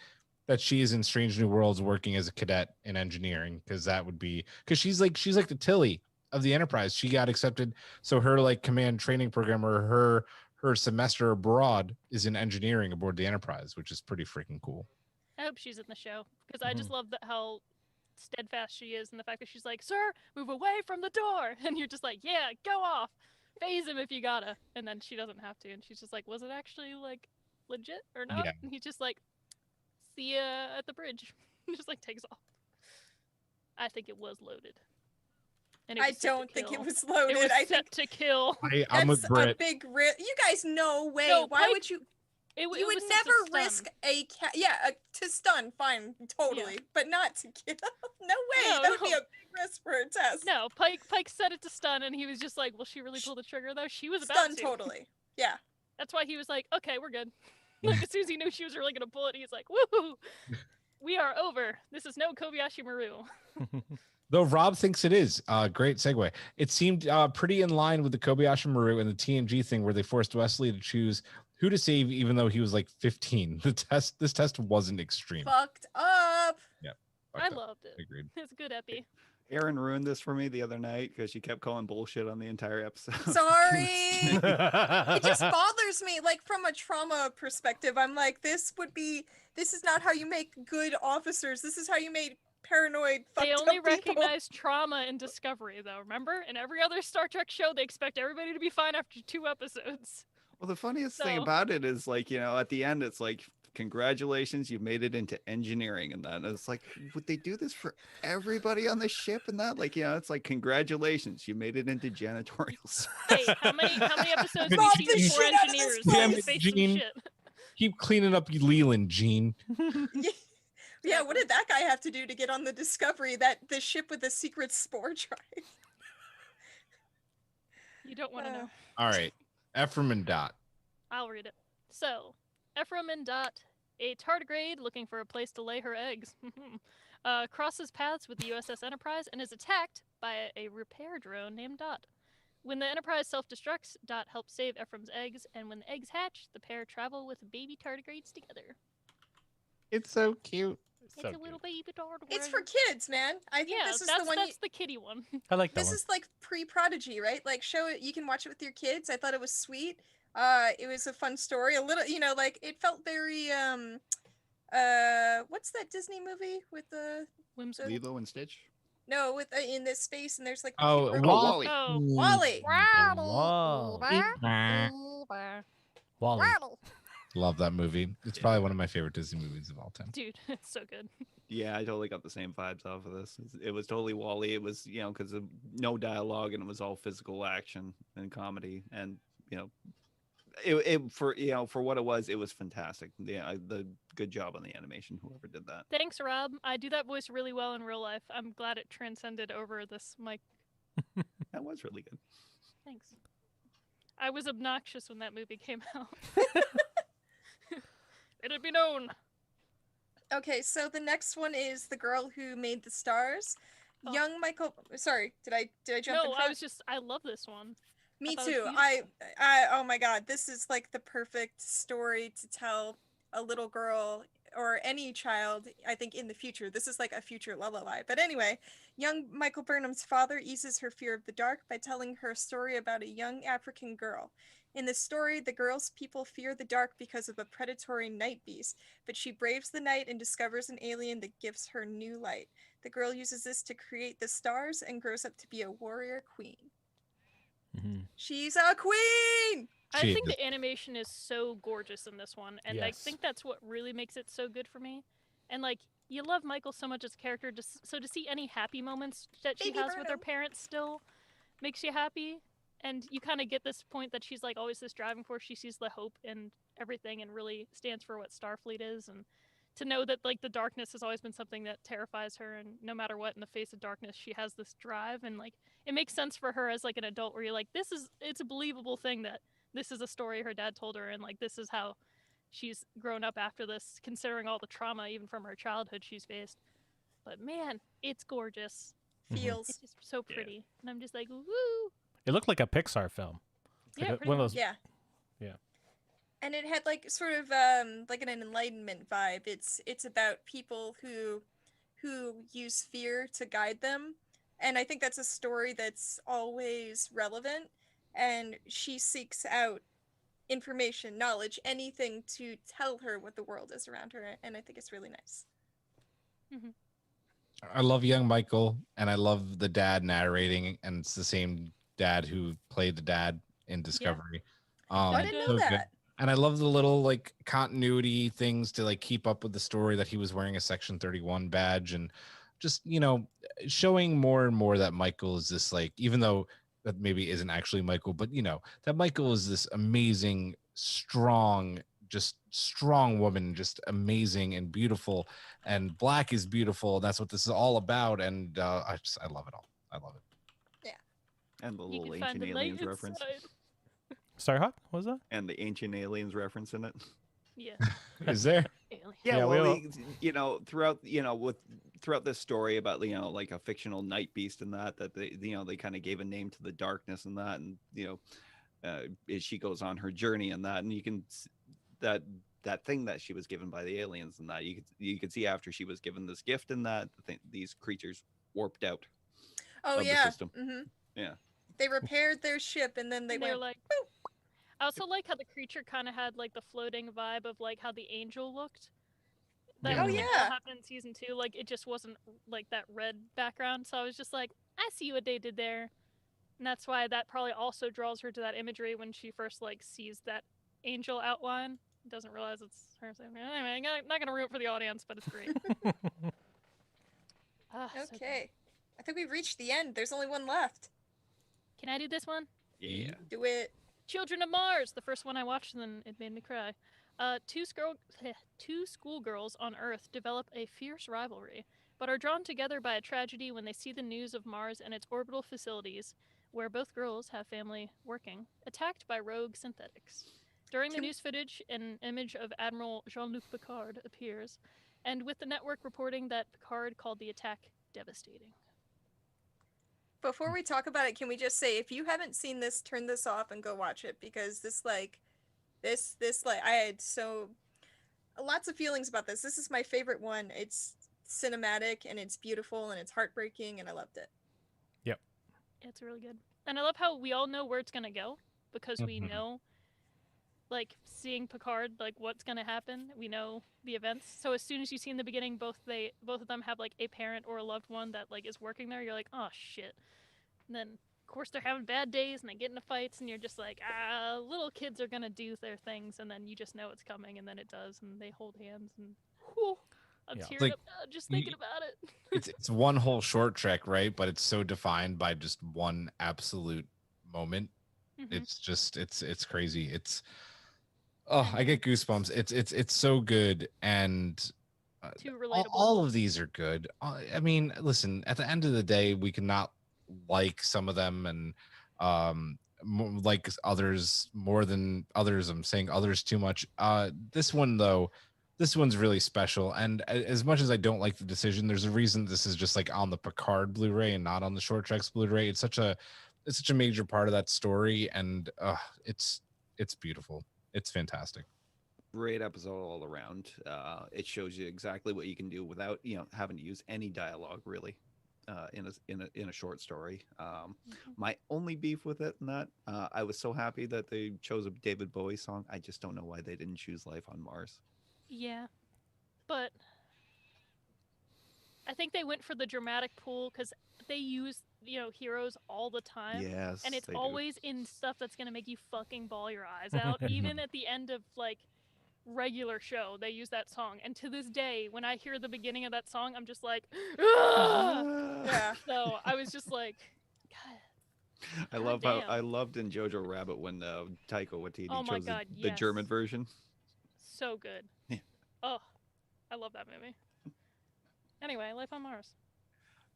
Speaker 3: that she is in Strange New Worlds working as a cadet in engineering, because she's like the Tilly of the Enterprise. She got accepted, so her like command training program, or her semester abroad is in engineering aboard the Enterprise, which is pretty freaking cool.
Speaker 1: I hope she's in the show because I just love how steadfast she is and the fact that she's like, "Sir, move away from the door," and you're just like, "Yeah, go off, phase him if you gotta," and then she doesn't have to, and she's just like, "Was it actually like legit or not?"
Speaker 3: Yeah.
Speaker 1: And he's just like, "See ya at the bridge," and just like takes off. I think it was loaded. And it
Speaker 4: I
Speaker 1: was set to
Speaker 4: don't think it
Speaker 1: kill.
Speaker 4: was loaded.
Speaker 1: It was
Speaker 4: I
Speaker 1: set
Speaker 4: think
Speaker 1: to kill.
Speaker 3: I'm
Speaker 4: that's
Speaker 3: with
Speaker 4: a
Speaker 3: Britt.
Speaker 4: big risk. You guys, no way.
Speaker 1: No,
Speaker 4: Why
Speaker 1: Pike-
Speaker 4: would you?
Speaker 1: It
Speaker 4: You would
Speaker 1: was set to
Speaker 4: never
Speaker 1: stun.
Speaker 4: risk a cat. Yeah, to stun, fine, totally, but not to kill. No way.
Speaker 1: No,
Speaker 4: That would be
Speaker 1: no.
Speaker 4: a big risk for a test.
Speaker 1: No, Pike set it to stun, and he was just like, "Will she really pull the trigger though?" She was about
Speaker 4: Stun
Speaker 1: to.
Speaker 4: totally. Yeah.
Speaker 1: That's why he was like, "Okay, we're good." Like as soon as he knew she was really gonna pull it, he's like, "Woohoo! We are over. This is no Kobayashi Maru."
Speaker 3: Though Rob thinks it is. Great segue. It seemed pretty in line with the Kobayashi Maru and the TNG thing where they forced Wesley to choose who to save even though he was like 15. This test wasn't extreme.
Speaker 4: Fucked up.
Speaker 1: I loved it.
Speaker 3: Agreed.
Speaker 1: It's a good epi.
Speaker 5: Aaron ruined this for me the other night because she kept calling bullshit on the entire episode.
Speaker 4: Sorry. It just bothers me. Like from a trauma perspective, I'm like, this is not how you make good officers. This is how you made paranoid fucked
Speaker 1: They
Speaker 4: up
Speaker 1: only
Speaker 4: people.
Speaker 1: recognize trauma in Discovery, though. Remember, in every other Star Trek show, they expect everybody to be fine after 2 episodes.
Speaker 5: Well, the funniest thing
Speaker 1: So-
Speaker 5: about it is like, at the end, it's like, congratulations, you made it into engineering and that. And it's like, would they do this for everybody on the ship and that? Like, it's like, congratulations, you made it into janitorial.
Speaker 1: Hey, how many episodes
Speaker 4: Rob
Speaker 1: have you
Speaker 4: the
Speaker 1: seen 4
Speaker 4: shit out of this
Speaker 1: engineers
Speaker 4: place.
Speaker 1: have
Speaker 3: Damn
Speaker 1: to
Speaker 3: it,
Speaker 1: face some
Speaker 3: Gene.
Speaker 1: shit?
Speaker 3: Keep cleaning up Leland, Gene.
Speaker 4: Yeah, what did that guy have to do to get on the Discovery, the ship with the secret spore drive?
Speaker 1: You don't want to know.
Speaker 3: All right. Ephraim and Dot.
Speaker 1: I'll read it. So, Ephraim and Dot, a tardigrade looking for a place to lay her eggs, crosses paths with the USS Enterprise and is attacked by a repair drone named Dot. When the Enterprise self-destructs, Dot helps save Ephraim's eggs, and when the eggs hatch, the pair travel with baby tardigrades together.
Speaker 5: It's so cute.
Speaker 1: It's a little baby tardigrade.
Speaker 4: It's for kids, man. I think
Speaker 1: Yeah,
Speaker 4: this is
Speaker 1: that's
Speaker 4: the one.
Speaker 1: the kiddie one.
Speaker 2: I like that
Speaker 4: This
Speaker 2: one.
Speaker 4: is like pre-Prodigy, right? Like show it. You can watch it with your kids. I thought it was sweet. It was a fun story. A little, like it felt very what's that Disney movie with the
Speaker 1: Whimsical.
Speaker 5: Lilo and Stitch.
Speaker 4: no with in this space and there's like the
Speaker 3: Oh,
Speaker 4: cute
Speaker 3: Wall-
Speaker 5: Wall-E.
Speaker 1: Oh.
Speaker 4: Wall-E.
Speaker 2: Wally.
Speaker 3: Love that movie. It's probably one of my favorite Disney movies of all time.
Speaker 1: Dude, it's so good.
Speaker 5: Yeah, I totally got the same vibes off of this. It was totally Wall-E. It was, because of no dialogue and it was all physical action and comedy. And, for what it was fantastic. Yeah, the good job on the animation, whoever did that.
Speaker 1: Thanks, Rob. I do that voice really well in real life. I'm glad it transcended over this mic.
Speaker 5: That was really good.
Speaker 1: Thanks. I was obnoxious when that movie came out. It'd be known.
Speaker 4: Okay, so the next one is the girl who made the stars.
Speaker 1: Oh.
Speaker 4: Young Michael. Sorry, did I jump in
Speaker 1: No,
Speaker 4: front?
Speaker 1: I love this one.
Speaker 4: Me
Speaker 1: thought it was
Speaker 4: too. Oh my god, this is like the perfect story to tell a little girl or any child, I think in the future. This is like a future lullaby. But anyway, young Michael Burnham's father eases her fear of the dark by telling her a story about a young African girl. In the story, the girl's people fear the dark because of a predatory night beast, but she braves the night and discovers an alien that gives her new light. The girl uses this to create the stars and grows up to be a warrior queen.
Speaker 2: Mhm.
Speaker 4: She's a queen!
Speaker 1: I
Speaker 3: She
Speaker 1: think
Speaker 3: is.
Speaker 1: the animation is so gorgeous in this one, and I
Speaker 2: Yes.
Speaker 1: think that's what really makes it so good for me. And like, you love Michael so much as a character, so to see any happy moments that she
Speaker 4: Baby
Speaker 1: has with her
Speaker 4: Burnham.
Speaker 1: parents still makes you happy. And you kind of get this point that she's like always this driving force. She sees the hope in everything and really stands for what Starfleet is. And to know that like the darkness has always been something that terrifies her, and no matter what, in the face of darkness, she has this drive, and like it makes sense for her as like an adult, where you're like, it's a believable thing that this is a story her dad told her, and like this is how she's grown up after this, considering all the trauma even from her childhood she's faced. But man, it's gorgeous.
Speaker 4: Feels.
Speaker 1: It's just so
Speaker 2: Yeah.
Speaker 1: pretty, and I'm just like, woo.
Speaker 2: It looked like a Pixar film. It's
Speaker 1: Yeah,
Speaker 2: like
Speaker 1: pretty
Speaker 2: one of
Speaker 1: much.
Speaker 2: those.
Speaker 4: Yeah.
Speaker 2: Yeah.
Speaker 4: And it had like sort of like an enlightenment vibe. It's about people who use fear to guide them. And I think that's a story that's always relevant. And she seeks out information, knowledge, anything to tell her what the world is around her, and I think it's really nice.
Speaker 3: I love young Michael, and I love the dad narrating, and it's the same dad who played the dad in Discovery.
Speaker 4: I didn't know
Speaker 3: so good.
Speaker 4: that.
Speaker 3: And I love the little like continuity things to like keep up with the story, that he was wearing a Section 31 badge, and just, you know, showing more and more that Michael is this, like, even though that maybe isn't actually Michael, but you know, that Michael is this amazing, strong, just strong woman, just amazing and beautiful, and black is beautiful. That's what this is all about. And I love it all. I love it.
Speaker 5: And the
Speaker 1: You
Speaker 5: little
Speaker 1: can find
Speaker 5: ancient
Speaker 1: the light
Speaker 5: aliens reference.
Speaker 1: inside.
Speaker 2: Sorry, Hawk? What was that?
Speaker 5: And the ancient aliens reference in it.
Speaker 1: Yeah.
Speaker 3: Is there?
Speaker 1: Alien.
Speaker 5: Yeah,
Speaker 2: Yeah,
Speaker 5: well,
Speaker 2: we'll-
Speaker 5: you know, throughout this story about, you know, like a fictional night beast and that they, you know, they kind of gave a name to the darkness and that, and you know, as she goes on her journey and that, and you can that thing that she was given by the aliens and that you could see after she was given this gift and that these creatures warped out
Speaker 4: Oh
Speaker 5: of the
Speaker 4: yeah.
Speaker 5: system. Yeah.
Speaker 4: They repaired their ship, and then they
Speaker 1: And they're
Speaker 4: went.
Speaker 1: like, I also like how the creature kind of had like the floating vibe of like how the angel looked. That
Speaker 3: Yeah.
Speaker 4: Oh,
Speaker 1: all
Speaker 4: yeah.
Speaker 1: happened in season 2. Like it just wasn't like that red background. So I was just like, I see what they did there, and that's why that probably also draws her to that imagery when she first like sees that angel outline. Doesn't realize it's her. So anyway, I'm not gonna ruin it for the audience, but it's great. So good.
Speaker 4: Okay. I think we've reached the end. There's only one left.
Speaker 1: Can I do this one?
Speaker 5: Yeah.
Speaker 4: Do it.
Speaker 1: Children of Mars, the first one I watched, and then it made me cry. Two schoolgirls on Earth develop a fierce rivalry, but are drawn together by a tragedy when they see the news of Mars and its orbital facilities, where both girls have family working, attacked by rogue synthetics. During the news footage, an image of Admiral Jean-Luc Picard appears, and with the network reporting that Picard called the attack devastating.
Speaker 4: Before we talk about it, can we just say, if you haven't seen this, turn this off and go watch it, because this I had lots of feelings about this. This is my favorite one. It's cinematic and it's beautiful and it's heartbreaking, and I loved it.
Speaker 1: It's really good. And I love how we all know where it's going to go, because we know, like, seeing Picard, like, what's going to happen. We know the events. So as soon as you see in the beginning, both of them have, like, a parent or a loved one that, like, is working there, you're like, oh, shit. And then, of course, they're having bad days and they get into fights, and you're just like, little kids are going to do their things, and then you just know it's coming, and then it does, and they hold hands, and whew, I'm tearing
Speaker 3: like,
Speaker 1: up now just thinking about it.
Speaker 3: It's one whole short trek, right? But it's so defined by just one absolute moment. It's just it's crazy. It's I get goosebumps. It's so good, and
Speaker 1: Too relatable.
Speaker 3: all of these are good. I mean, listen, at the end of the day, we cannot like some of them, and like others more than others. I'm saying others too much. This one though, this one's really special, and as much as I don't like the decision, there's a reason this is just like on the Picard Blu-ray and not on the Short Treks Blu-ray. It's such a major part of that story, and it's beautiful. It's fantastic.
Speaker 5: Great episode all around. It shows you exactly what you can do without, you know, having to use any dialogue really in a short story. My only beef with it, and that I was so happy that they chose a David Bowie song. I just don't know why they didn't choose Life on Mars.
Speaker 1: Yeah, but I think they went for the dramatic pool because they use, you know, heroes all the time.
Speaker 5: Yes,
Speaker 1: And it's
Speaker 5: they do.
Speaker 1: always in stuff that's going to make you fucking bawl your eyes out. Even at the end of, like, regular show, they use that song. And to this day, when I hear the beginning of that song, I'm just like, ah!
Speaker 4: Yeah.
Speaker 1: So I was just like, God.
Speaker 5: I loved in Jojo Rabbit when Taika Waititi
Speaker 1: Oh my
Speaker 5: chose
Speaker 1: God,
Speaker 5: the
Speaker 1: yes.
Speaker 5: German version.
Speaker 1: So good.
Speaker 5: Yeah.
Speaker 1: Oh, I love that movie. Anyway, Life on Mars.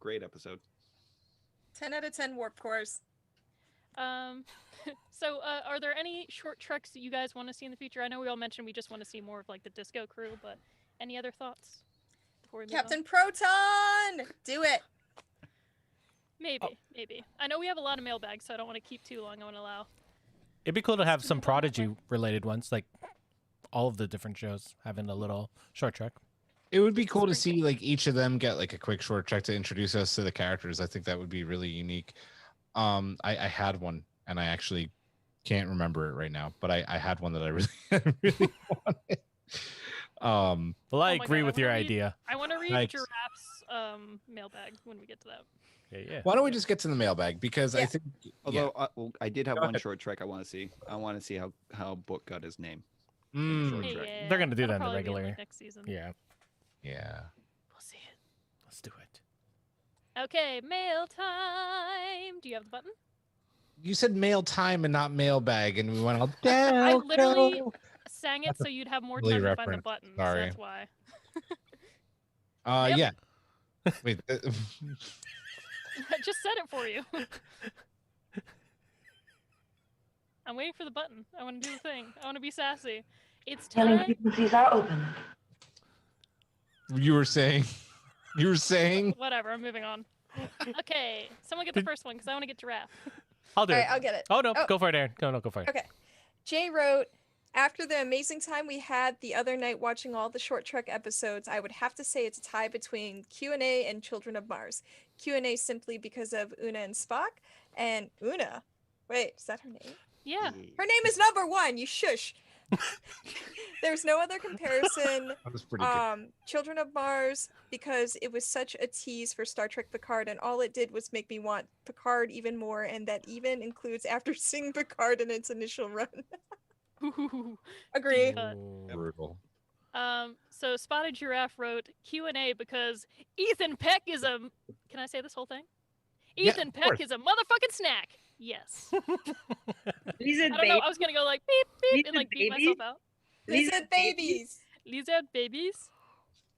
Speaker 5: Great episode.
Speaker 4: 10 out of 10 warp cores.
Speaker 1: So are there any short treks that you guys want to see in the future? I know we all mentioned we just want to see more of like the disco crew, but any other thoughts before we move
Speaker 4: Captain
Speaker 1: on?
Speaker 4: Proton! Do it!
Speaker 1: Maybe. I know we have a lot of mailbags, so I don't want to keep too long. I want to allow.
Speaker 2: It'd be cool to have some Prodigy related ones, like all of the different shows having a little short trek.
Speaker 3: It would be cool to see like each of them get like a quick short trek to introduce us to the characters. I think that would be really unique. I had one, and I actually can't remember it right now, but I had one that I really, I really wanted.
Speaker 2: Well, I
Speaker 1: Oh my
Speaker 2: agree
Speaker 1: God,
Speaker 2: with your idea.
Speaker 1: I want to read
Speaker 3: Thanks.
Speaker 1: Giraffe's mailbag when we get to that.
Speaker 2: Yeah.
Speaker 3: Why don't we just get to the mailbag? Because I
Speaker 4: Yeah.
Speaker 3: think,
Speaker 5: Although well, I did have
Speaker 3: Go
Speaker 5: one
Speaker 3: ahead.
Speaker 5: short trek I want to see. I want to see how Book got his name.
Speaker 3: Mm,
Speaker 5: Trek.
Speaker 1: Yeah,
Speaker 2: They're gonna do
Speaker 1: that'll
Speaker 2: that in the
Speaker 1: probably be
Speaker 2: regular.
Speaker 1: like next season.
Speaker 2: Yeah.
Speaker 3: yeah.
Speaker 1: We'll see it.
Speaker 2: Let's do it.
Speaker 1: Okay, mail time. Do you have the button?
Speaker 3: You said mail time and not mailbag, and we went all
Speaker 1: I
Speaker 3: down.
Speaker 1: literally sang it so you'd have more
Speaker 3: Silly
Speaker 1: time to find the
Speaker 3: reference.
Speaker 1: button.
Speaker 3: Sorry.
Speaker 1: So that's why.
Speaker 3: Yeah. Wait.
Speaker 1: I just said it for you. I'm waiting for the button. I want to do the thing. I want to be sassy. It's
Speaker 6: Mailing
Speaker 1: time.
Speaker 6: frequencies are open.
Speaker 3: You were saying. You were saying.
Speaker 1: Whatever. I'm moving on. Okay, someone get the first one because I want to get giraffe.
Speaker 2: I'll do
Speaker 4: All
Speaker 2: it.
Speaker 4: right, I'll get it.
Speaker 2: Oh no,
Speaker 4: Oh.
Speaker 2: go for it, Aaron. No, go for it.
Speaker 4: Okay. Jay wrote, after the amazing time we had the other night watching all the Short Trek episodes, I would have to say it's a tie between Q&A and Children of Mars. Q&A simply because of Una and Spock, and Una. Wait, is that her name?
Speaker 1: Yeah.
Speaker 4: Her name is number one. You shush. There's no other comparison.
Speaker 3: That was pretty good.
Speaker 4: Children of Mars, because it was such a tease for Star Trek Picard, and all it did was make me want Picard even more, and that even includes after seeing Picard in its initial run.
Speaker 1: Ooh.
Speaker 4: Agree.
Speaker 1: cut.
Speaker 3: Brutal.
Speaker 1: So Spotted Giraffe wrote Q&A because Ethan Peck is a. Can I say this whole thing?
Speaker 3: Yeah,
Speaker 1: Ethan
Speaker 3: of
Speaker 1: Peck
Speaker 3: course.
Speaker 1: is a motherfucking snack. Yes.
Speaker 8: Lizard
Speaker 1: I don't know. I was gonna go like beep beep and
Speaker 8: Lizard
Speaker 1: like beat
Speaker 8: babies?
Speaker 1: myself out.
Speaker 4: Lizard babies.
Speaker 1: Lizard babies.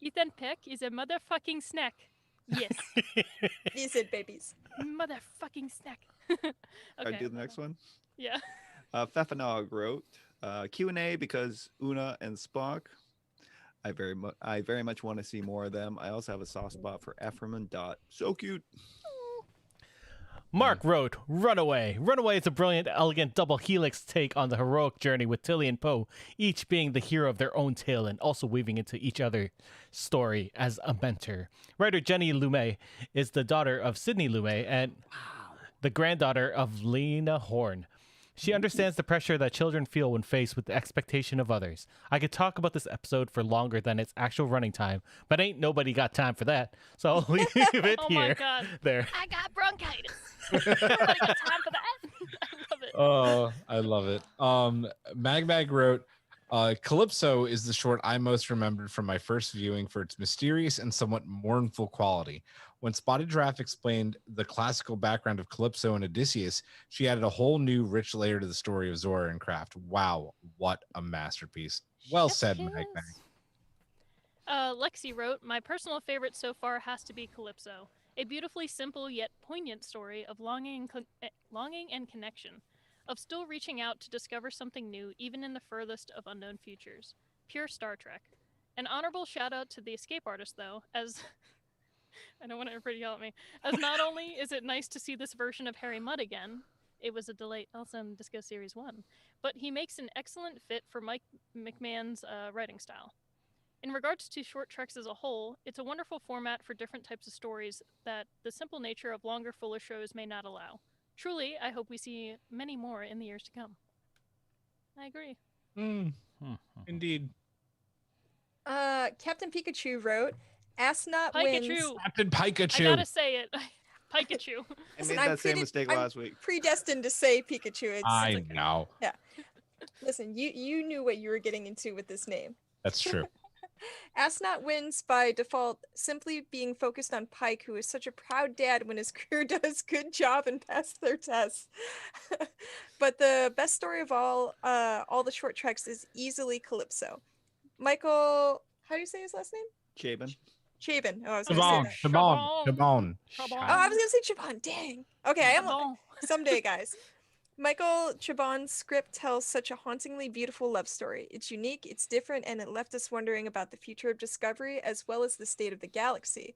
Speaker 1: Ethan Peck is a motherfucking snack. Yes.
Speaker 4: Lizard babies.
Speaker 1: Motherfucking snack.
Speaker 5: I do the next one.
Speaker 1: Yeah.
Speaker 5: Fefenog wrote Q&A because Una and Spock. I very much want to see more of them. I also have a soft spot for Ephraim and Dot. So cute.
Speaker 2: Mark wrote, Runaway. Runaway is a brilliant, elegant double helix take on the heroic journey with Tilly and Poe, each being the hero of their own tale and also weaving into each other's story as a mentor. Writer Jenny Lumet is the daughter of Sidney Lumet and the granddaughter of Lena Horne. She understands the pressure that children feel when faced with the expectation of others. I could talk about this episode for longer than its actual running time, but ain't nobody got time for that, so I'll leave it
Speaker 1: Oh my
Speaker 2: here.
Speaker 1: god.
Speaker 2: There.
Speaker 1: I got bronchitis. Nobody got time for that. I love it.
Speaker 3: Oh, I love it. Magbag wrote, Calypso is the short I most remembered from my first viewing for its mysterious and somewhat mournful quality. When Spotted Giraffe explained the classical background of Calypso and Odysseus, she added a whole new rich layer to the story of Zora and Kraft. Wow, what a masterpiece. Well said,
Speaker 1: Yes.
Speaker 3: Magbag.
Speaker 1: Lexi wrote, my personal favorite so far has to be Calypso. A beautifully simple yet poignant story of longing and connection, of still reaching out to discover something new, even in the furthest of unknown futures. Pure Star Trek. An honorable shout out to the escape artist, though, as I don't want everybody to yell at me. As not only is it nice to see this version of Harry Mudd again, it was a delight also in Disco Series 1, but he makes an excellent fit for Mike McMahon's writing style. In regards to short treks as a whole, it's a wonderful format for different types of stories that the simple nature of longer, fuller shows may not allow. Truly, I hope we see many more in the years to come. I agree.
Speaker 3: Indeed.
Speaker 4: Captain Pikachu wrote, Astronaut wins.
Speaker 1: Pikachu!
Speaker 3: Captain
Speaker 1: I
Speaker 3: Pikachu.
Speaker 1: gotta say it. Pikachu.
Speaker 5: I
Speaker 4: Listen,
Speaker 5: made
Speaker 4: I'm
Speaker 5: that same
Speaker 4: predi-
Speaker 5: mistake
Speaker 4: I'm
Speaker 5: last week.
Speaker 4: Predestined to say Pikachu.
Speaker 3: I know.
Speaker 4: Listen, you knew what you were getting into with this name.
Speaker 3: That's true.
Speaker 4: Astronaut wins by default, simply being focused on Pike, who is such a proud dad when his crew does good job and pass their tests. But the best story of all the short treks is easily Calypso. Michael, how do you say his last name?
Speaker 5: Chabin.
Speaker 4: Chabin. Oh, I was gonna say
Speaker 3: Chabon.
Speaker 4: that.
Speaker 3: Chabon.
Speaker 4: Oh, I was gonna say Chabon. Dang. Okay, I am
Speaker 1: Chabon.
Speaker 4: someday, guys. Michael Chabon's script tells such a hauntingly beautiful love story. It's unique, it's different, and it left us wondering about the future of Discovery as well as the state of the galaxy.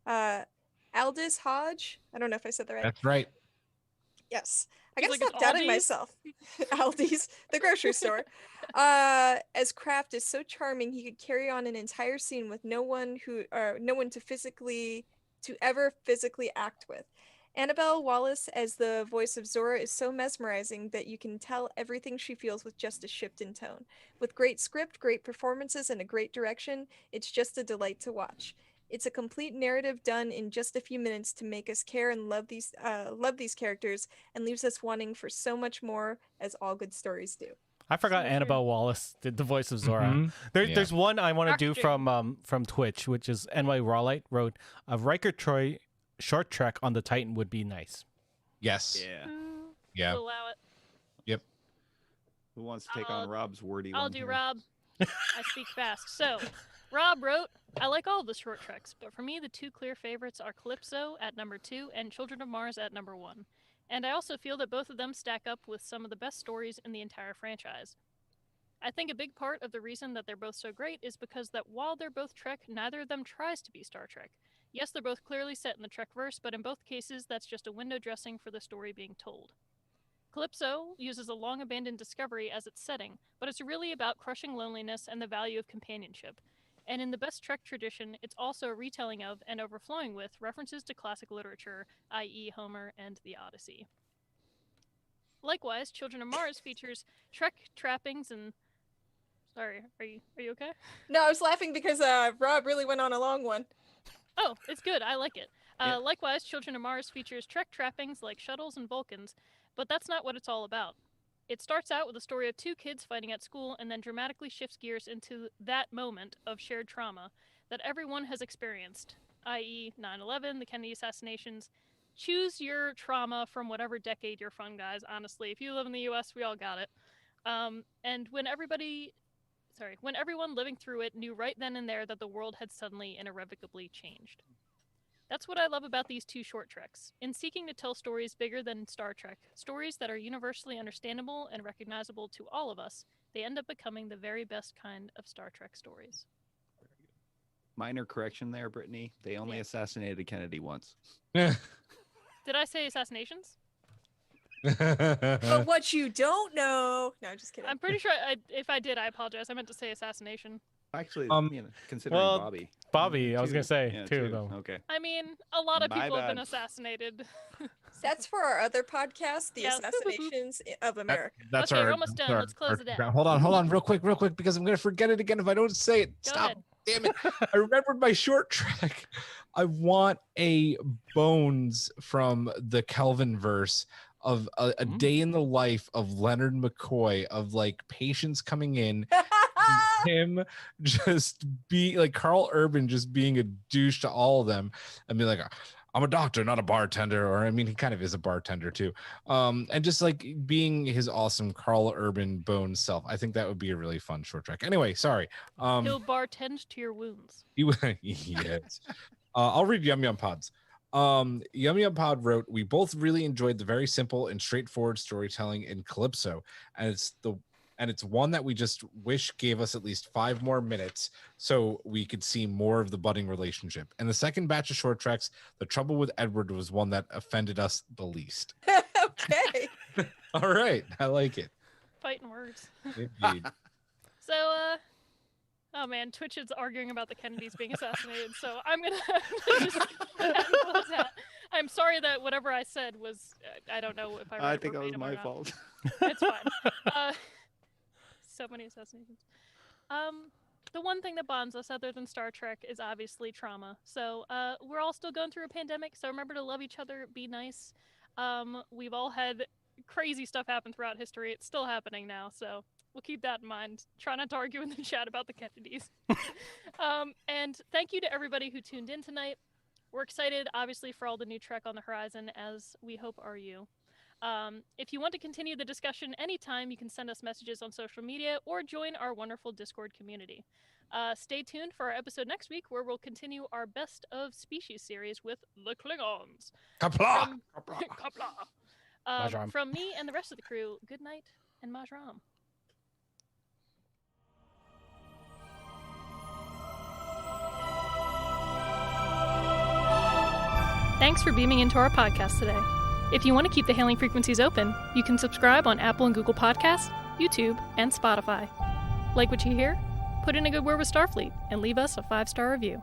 Speaker 4: Aldous Hodge, I don't know if I said that right.
Speaker 3: That's right.
Speaker 4: Yes. I
Speaker 1: He's
Speaker 4: gotta
Speaker 1: like,
Speaker 4: stop
Speaker 1: "It's
Speaker 4: doubting
Speaker 1: Aldi's?"
Speaker 4: myself. Aldi's, the grocery store. As Kraft is so charming, he could carry on an entire scene with no one to ever physically act with. Annabelle Wallis as the voice of Zora is so mesmerizing that you can tell everything she feels with just a shift in tone. With great script, great performances, and a great direction, it's just a delight to watch. It's a complete narrative done in just a few minutes to make us care and love these characters, and leaves us wanting for so much more, as all good stories do.
Speaker 2: I forgot
Speaker 1: So
Speaker 2: Annabelle Wallace did the voice of Zora.
Speaker 3: Mhm.
Speaker 2: There's one I want to do
Speaker 1: Dr.
Speaker 2: from Twitch, which is NY Rawlight wrote a Riker Troy short trek on the Titan would be nice.
Speaker 3: Yes.
Speaker 5: Yeah.
Speaker 3: Yeah.
Speaker 1: We'll allow it.
Speaker 5: Who wants to take on Rob's wordy
Speaker 1: I'll
Speaker 5: one
Speaker 1: do
Speaker 5: here?
Speaker 1: Rob. I speak fast. So, Rob wrote, I like all of the short treks, but for me, the two clear favorites are Calypso at number 2 and Children of Mars at number 1. And I also feel that both of them stack up with some of the best stories in the entire franchise. I think a big part of the reason that they're both so great is because that while they're both Trek, neither of them tries to be Star Trek. Yes, they're both clearly set in the Trekverse, but in both cases, that's just a window dressing for the story being told. Calypso uses a long-abandoned discovery as its setting, but it's really about crushing loneliness and the value of companionship. And in the best Trek tradition, it's also a retelling of and overflowing with references to classic literature, i.e. Homer and the Odyssey. Likewise, Children of Mars features Trek trappings and... Sorry, are you okay?
Speaker 4: No, I was laughing because Rob really went on a long one.
Speaker 1: Oh, it's good. I like it.
Speaker 5: Yeah.
Speaker 1: Likewise, Children of Mars features Trek trappings like shuttles and Vulcans, but that's not what it's all about. It starts out with a story of two kids fighting at school and then dramatically shifts gears into that moment of shared trauma that everyone has experienced, i.e. 9/11, the Kennedy assassinations. Choose your trauma from whatever decade you're from, guys, honestly. If you live in the US, we all got it. And when everyone living through it knew right then and there that the world had suddenly and irrevocably changed. That's what I love about these two short treks. In seeking to tell stories bigger than Star Trek, stories that are universally understandable and recognizable to all of us, they end up becoming the very best kind of Star Trek stories.
Speaker 5: Minor correction there, Brittany. They only assassinated Kennedy once.
Speaker 1: Did I say assassinations?
Speaker 4: But what you don't know... No, just kidding.
Speaker 1: I'm pretty sure if I did, I apologize. I meant to say assassination.
Speaker 5: Actually, considering
Speaker 2: well,
Speaker 5: Bobby.
Speaker 2: Bobby, I was gonna say
Speaker 5: Yeah,
Speaker 2: too, though.
Speaker 5: Okay.
Speaker 1: I mean, a lot of
Speaker 5: My
Speaker 1: people have been
Speaker 5: bad.
Speaker 1: assassinated.
Speaker 4: That's for our other podcast, The
Speaker 1: Yeah.
Speaker 4: Assassinations of America.
Speaker 3: That's
Speaker 1: Okay,
Speaker 3: our.
Speaker 1: we're almost
Speaker 3: that's
Speaker 1: done.
Speaker 3: our-
Speaker 1: Let's close
Speaker 3: our-
Speaker 1: it out.
Speaker 3: Hold on, real quick, because I'm gonna forget it again if I don't say it.
Speaker 1: Go
Speaker 3: Stop.
Speaker 1: ahead.
Speaker 3: Damn it. I remembered my short track. I want a Bones from the Kelvin verse of a day in the life of Leonard McCoy, of like patients coming in, him just be like Carl Urban just being a douche to all of them and be like, I'm a doctor, not a bartender. Or I mean, he kind of is a bartender too. And just like being his awesome Carl Urban Bones self. I think that would be a really fun short track. Anyway, sorry.
Speaker 1: He'll bartend to your wounds.
Speaker 3: Yes. I'll read Yum Yum Pods. Yum Yum Pod wrote, we both really enjoyed the very simple and straightforward storytelling in Calypso, and it's one that we just wish gave us at least 5 more minutes so we could see more of the budding relationship. And the second batch of short tracks, The Trouble with Edward was one that offended us the least.
Speaker 4: Okay.
Speaker 3: All right, I like it.
Speaker 1: Fighting words.
Speaker 3: Indeed.
Speaker 1: So, oh man, Twitch is arguing about the Kennedys being assassinated, so I'm gonna just close that. I'm sorry that whatever I said was, I don't know if I read
Speaker 5: I
Speaker 1: it
Speaker 5: think that was
Speaker 1: verbatim or
Speaker 5: my
Speaker 1: not.
Speaker 5: fault.
Speaker 1: It's fine. So many assassinations. The one thing that bonds us other than Star Trek is obviously trauma. So we're all still going through a pandemic, so remember to love each other, be nice. We've all had crazy stuff happen throughout history. It's still happening now, so we'll keep that in mind. Try not to argue in the chat about the Kennedys. And thank you to everybody who tuned in tonight. We're excited, obviously, for all the new Trek on the horizon, as we hope are you. If you want to continue the discussion anytime, you can send us messages on social media or join our wonderful Discord community. Stay tuned for our episode next week, where we'll continue our Best of Species series with the Klingons.
Speaker 3: Kapla!
Speaker 1: Kapla.
Speaker 2: Majram.
Speaker 1: From me and the rest of the crew, good night and Majram. Thanks for beaming into our podcast today. If you want to keep the hailing frequencies open, you can subscribe on Apple and Google Podcasts, YouTube, and Spotify. Like what you hear? Put in a good word with Starfleet and leave us a 5-star review.